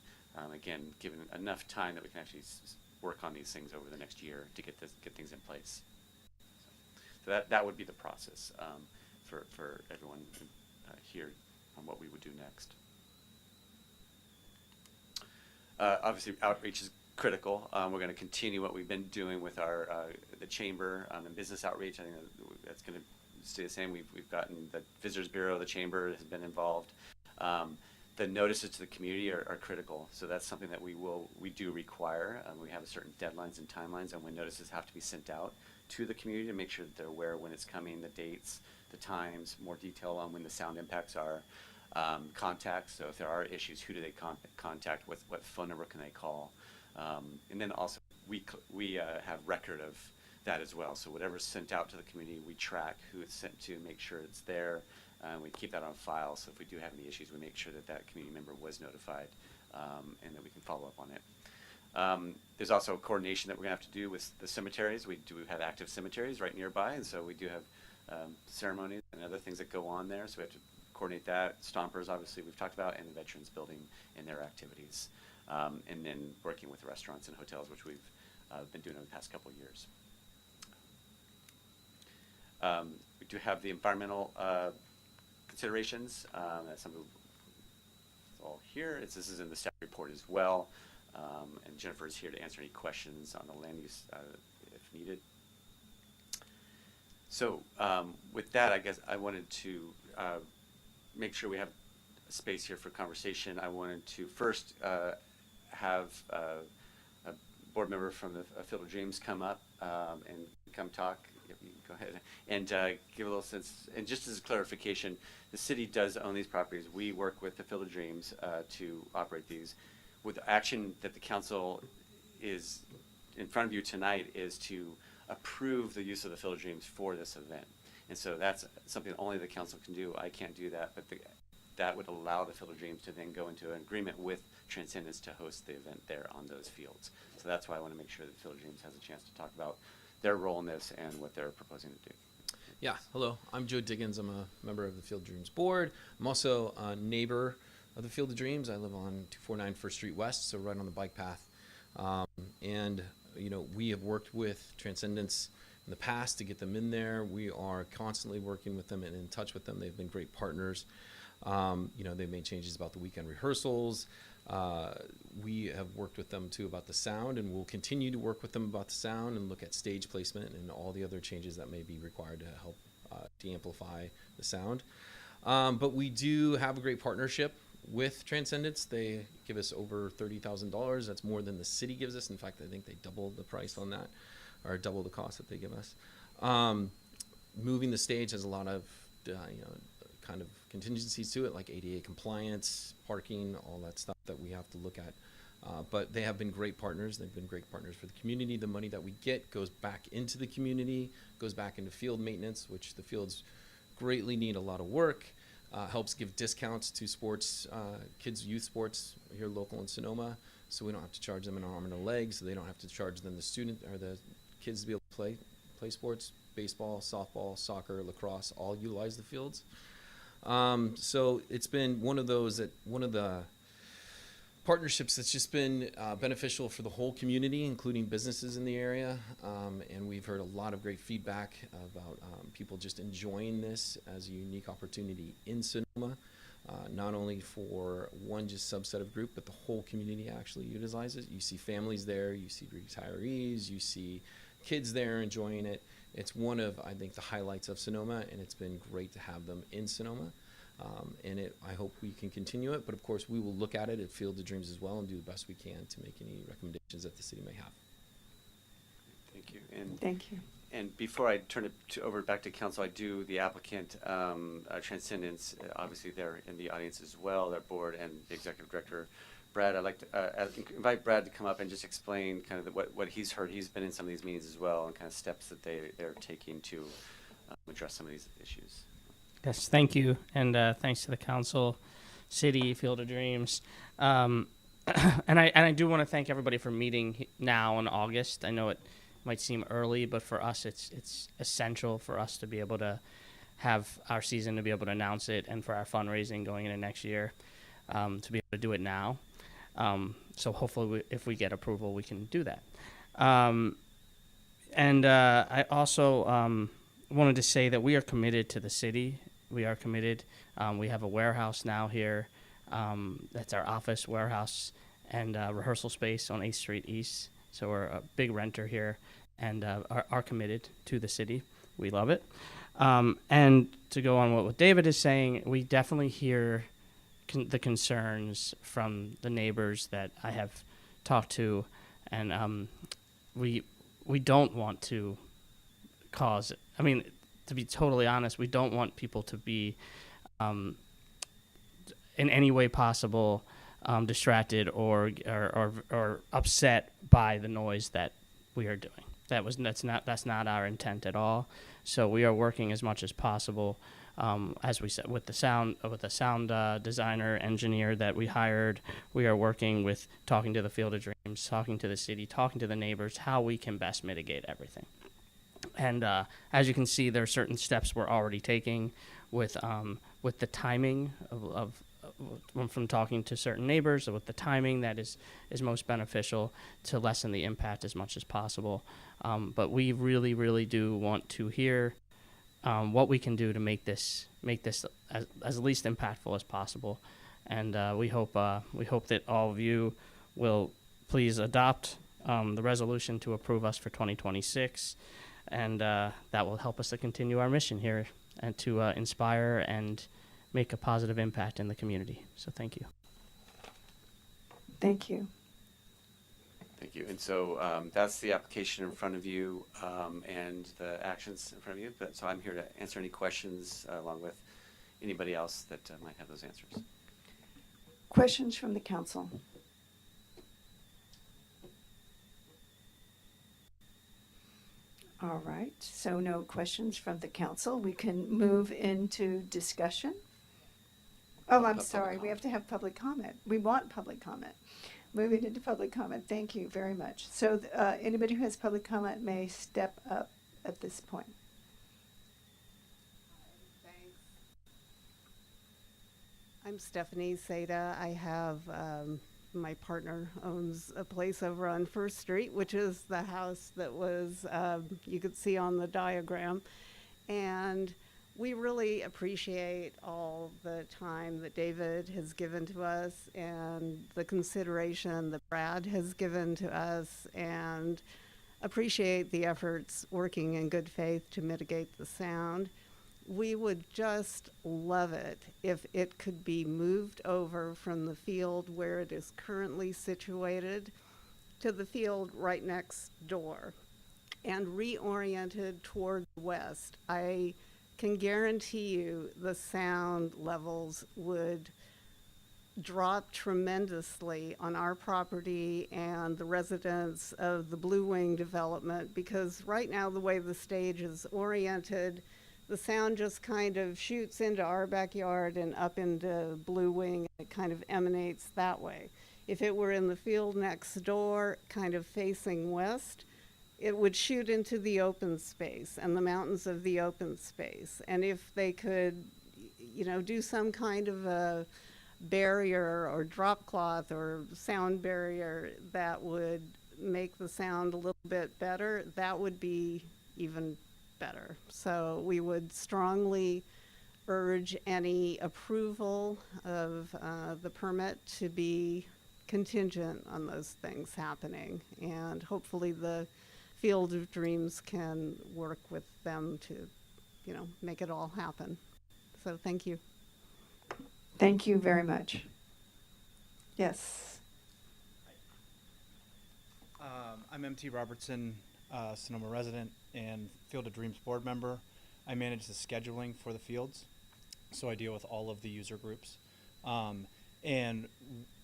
Again, given enough time that we can actually work on these things over the next year to get things in place. So that would be the process for everyone here on what we would do next. Obviously, outreach is critical. We're going to continue what we've been doing with our the chamber and business outreach. I think that's going to stay the same. We've gotten the Visitors Bureau, the chamber has been involved. The notices to the community are critical, so that's something that we do require. We have certain deadlines and timelines on when notices have to be sent out to the community to make sure that they're aware when it's coming, the dates, the times, more detail on when the sound impacts are. Contacts, so if there are issues, who do they contact, what phone number can they call? And then also we have record of that as well. So whatever's sent out to the community, we track who it's sent to, make sure it's there. We keep that on file, so if we do have any issues, we make sure that community member was notified, and that we can follow up on it. There's also coordination that we're going to have to do with the cemeteries. We do have active cemeteries right nearby, and so we do have ceremonies and other things that go on there, so we have to coordinate that. Stompers, obviously, we've talked about, and the Veterans Building and their activities. And then working with restaurants and hotels, which we've been doing over the past couple of years. We do have the environmental considerations. That's something all here. This is in the staff report as well. And Jennifer is here to answer any questions on the land use if needed. So with that, I guess I wanted to make sure we have a space here for conversation. I wanted to first have a board member from the Field of Dreams come up and come talk. Go ahead and give a little sense. And just as a clarification, the city does own these properties. We work with the Field of Dreams to operate these. With the action that the council is in front of you tonight is to approve the use of the Field of Dreams for this event. And so that's something only the council can do. I can't do that, but that would allow the Field of Dreams to then go into an agreement with Transcendence to host the event there on those fields. So that's why I want to make sure that Field of Dreams has a chance to talk about their role in this and what they're proposing to do. Yeah, hello. I'm Joe Diggins. I'm a member of the Field of Dreams board. I'm also a neighbor of the Field of Dreams. I live on 249 First Street West, so right on the bike path. And you know, we have worked with Transcendence in the past to get them in there. We are constantly working with them and in touch with them. They've been great partners. You know, they've made changes about the weekend rehearsals. We have worked with them too about the sound, and we'll continue to work with them about the sound and look at stage placement and all the other changes that may be required to help de-amplify the sound. But we do have a great partnership with Transcendence. They give us over $30,000. That's more than the city gives us. In fact, I think they doubled the price on that, or double the cost that they give us. Moving the stage has a lot of you know, kind of contingencies to it, like ADA compliance, parking, all that stuff that we have to look at. But they have been great partners. They've been great partners for the community. The money that we get goes back into the community, goes back into field maintenance, which the fields greatly need a lot of work. helps give discounts to sports, kids' youth sports here local in Sonoma, so we don't have to charge them an arm and a leg, so they don't have to charge them the kids to be able to play sports, baseball, softball, soccer, lacrosse, all utilize the fields. So it's been one of the partnerships that's just been beneficial for the whole community, including businesses in the area, and we've heard a lot of great feedback about people just enjoying this as a unique opportunity in Sonoma, not only for one just subset of group, but the whole community actually utilizes it. You see families there, you see retirees, you see kids there enjoying it. It's one of, I think, the highlights of Sonoma, and it's been great to have them in Sonoma. I hope we can continue it, but of course we will look at it at Field of Dreams as well and do the best we can to make any recommendations that the city may have. Thank you. And Thank you. And before I turn it over back to council, I do the applicant Transcendence. Obviously, they're in the audience as well. Their board and the executive director, Brad. I'd like to invite Brad to come up and just explain kind of what he's heard. He's been in some of these meetings as well, and kind of steps that they're taking to address some of these issues. Yes, thank you, and thanks to the council, city, Field of Dreams, and I do want to thank everybody for meeting now in August. I know it might seem early, but for us, it's essential for us to be able to have our season, to be able to announce it, and for our fundraising going into next year, to be able to do it now. So hopefully, if we get approval, we can do that. And I also wanted to say that we are committed to the city. We are committed. We have a warehouse now here. That's our office warehouse and rehearsal space on 8th Street East. So we're a big renter here and are committed to the city. We love it. And to go on what David is saying, we definitely hear the concerns from the neighbors that I have talked to, and we don't want to cause, I mean, to be totally honest, we don't want people to be in any way possible distracted or upset by the noise that we are doing. That's not our intent at all. So we are working as much as possible, as we said, with the sound designer engineer that we hired. We are working with talking to the Field of Dreams, talking to the city, talking to the neighbors, how we can best mitigate everything. And as you can see, there are certain steps we're already taking with the timing from talking to certain neighbors, with the timing that is most beneficial to lessen the impact as much as possible. But we really, really do want to hear what we can do to make this as least impactful as possible. And we hope that all of you will please adopt the resolution to approve us for 2026. And that will help us to continue our mission here and to inspire and make a positive impact in the community. So thank you. Thank you. Thank you. And so that's the application in front of you and the actions in front of you. So I'm here to answer any questions along with anybody else that might have those answers. Questions from the council? All right, so no questions from the council. We can move into discussion. Oh, I'm sorry, we have to have public comment. We want public comment. Moving into public comment, thank you very much. So anybody who has public comment may step up at this point. I'm Stephanie Seda. I have, my partner owns a place over on 1st Street, which is the house that was, you could see on the diagram. And we really appreciate all the time that David has given to us and the consideration that Brad has given to us, and appreciate the efforts working in good faith to mitigate the sound. We would just love it if it could be moved over from the field where it is currently situated to the field right next door and reoriented toward the west. I can guarantee you the sound levels would drop tremendously on our property and the residents of the Blue Wing development, because right now the way the stage is oriented, the sound just kind of shoots into our backyard and up into Blue Wing. It kind of emanates that way. If it were in the field next door, kind of facing west, it would shoot into the open space and the mountains of the open space. And if they could, you know, do some kind of a barrier or drop cloth or sound barrier that would make the sound a little bit better, that would be even better. So we would strongly urge any approval of the permit to be contingent on those things happening, and hopefully the Field of Dreams can work with them to, you know, make it all happen. So thank you. Thank you very much. Yes. I'm MT Robertson, Sonoma resident and Field of Dreams board member. I manage the scheduling for the fields, so I deal with all of the user groups. And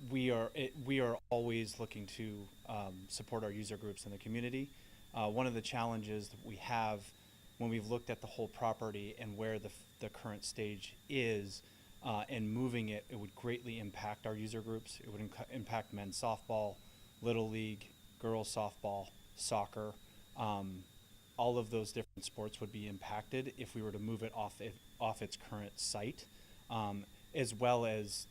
we are always looking to support our user groups in the community. One of the challenges that we have when we've looked at the whole property and where the current stage is, and moving it, it would greatly impact our user groups. It would impact men's softball, little league, girls softball, soccer. All of those different sports would be impacted if we were to move it off its current site, as well as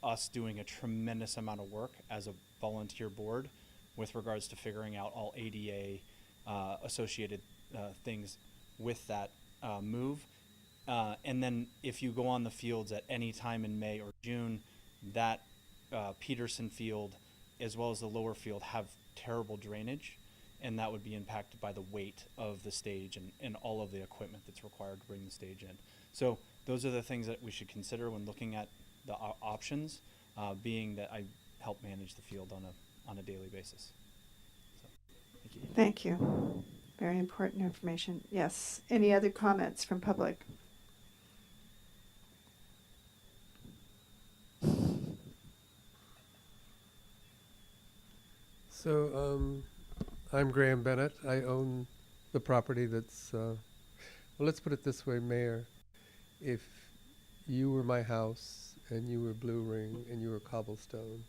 us doing a tremendous amount of work as a volunteer board with regards to figuring out all ADA associated things with that move. And then if you go on the fields at any time in May or June, that Peterson field as well as the lower field have terrible drainage, and that would be impacted by the weight of the stage and all of the equipment that's required to bring the stage in. So those are the things that we should consider when looking at the options, being that I help manage the field on a daily basis. So, thank you. Thank you. Very important information. Yes. Any other comments from public? So I'm Graham Bennett. I own the property that's, well, let's put it this way, Mayor. If you were my house and you were Blue Ring and you were Cobblestone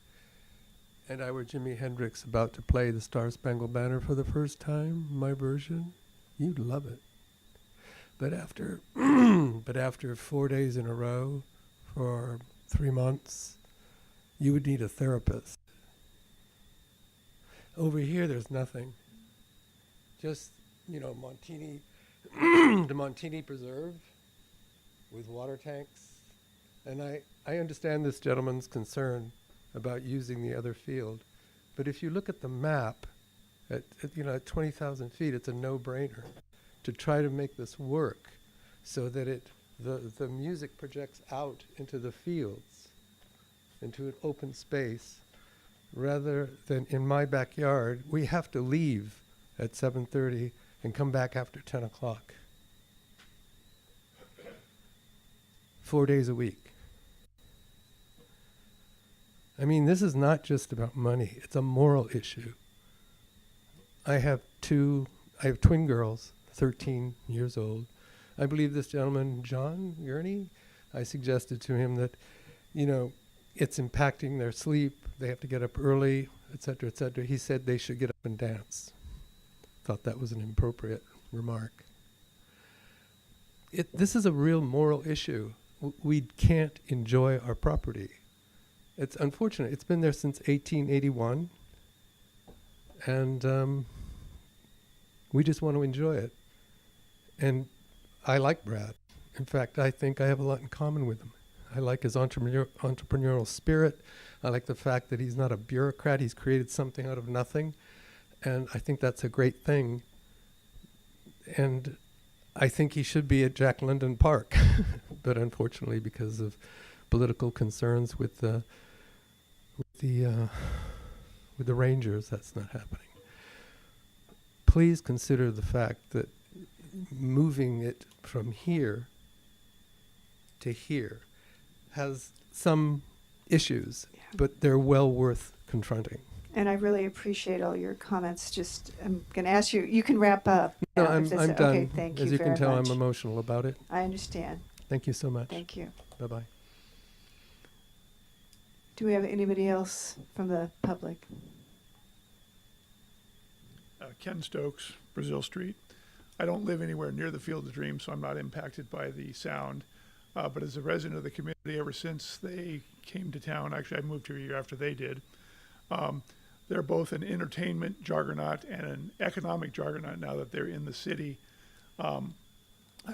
and I were Jimi Hendrix about to play the Star Spangled Banner for the first time, my version, you'd love it. But after, but after 4 days in a row for 3 months, you would need a therapist. Over here, there's nothing. Just, you know, Montini, the Montini Preserve with water tanks. And I understand this gentleman's concern about using the other field. But if you look at the map, at 20,000 feet, it's a no-brainer to try to make this work so that the music projects out into the fields, into an open space, rather than in my backyard. We have to leave at 7:30 and come back after 10 o'clock. 4 days a week. I mean, this is not just about money. It's a moral issue. I have twin girls, 13 years old. I believe this gentleman, John Gurney, I suggested to him that, you know, it's impacting their sleep. They have to get up early, et cetera, et cetera. He said they should get up and dance. Thought that was an inappropriate remark. This is a real moral issue. We can't enjoy our property. It's unfortunate. It's been there since 1881, and we just want to enjoy it. And I like Brad. In fact, I think I have a lot in common with him. I like his entrepreneurial spirit. I like the fact that he's not a bureaucrat. He's created something out of nothing. And I think that's a great thing. And I think he should be at Jack London Park. But unfortunately, because of political concerns with the Rangers, that's not happening. Please consider the fact that moving it from here to here has some issues, but they're well worth confronting. And I really appreciate all your comments. Just, I'm going to ask you, you can wrap up. No, now if I'm that's- done. Okay, thank As you you can very tell, much. I'm emotional about it. I understand. Thank you so much. Thank you. Bye-bye. Do we have anybody else from the public? Ken Stokes, Brazil Street. I don't live anywhere near the Field of Dreams, so I'm not impacted by the sound. But as a resident of the community, ever since they came to town, actually I moved here a year after they did, they're both an entertainment juggernaut and an economic juggernaut now that they're in the city. I'm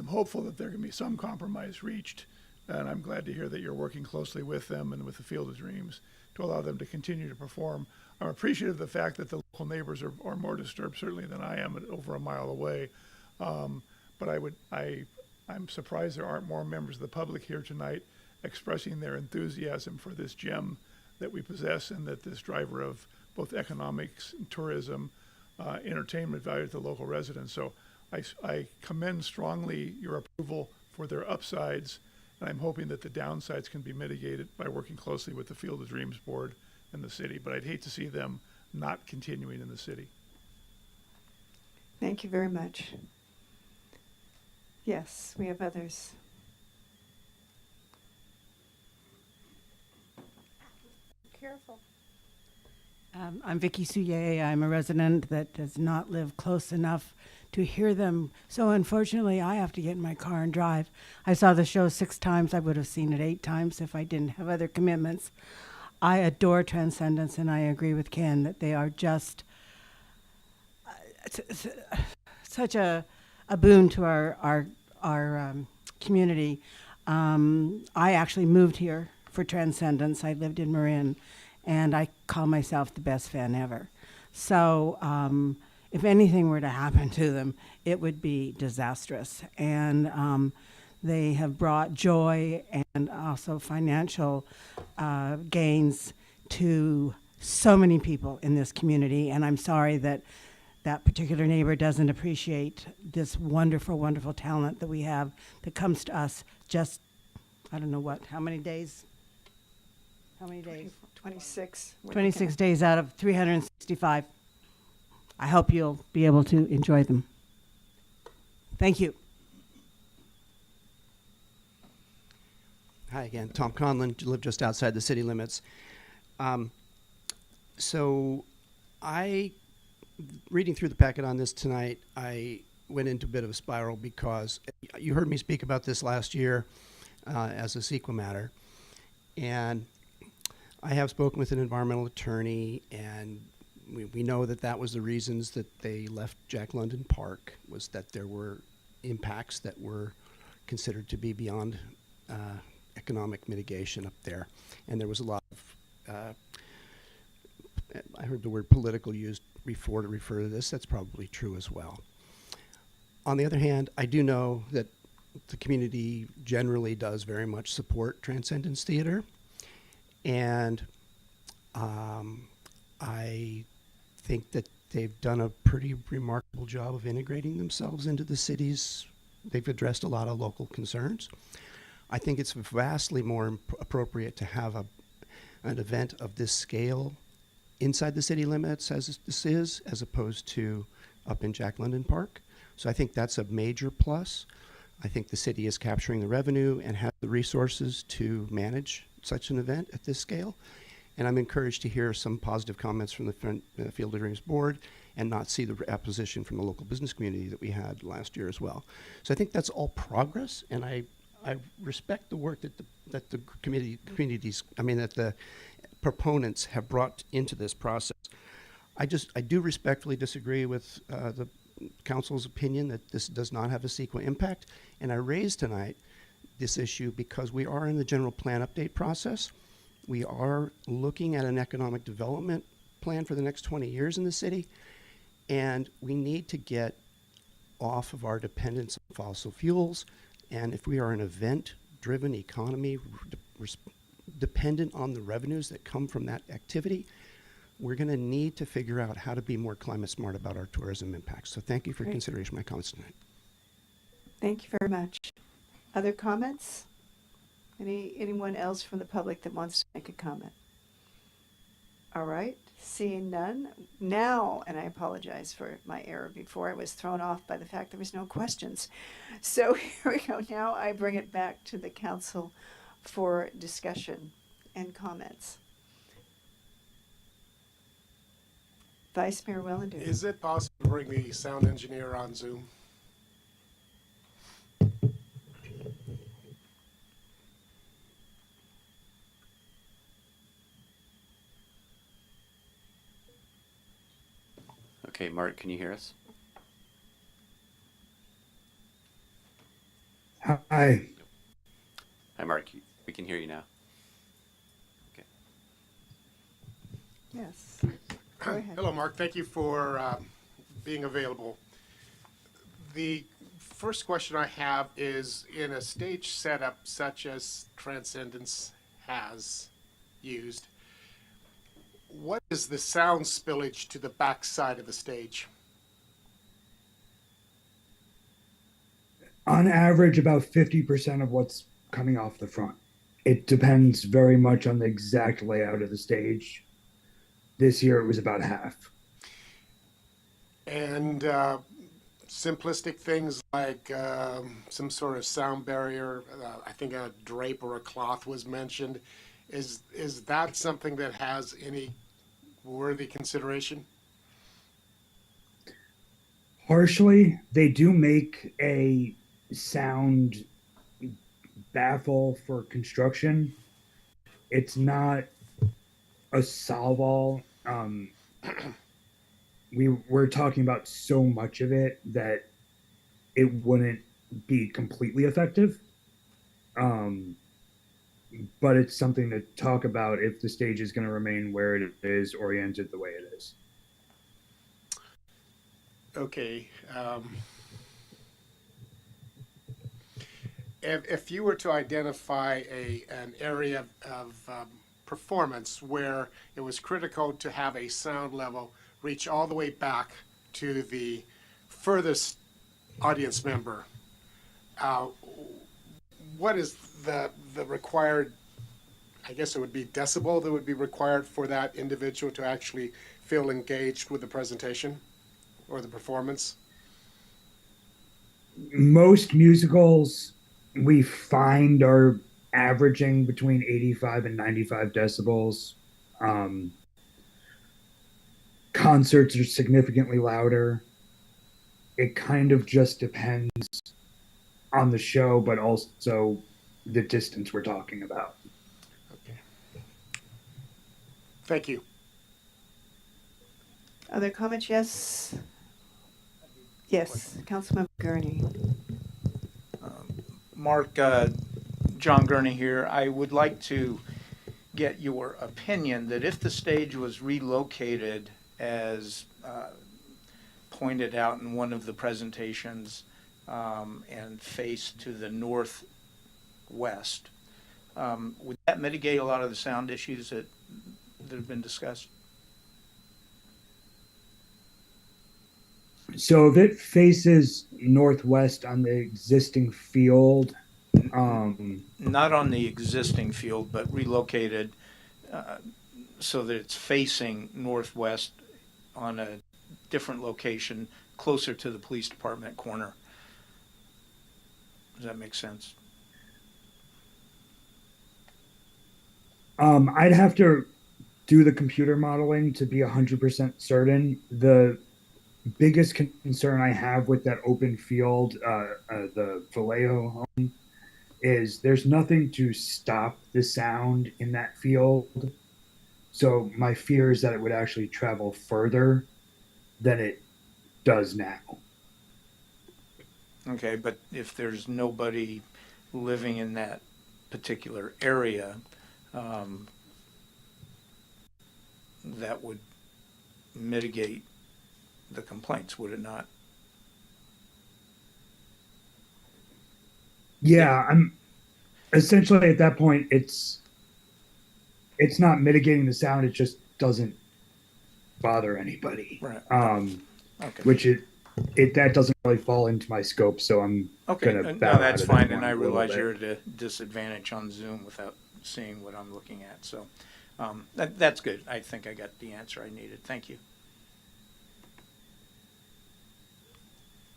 hopeful that there can be some compromise reached, and I'm glad to hear that you're working closely with them and with the Field of Dreams to allow them to continue to perform. I'm appreciative of the fact that the local neighbors are more disturbed certainly than I am over a mile away. But I'm surprised there aren't more members of the public here tonight expressing their enthusiasm for this gem that we possess and that this driver of both economics, tourism, entertainment value to the local residents. So I commend strongly your approval for their upsides, and I'm hoping that the downsides can be mitigated by working closely with the Field of Dreams Board and the city, but I'd hate to see them not continuing in the city. Thank you very much. Yes, we have others. Careful. I'm Vicky Souye. I'm a resident that does not live close enough to hear them. So unfortunately, I have to get in my car and drive. I saw the show 6 times. I would have seen it 8 times if I didn't have other commitments. I adore Transcendence, and I agree with Ken that they are just such a boon to our community. I actually moved here for Transcendence. I lived in Marin, and I call myself the best fan ever. So if anything were to happen to them, it would be disastrous. And they have brought joy and also financial gains to so many people in this community. And I'm sorry that that particular neighbor doesn't appreciate this wonderful, wonderful talent that we have that comes to us just, I don't know what, how many days? How many days? 26. 26 days out of 365. I hope you'll be able to enjoy them. Thank you. Hi again, Tom Conlon, live just outside the city limits. So reading through the packet on this tonight, I went into a bit of a spiral because you heard me speak about this last year as a CEQA matter. And I have spoken with an environmental attorney, and we know that that was the reasons that they left Jack London Park, was that there were impacts that were considered to be beyond economic mitigation up there. And there was a lot of, I heard the word political used before to refer to this. That's probably true as well. On the other hand, I do know that the community generally does very much support Transcendence Theater. And I think that they've done a pretty remarkable job of integrating themselves into the cities. They've addressed a lot of local concerns. I think it's vastly more appropriate to have an event of this scale inside the city limits, as this is, as opposed to up in Jack London Park. So I think that's a major plus. I think the city is capturing the revenue and has the resources to manage such an event at this scale. And I'm encouraged to hear some positive comments from the Field of Dreams board and not see the opposition from the local business community that we had last year as well. So I think that's all progress, and I respect the work that the proponents have brought into this process. I do respectfully disagree with the council's opinion that this does not have a CEQA impact, and I raised tonight this issue because we are in the general plan update process. We are looking at an economic development plan for the next 20 years in the city, and we need to get off of our dependence on fossil fuels. And if we are an event-driven economy dependent on the revenues that come from that activity, we're going to need to figure out how to be more climate smart about our tourism impacts. So thank you for consideration of my comments tonight. Thank you very much. Other comments? Anyone else from the public that wants to make a comment? All right. Seeing none, now, and I apologize for my error before, I was thrown off by the fact there was no questions. So here we go. Now I bring it back to the council for discussion and comments. Vice Mayor Wellander. Is it possible to bring the sound engineer on Zoom? Okay, Mark, can you hear us? Hi. Hi, Mark. We can hear you now. Okay. Yes. Go ahead. Hello, Mark. Thank you for being available. The first question I have is, in a stage setup such as Transcendence has used, what is the sound spillage to the back side of the stage? On average, about 50% of what's coming off the front. It depends very much on the exact layout of the stage. This year it was about half. And simplistic things like some sort of sound barrier, I think a drape or a cloth was mentioned. Is that something that has any worthy consideration? Partially, they do make a sound baffle for construction. It's not a solve-all. We're talking about so much of it that it wouldn't be completely effective. But it's something to talk about if the stage is going to remain where it is, oriented the way it is. Okay. If you were to identify an area of performance where it was critical to have a sound level reach all the way back to the furthest audience member, what is the required, I guess it would be decibel that would be required for that individual to actually feel engaged with the presentation or the performance? Most musicals we find are averaging between 85 and 95 decibels. Concerts are significantly louder. It kind of just depends on the show, but also the distance we're talking about. Okay. Thank you. Other comments? Yes. Yes, Councilmember Gurney. Mark, John Gurney here. I would like to get your opinion that if the stage was relocated as pointed out in one of the presentations and faced to the northwest, would that mitigate a lot of the sound issues that have been discussed? So if it faces northwest on the existing field, not on the existing field, but relocated so that it's facing northwest on a different location closer to the police department corner. Does that make sense? I'd have to do the computer modeling to be 100% certain. The biggest concern I have with that open field, the Vallejo home, is there's nothing to stop the sound in that field. So my fear is that it would actually travel further than it does now. Okay, but if there's nobody living in that particular area, that would mitigate the complaints, would it not? Yeah, I'm essentially at that point, it's not mitigating the sound, it just doesn't bother anybody. Right. Okay. Which that doesn't really fall into my scope, so I'm gonna No, bow that's out of fine, that and one I a little realize bit. you're at a disadvantage on Zoom without seeing what I'm looking at. So That's good. I think I got the answer I needed. Thank you.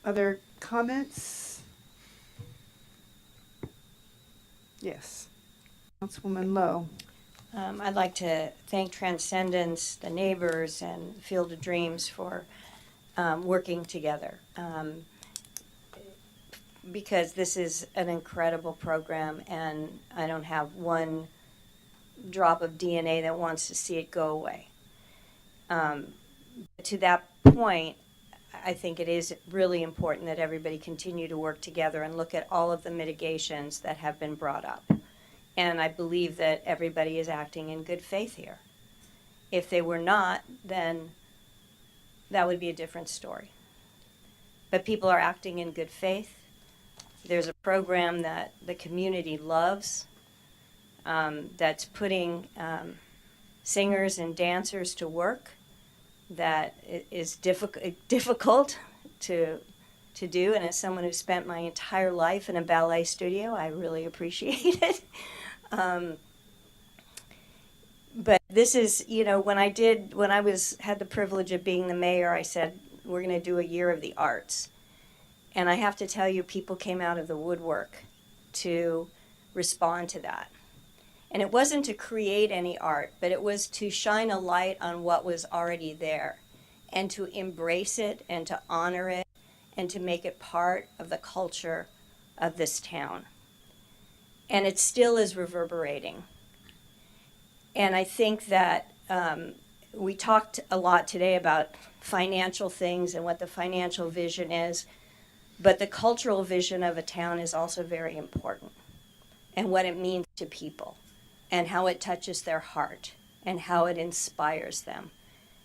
Other comments? Yes. Councilwoman Lowe. I'd like to thank Transcendence, the neighbors, and Field of Dreams for working together. Because this is an incredible program, and I don't have one drop of DNA that wants to see it go away. To that point, I think it is really important that everybody continue to work together and look at all of the mitigations that have been brought up. And I believe that everybody is acting in good faith here. If they were not, then that would be a different story. But people are acting in good faith. There's a program that the community loves, that's putting singers and dancers to work, that is difficult to do. And as someone who spent my entire life in a ballet studio, I really appreciate it. But this is, you know, when I had the privilege of being the mayor, I said, we're going to do a year of the arts. And I have to tell you, people came out of the woodwork to respond to that. And it wasn't to create any art, but it was to shine a light on what was already there and to embrace it and to honor it and to make it part of the culture of this town. And it still is reverberating. And I think that we talked a lot today about financial things and what the financial vision is, but the cultural vision of a town is also very important, and what it means to people, and how it touches their heart, and how it inspires them.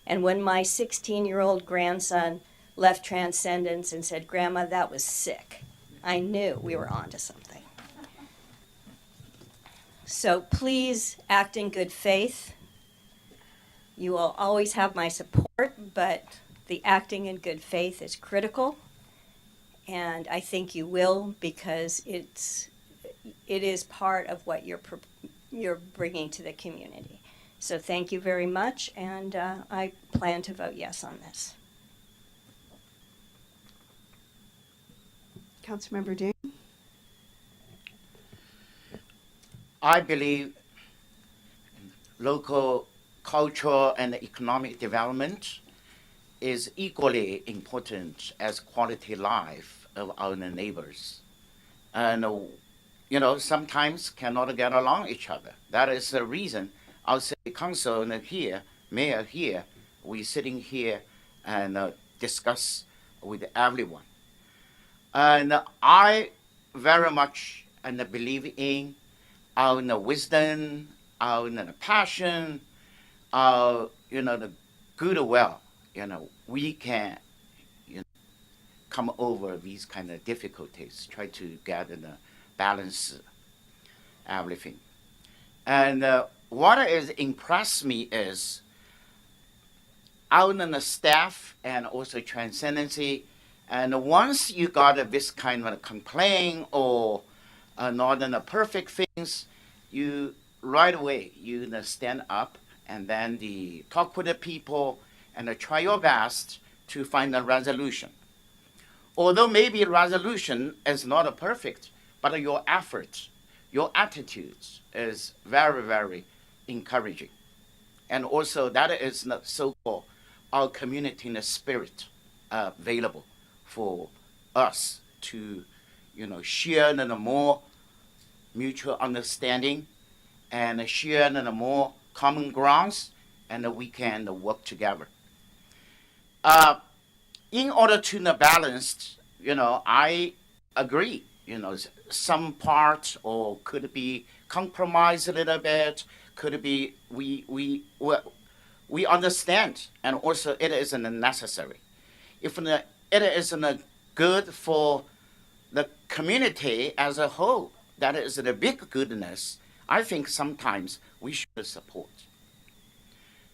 And when my 16-year-old grandson left Transcendence and said, "Grandma, that was sick," I knew we were onto something. So please act in good faith. You will always have my support, but the acting in good faith is critical. And I think you will, because it is part of what you're bringing to the community. So thank you very much, and I plan to vote yes on this. Councilmember Dean. I believe local cultural and economic development is equally important as quality life of our neighbors. And, you know, sometimes cannot get along each other. That is the reason our city council here, mayor here, we sitting here and discuss with everyone. And I very much believe in our wisdom, our passion, our the goodwill. We can come over these kind of difficulties, try to gather the balance everything. And what has impressed me is our staff and also Transcendency. And once you got this kind of complaint or not in the perfect things, you right away you stand up and then talk with the people and try your best to find a resolution. Although maybe resolution is not perfect, but your effort, your attitudes is very, very encouraging. And also that is the so-called our community in the spirit available for us to share the more mutual understanding and share the more common grounds, and we can work together. In order to balance, I agree, some parts or could be compromised a little bit, could be we understand, and also it isn't necessary. If it isn't good for the community as a whole, that is the big goodness, I think sometimes we should support.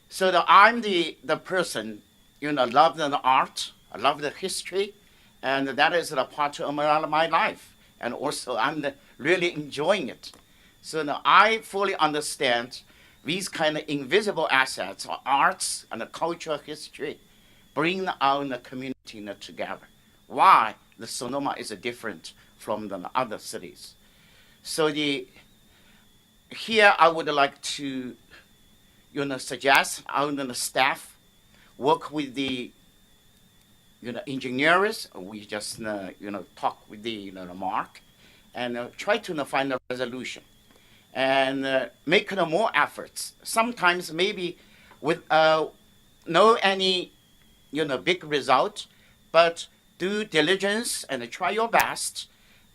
So I'm the person, love the art, I love the history, and that is a part of my life. And also I'm really enjoying it. So I fully understand these kind of invisible assets, or arts and the cultural history, bring our community together. Why the Sonoma is different from the other cities. So here I would like to suggest our staff work with the engineers. We just talk with the Mark and try to find a resolution and make more efforts. Sometimes maybe with no any big result, but do diligence and try your best,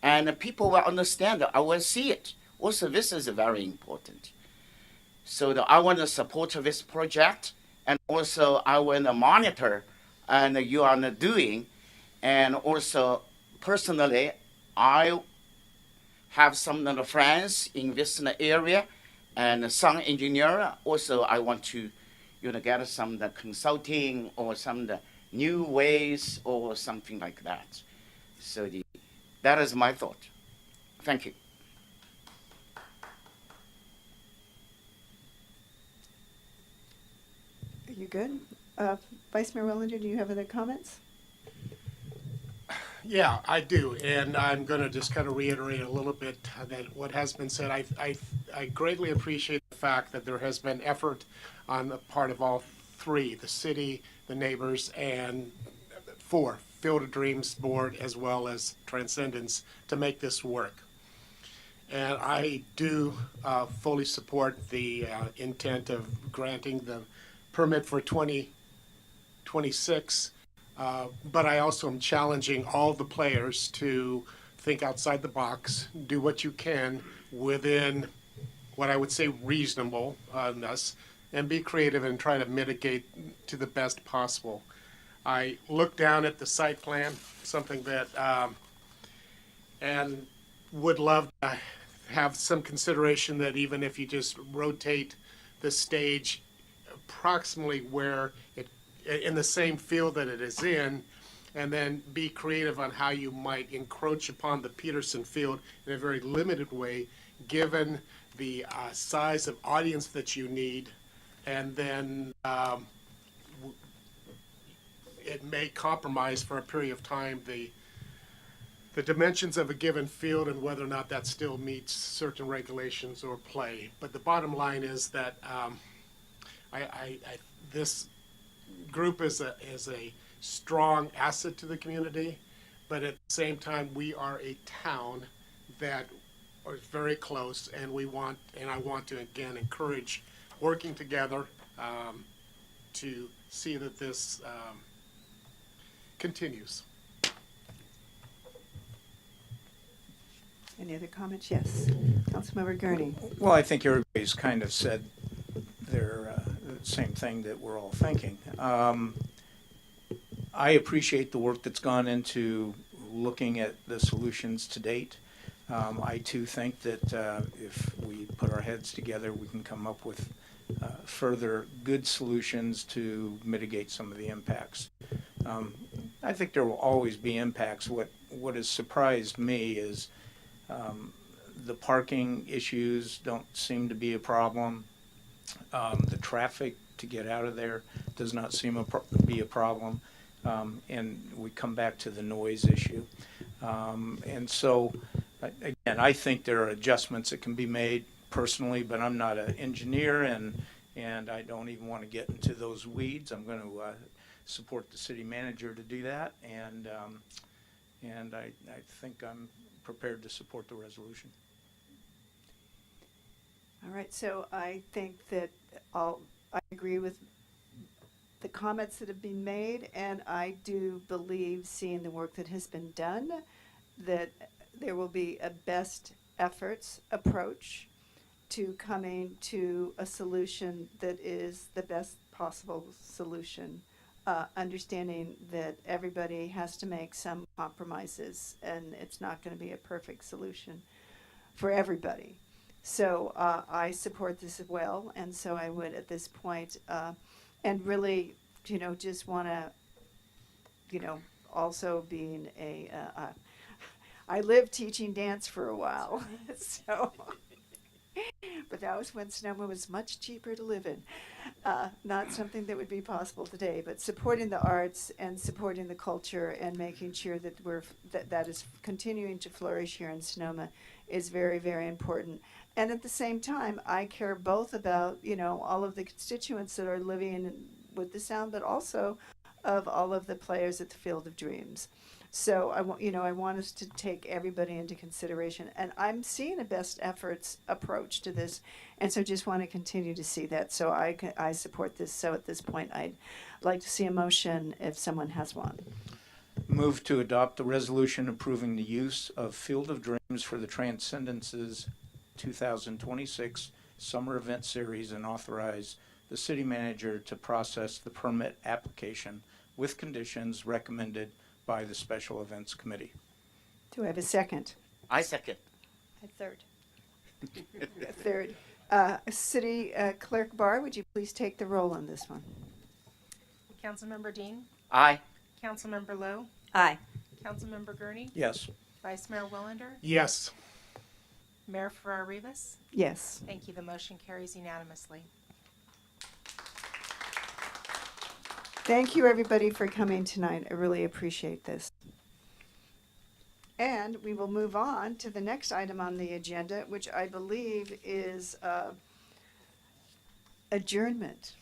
and people will understand. I will see it. Also, this is very important. So I want to support this project, and also I want to monitor and you are doing. And also, personally, I have some friends in this area and some engineer. Also, I want to get some consulting or some new ways or something like that. So that is my thought. Thank you. Are you good? Vice Mayor Wellander, do you have other comments? Yeah, I do, and I'm going to just kind of reiterate a little bit that what has been said. I greatly appreciate the fact that there has been effort on the part of all three, the city, the neighbors, and Field of Dreams Board, as well as Transcendence, to make this work. And I do fully support the intent of granting the permit for 2026, but I also am challenging all the players to think outside the box, do what you can within what I would say reasonableness, and be creative and try to mitigate to the best possible. I looked down at the site plan, something that, and would love to have some consideration that even if you just rotate the stage approximately where it, in the same field that it is in, and then be creative on how you might encroach upon the Peterson field in a very limited way, given the size of audience that you need, and then it may compromise for a period of time the dimensions of a given field and whether or not that still meets certain regulations or play. But the bottom line is that this group is a strong asset to the community, but at the same time, we are a town that is very close, and I want to again encourage working together to see that this continues. Any other comments? Yes. Councilmember Gurney. Well, I think everybody's kind of said their same thing that we're all thinking. I appreciate the work that's gone into looking at the solutions to date. I too think that if we put our heads together, we can come up with further good solutions to mitigate some of the impacts. I think there will always be impacts. What has surprised me is the parking issues don't seem to be a problem. The traffic to get out of there does not seem to be a problem. And we come back to the noise issue. And so, again, I think there are adjustments that can be made personally, but I'm not an engineer, and I don't even want to get into those weeds. I'm going to support the city manager to do that, and I think I'm prepared to support the resolution. All right, so I think that I agree with the comments that have been made, and I do believe, seeing the work that has been done, that there will be a best efforts approach to coming to a solution that is the best possible solution, understanding that everybody has to make some compromises, and it's not going to be a perfect solution for everybody. So I support this as well, and so I would at this point, and really, just want to, also being I lived teaching dance for a while, so But that was when Sonoma was much cheaper to live in. Not something that would be possible today, but supporting the arts and supporting the culture and making sure that that is continuing to flourish here in Sonoma is very, very important. And at the same time, I care both about, all of the constituents that are living with the sound, but also of all of the players at the Field of Dreams. So I want us to take everybody into consideration, and I'm seeing a best efforts approach to this, and so just want to continue to see that. So I support this. So at this point, I'd like to see a motion if someone has one. Move to adopt the resolution approving the use of Field of Dreams for the Transcendences 2026 Summer Event Series and authorize the city manager to process the permit application with conditions recommended by the Special Events Committee. Do I have a second? I second. A third. A third. City Clerk Barr, would you please take the roll on this one? Councilmember Dean, Aye. Councilmember Lowe, Aye. Councilmember Gurney, Yes. Vice Mayor Wellander, Yes. Mayor Farrar-Rivas. Yes. Thank you. The motion carries unanimously. Thank you, everybody, for coming tonight. I really appreciate this. And we will move on to the next item on the agenda, which I believe is adjournment.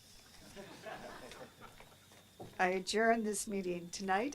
I adjourn this meeting tonight